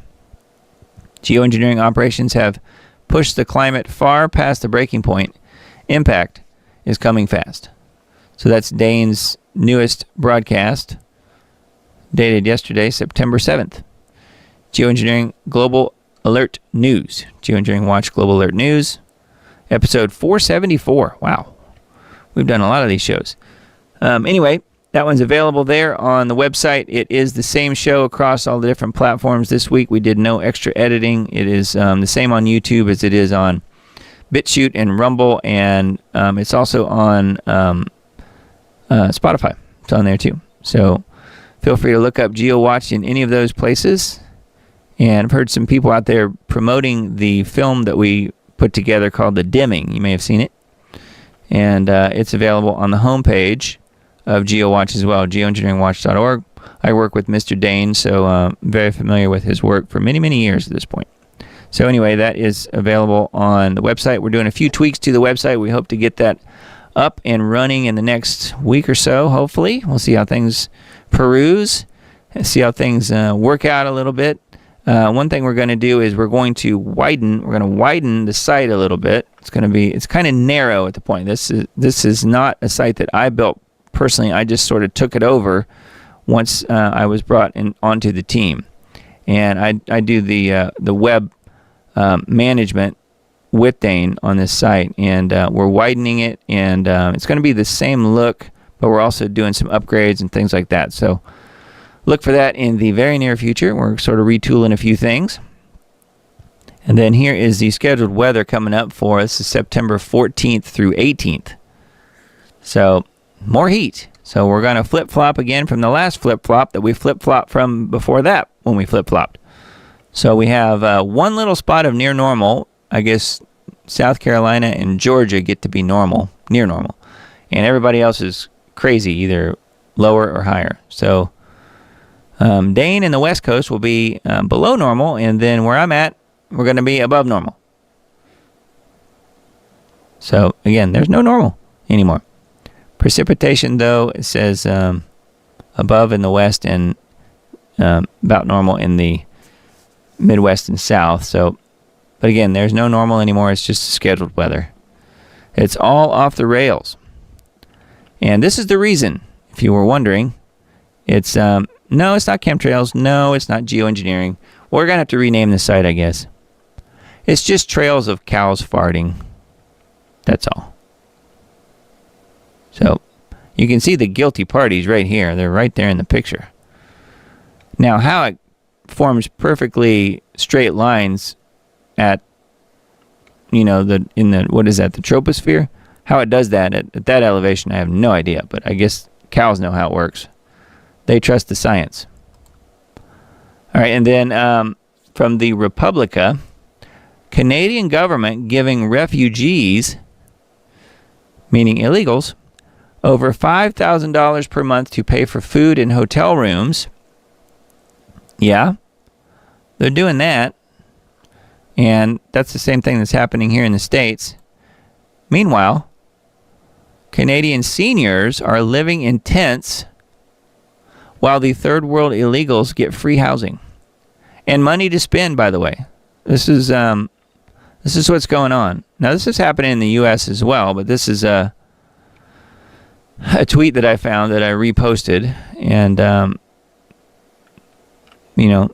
Geoengineering operations have pushed the climate far past the breaking point. Impact is coming fast. So that's Dane's newest broadcast, dated yesterday, September 7th. Geoengineering Global Alert News. Geoengineering Watch Global Alert News. Episode 474. Wow. We've done a lot of these shows. Anyway, that one's available there on the website. It is the same show across all the different platforms this week. We did no extra editing. It is the same on YouTube as it is on BitChute and Rumble, and it's also on Spotify. It's on there too. So feel free to look up GeoWatch in any of those places. And I've heard some people out there promoting the film that we put together called The Dimming. You may have seen it. And it's available on the homepage of GeoWatch as well, geoengineeringwatch.org. I work with Mr. Dane, so I'm very familiar with his work for many, many years at this point. So anyway, that is available on the website. We're doing a few tweaks to the website. We hope to get that up and running in the next week or so, hopefully. We'll see how things peruse and see how things work out a little bit. One thing we're going to do is we're going to widen the site a little bit. It's kind of narrow at the point. This is not a site that I built personally. I just sort of took it over once I was brought onto the team. And I do the web management with Dane on this site, and we're widening it, and it's going to be the same look, but we're also doing some upgrades and things like that. So look for that in the very near future. We're sort of retooling a few things. And then here is the scheduled weather coming up for us. Is September 14th through 18th. So more heat. So we're going to flip-flop again from the last flip-flop that we flip-flopped from before that when we flip-flopped. So we have one little spot of near normal. I guess South Carolina and Georgia get to be normal, near normal. And everybody else is crazy, either lower or higher. So Dane and the West Coast will be below normal, and then where I'm at, we're going to be above normal. So, again, there's no normal anymore. Precipitation, though, it says above in the west and about normal in the Midwest and South. So, but again, there's no normal anymore. It's just scheduled weather. It's all off the rails. And this is the reason, if you were wondering. It's no, it's not chemtrails. No, it's not geoengineering. We're going to have to rename the site, I guess. It's just trails of cows farting. That's all. So you can see the guilty parties right here. They're right there in the picture. Now, how it forms perfectly straight lines at, what is that, the troposphere? How it does that at that elevation, I have no idea. But I guess cows know how it works. They trust the science. All right, and then from the Republica, Canadian government giving refugees, meaning illegals, over $5,000 per month to pay for food and hotel rooms. Yeah, they're doing that. And that's the same thing that's happening here in the States. Meanwhile, Canadian seniors are living in tents while the third world illegals get free housing and money to spend, by the way. This is what's going on. Now, this is happening in the U.S. as well, but this is a tweet that I found that I reposted. And,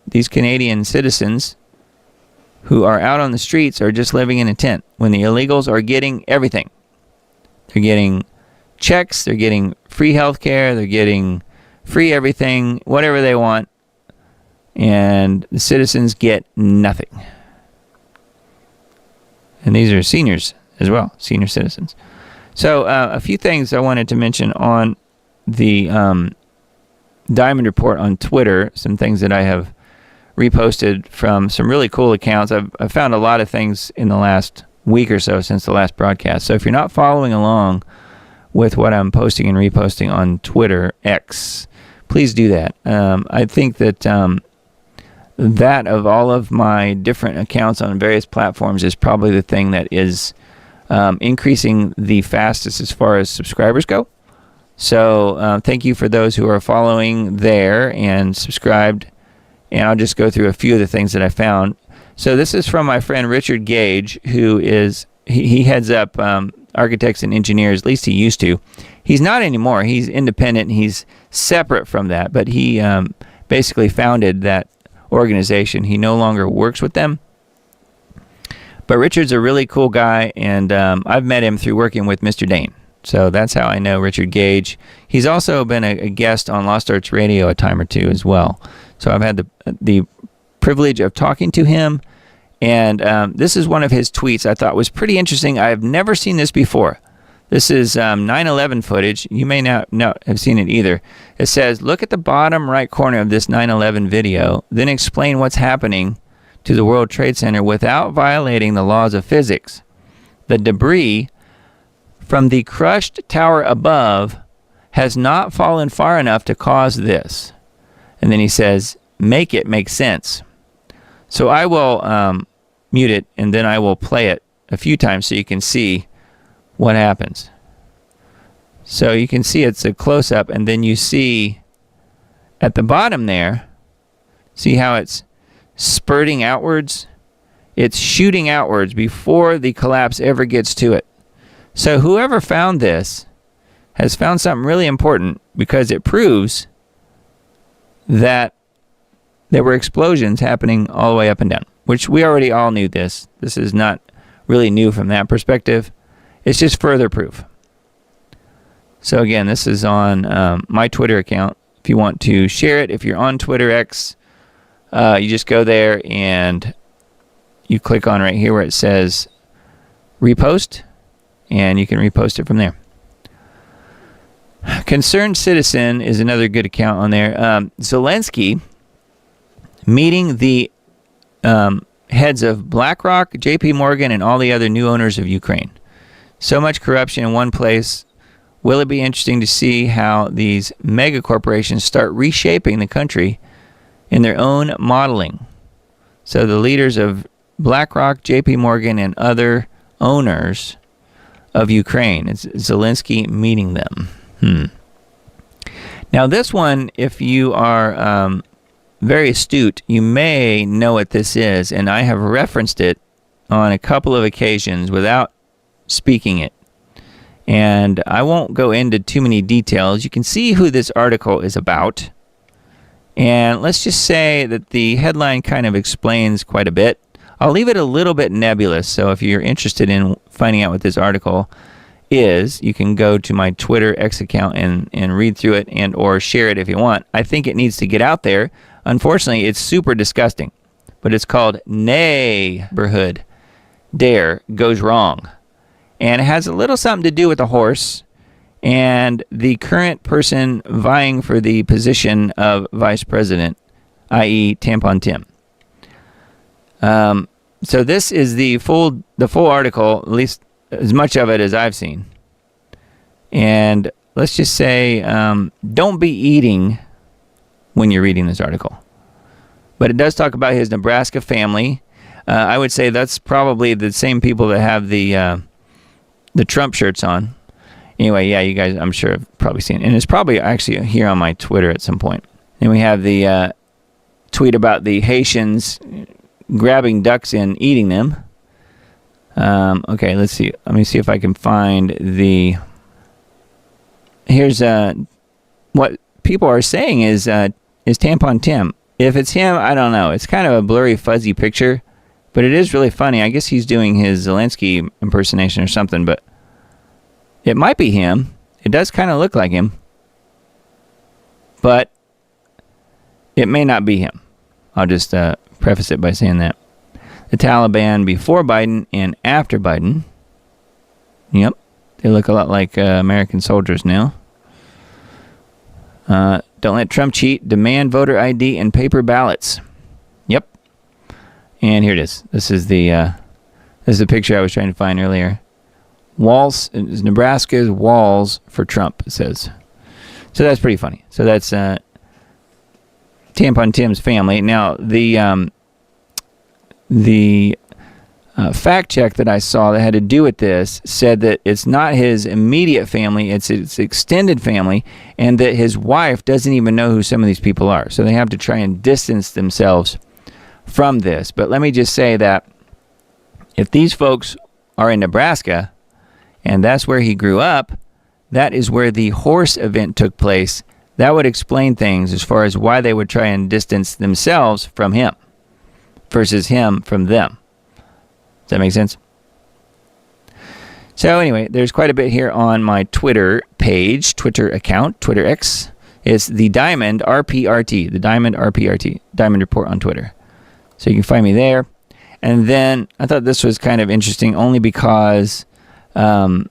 these Canadian citizens who are out on the streets are just living in a tent when the illegals are getting everything. They're getting checks, they're getting free health care, they're getting free everything, whatever they want, and the citizens get nothing. And these are seniors as well, senior citizens. So a few things I wanted to mention on the Diamond Report on Twitter, some things that I have reposted from some really cool accounts. I've found a lot of things in the last week or so since the last broadcast. So if you're not following along with what I'm posting and reposting on Twitter, X, please do that. I think that that of all of my different accounts on various platforms is probably the thing that is increasing the fastest as far as subscribers go. So thank you for those who are following there and subscribed. And I'll just go through a few of the things that I found. So this is from my friend Richard Gage, who is, he heads up architects and engineers, at least he used to. He's not anymore. He's independent. He's separate from that. But he basically founded that organization. He no longer works with them. But Richard's a really cool guy, and I've met him through working with Mr. Dane. So that's how I know Richard Gage. He's also been a guest on Lost Arts Radio a time or two as well. So I've had the privilege of talking to him. And this is one of his tweets I thought was pretty interesting. I've never seen this before. This is 9/11 footage. You may not have seen it either. It says, look at the bottom right corner of this 9/11 video, then explain what's happening to the World Trade Center without violating the laws of physics. The debris from the crushed tower above has not fallen far enough to cause this. And then he says, make it make sense. So I will mute it, and then I will play it a few times so you can see what happens. So you can see it's a close-up, and then you see at the bottom there, see how it's spurting outwards? It's shooting outwards before the collapse ever gets to it. So whoever found this has found something really important, because it proves that there were explosions happening all the way up and down, which we already all knew this. This is not really new from that perspective. It's just further proof. So again, this is on my Twitter account. If you want to share it, if you're on Twitter X, you just go there and you click on right here where it says repost, and you can repost it from there. Concerned Citizen is another good account on there. Zelensky meeting the heads of BlackRock, JP Morgan, and all the other new owners of Ukraine. So much corruption in one place. Will it be interesting to see how these mega corporations start reshaping the country in their own modeling? So the leaders of BlackRock, JP Morgan, and other owners of Ukraine. It's Zelensky meeting them. Now this one, if you are very astute, you may know what this is, and I have referenced it on a couple of occasions without speaking it. And I won't go into too many details. You can see who this article is about. And let's just say that the headline kind of explains quite a bit. I'll leave it a little bit nebulous, so if you're interested in finding out what this article is, you can go to my Twitter X account and read through it and or share it if you want. I think it needs to get out there. Unfortunately, it's super disgusting, but it's called Neighborhood Dare Goes Wrong. And it has a little something to do with the horse and the current person vying for the position of vice president, i.e. Tampon Tim. So this is the full article, at least as much of it as I've seen. And let's just say, don't be eating when you're reading this article. But it does talk about his Nebraska family. I would say that's probably the same people that have the Trump shirts on. Anyway, yeah, you guys, I'm sure have probably seen it. And it's probably actually here on my Twitter at some point. Then we have the tweet about the Haitians grabbing ducks and eating them. Okay, let's see. Let me see if I can find the... Here's what people are saying is Tampon Tim. If it's him, I don't know. It's kind of a blurry, fuzzy picture, but it is really funny. I guess he's doing his Zelensky impersonation or something, but it might be him. It does kind of look like him, but it may not be him. I'll just preface it by saying that. The Taliban before Biden and after Biden. Yep, they look a lot like American soldiers now. Don't let Trump cheat. Demand voter ID and paper ballots. Yep. And here it is. This is the picture I was trying to find earlier. Walls, Nebraska's walls for Trump, it says. So that's pretty funny. So that's Tampon Tim's family. Now, the fact check that I saw that had to do with this said that it's not his immediate family, it's his extended family, and that his wife doesn't even know who some of these people are. So they have to try and distance themselves from this. But let me just say that if these folks are in Nebraska, and that's where he grew up, that is where the horse event took place. That would explain things as far as why they would try and distance themselves from him versus him from them. Does that make sense? So anyway, there's quite a bit here on my Twitter page, Twitter account, Twitter X. It's the Diamond RPRT, the Diamond RPRT, Diamond Report on Twitter. So you can find me there. And then I thought this was kind of interesting only because from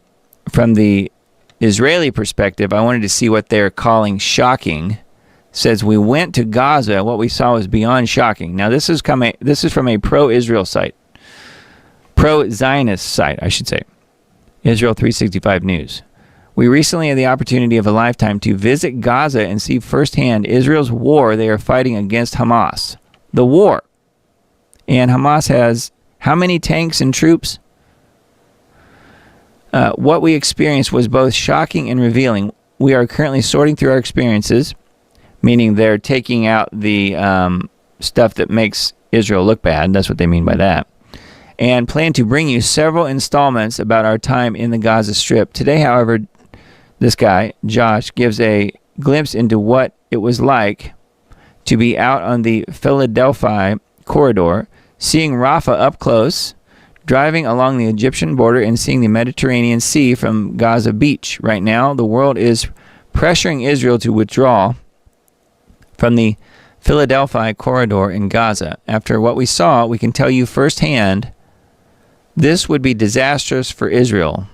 the Israeli perspective, I wanted to see what they're calling shocking. It says we went to Gaza. What we saw was beyond shocking. Now this is from a pro-Israel site, pro-Zionist site, I should say, Israel 365 News. We recently had the opportunity of a lifetime to visit Gaza and see firsthand Israel's war they are fighting against Hamas. The war. And Hamas has how many tanks and troops? What we experienced was both shocking and revealing. We are currently sorting through our experiences, meaning they're taking out the stuff that makes Israel look bad. That's what they mean by that. And plan to bring you several installments about our time in the Gaza Strip. Today, however, this guy, Josh, gives a glimpse into what it was like to be out on the Philadelphia corridor, seeing Rafah up close, driving along the Egyptian border and seeing the Mediterranean Sea from Gaza Beach. Right now, the world is pressuring Israel to withdraw from the Philadelphia corridor in Gaza. After what we saw, we can tell you firsthand this would be disastrous for Israel,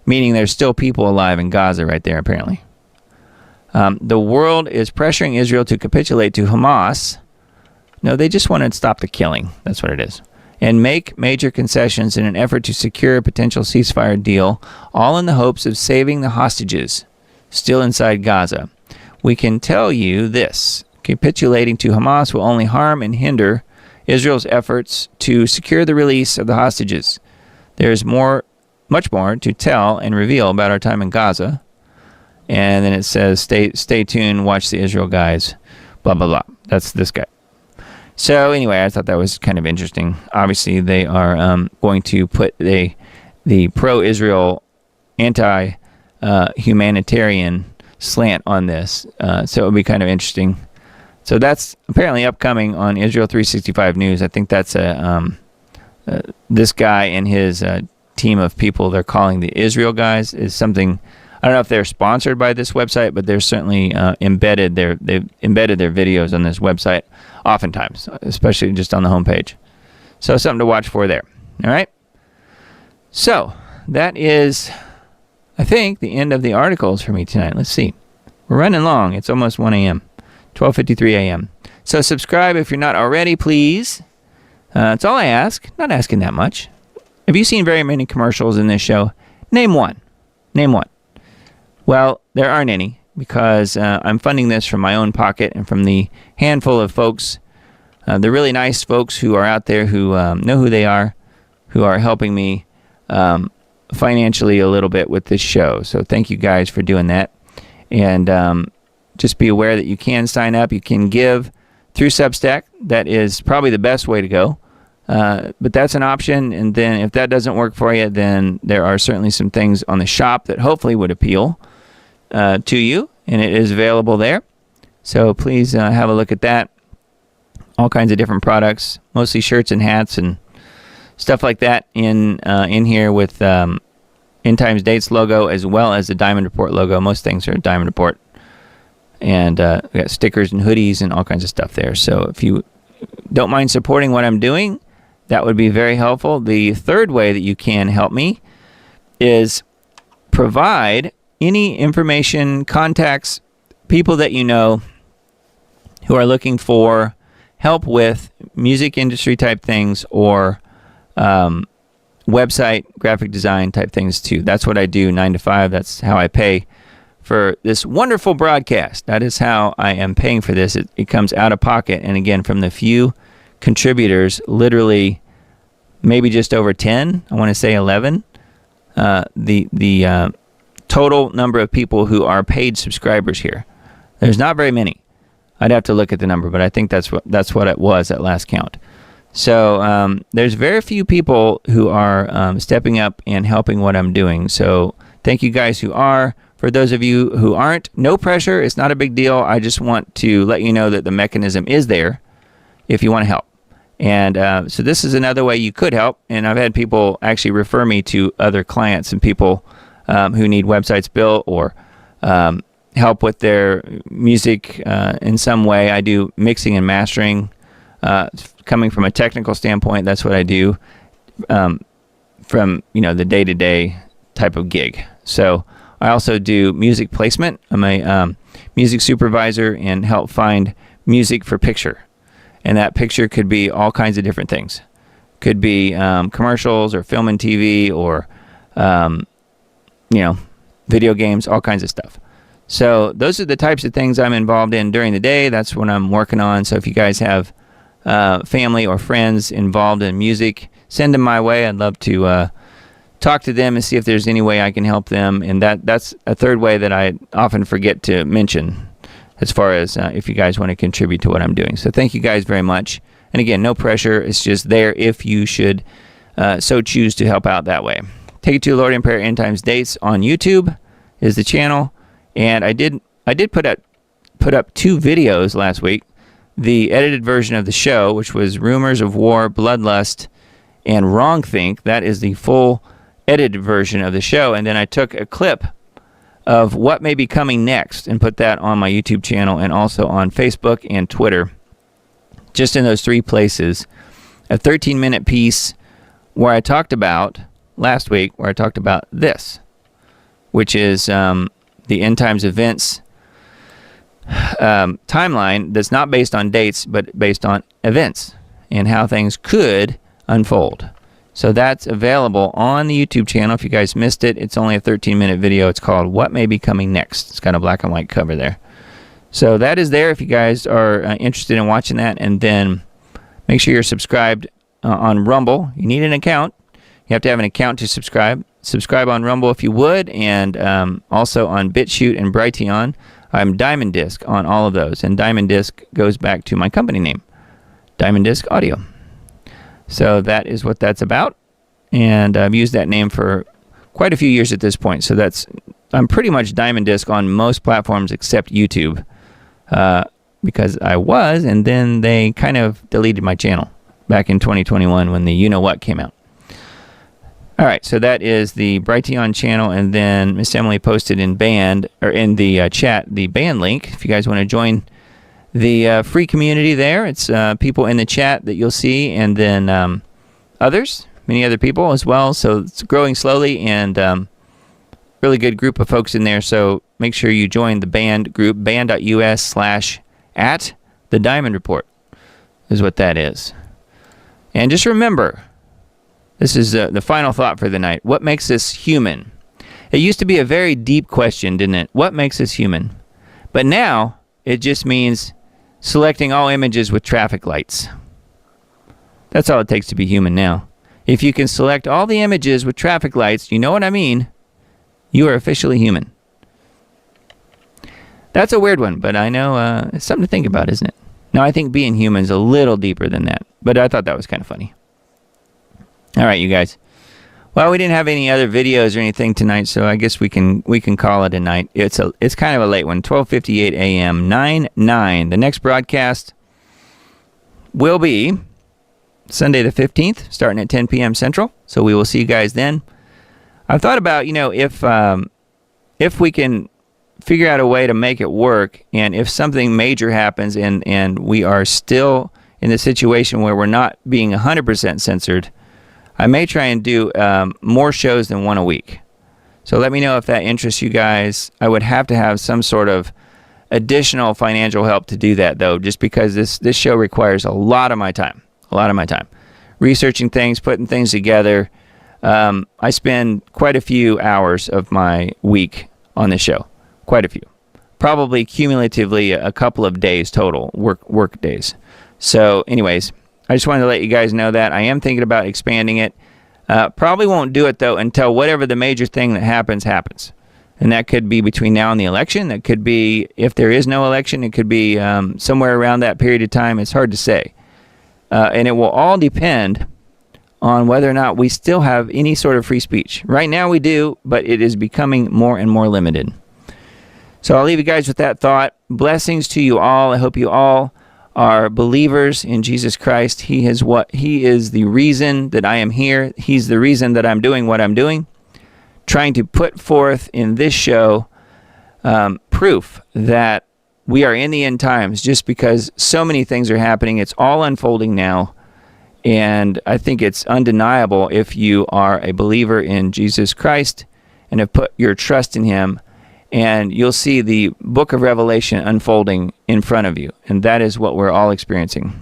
meaning there's still people alive in Gaza right there, apparently. The world is pressuring Israel to capitulate to Hamas. No, they just want to stop the killing. That's what it is. And make major concessions in an effort to secure a potential ceasefire deal, all in the hopes of saving the hostages still inside Gaza. We can tell you this. Capitulating to Hamas will only harm and hinder Israel's efforts to secure the release of the hostages. There is much more to tell and reveal about our time in Gaza. And then it says, stay tuned, watch the Israel guys, blah, blah, blah. That's this guy. So anyway, I thought that was kind of interesting. Obviously, they are going to put the pro-Israel, anti-humanitarian slant on this. So it would be kind of interesting. So that's apparently upcoming on Israel 365 News. I think that's this guy and his team of people they're calling the Israel guys is something. I don't know if they're sponsored by this website, but they're certainly they've embedded their videos on this website oftentimes, especially just on the homepage. So something to watch for there. All right. So that is, I think, the end of the articles for me tonight. Let's see. We're running long. It's almost 1 a.m., 12:53 a.m. So subscribe if you're not already, please. That's all I ask. Not asking that much. Have you seen very many commercials in this show? Name one. Name one. Well, there aren't any because I'm funding this from my own pocket and from the handful of folks, the really nice folks who are out there who know who they are, who are helping me financially a little bit with this show. So thank you guys for doing that. And just be aware that you can sign up. You can give through Substack. That is probably the best way to go. But that's an option. And then if that doesn't work for you, then there are certainly some things on the shop that hopefully would appeal to you. And it is available there. So please have a look at that. All kinds of different products, mostly shirts and hats and stuff like that in here with End Times Dates logo as well as the Diamond Report logo. Most things are Diamond Report. And we got stickers and hoodies and all kinds of stuff there. So if you don't mind supporting what I'm doing, that would be very helpful. The third way that you can help me is provide any information, contacts, people that you know who are looking for help with music industry type things or website, graphic design type things too. That's what I do 9 to 5. That's how I pay for this wonderful broadcast. That is how I am paying for this. It comes out of pocket. And again, from the few contributors, literally maybe just over 10, I want to say 11, the total number of people who are paid subscribers here. There's not very many. I'd have to look at the number, but I think that's what it was at last count. So there's very few people who are stepping up and helping what I'm doing. So thank you guys who are. For those of you who aren't, no pressure. It's not a big deal. I just want to let you know that the mechanism is there if you want to help. And so this is another way you could help. And I've had people actually refer me to other clients and people who need websites built or help with their music in some way. I do mixing and mastering. Coming from a technical standpoint, that's what I do from the day-to-day type of gig. So I also do music placement. I'm a music supervisor and help find music for picture. And that picture could be all kinds of different things. Could be commercials or film and TV or video games, all kinds of stuff. So those are the types of things I'm involved in during the day. That's what I'm working on. So if you guys have family or friends involved in music, send them my way. I'd love to talk to them and see if there's any way I can help them. And that's a third way that I often forget to mention as far as if you guys want to contribute to what I'm doing. So thank you guys very much. And again, no pressure. It's just there if you should so choose to help out that way. Take It to Lord in Prayer End Times Dates on YouTube is the channel. And I did put up 2 videos last week. The edited version of the show, which was Rumors of War, Bloodlust, and Wrongthink. That is the full edited version of the show. And then I took a clip of what may be coming next and put that on my YouTube channel and also on Facebook and Twitter. Just in those 3 places. A 13-minute piece where I talked about, last week, where I talked about this, which is the End Times Events timeline that's not based on dates but based on events and how things could unfold. So that's available on the YouTube channel. If you guys missed it, it's only a 13-minute video. It's called What May Be Coming Next. It's got a black and white cover there. So that is there if you guys are interested in watching that. And then make sure you're subscribed on Rumble. You need an account. You have to have an account to subscribe. Subscribe on Rumble if you would, and also on BitChute and Brighteon. I'm Diamond Disc on all of those, and Diamond Disc goes back to my company name, Diamond Disc Audio. So that is what that's about, and I've used that name for quite a few years at this point. So I'm pretty much Diamond Disc on most platforms except YouTube, because I was, and then they kind of deleted my channel back in 2021 when the You Know What came out. All right, so that is the Brighteon channel, and then Miss Emily posted in the chat the band link. If you guys want to join the free community there, it's people in the chat that you'll see, and then many other people as well. So it's growing slowly, and really good group of folks in there. So make sure you join the band group, band.us/@the-Diamond-Report is what that is. And just remember, this is the final thought for the night. What makes us human? It used to be a very deep question, didn't it? What makes us human? But now it just means selecting all images with traffic lights. That's all it takes to be human now. If you can select all the images with traffic lights, you know what I mean, you are officially human. That's a weird one, but I know it's something to think about, isn't it? Now, I think being human is a little deeper than that, but I thought that was kind of funny. All right, you guys. Well, we didn't have any other videos or anything tonight, so I guess we can call it a night. It's kind of a late one, 12:58 a.m., 9/9. The next broadcast will be Sunday the 15th, starting at 10 p.m. Central. So we will see you guys then. I've thought about, if we can figure out a way to make it work, and if something major happens and we are still in the situation where we're not being 100% censored, I may try and do more shows than one a week. So let me know if that interests you guys. I would have to have some sort of additional financial help to do that, though, just because this show requires a lot of my time. Researching things, putting things together. I spend quite a few hours of my week on this show. Quite a few. Probably cumulatively a couple of days total, work days. So anyways, I just wanted to let you guys know that. I am thinking about expanding it. Probably won't do it, though, until whatever the major thing that happens. And that could be between now and the election. That could be, if there is no election, it could be somewhere around that period of time. It's hard to say. And it will all depend on whether or not we still have any sort of free speech. Right now we do, but it is becoming more and more limited. So I'll leave you guys with that thought. Blessings to you all. I hope you all are believers in Jesus Christ. He is the reason that I am here. He's the reason that I'm doing what I'm doing, trying to put forth in this show proof that we are in the end times, just because so many things are happening. It's all unfolding now. And I think it's undeniable, if you are a believer in Jesus Christ and have put your trust in him, and you'll see the book of Revelation unfolding in front of you. And that is what we're all experiencing.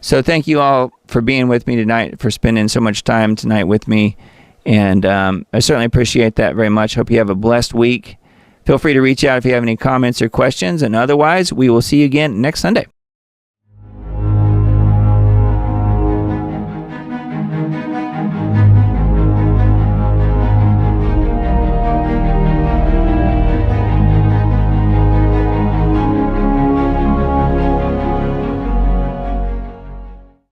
So thank you all for being with me tonight, for spending so much time tonight with me. And I certainly appreciate that very much. Hope you have a blessed week. Feel free to reach out if you have any comments or questions. And otherwise, we will see you again next Sunday.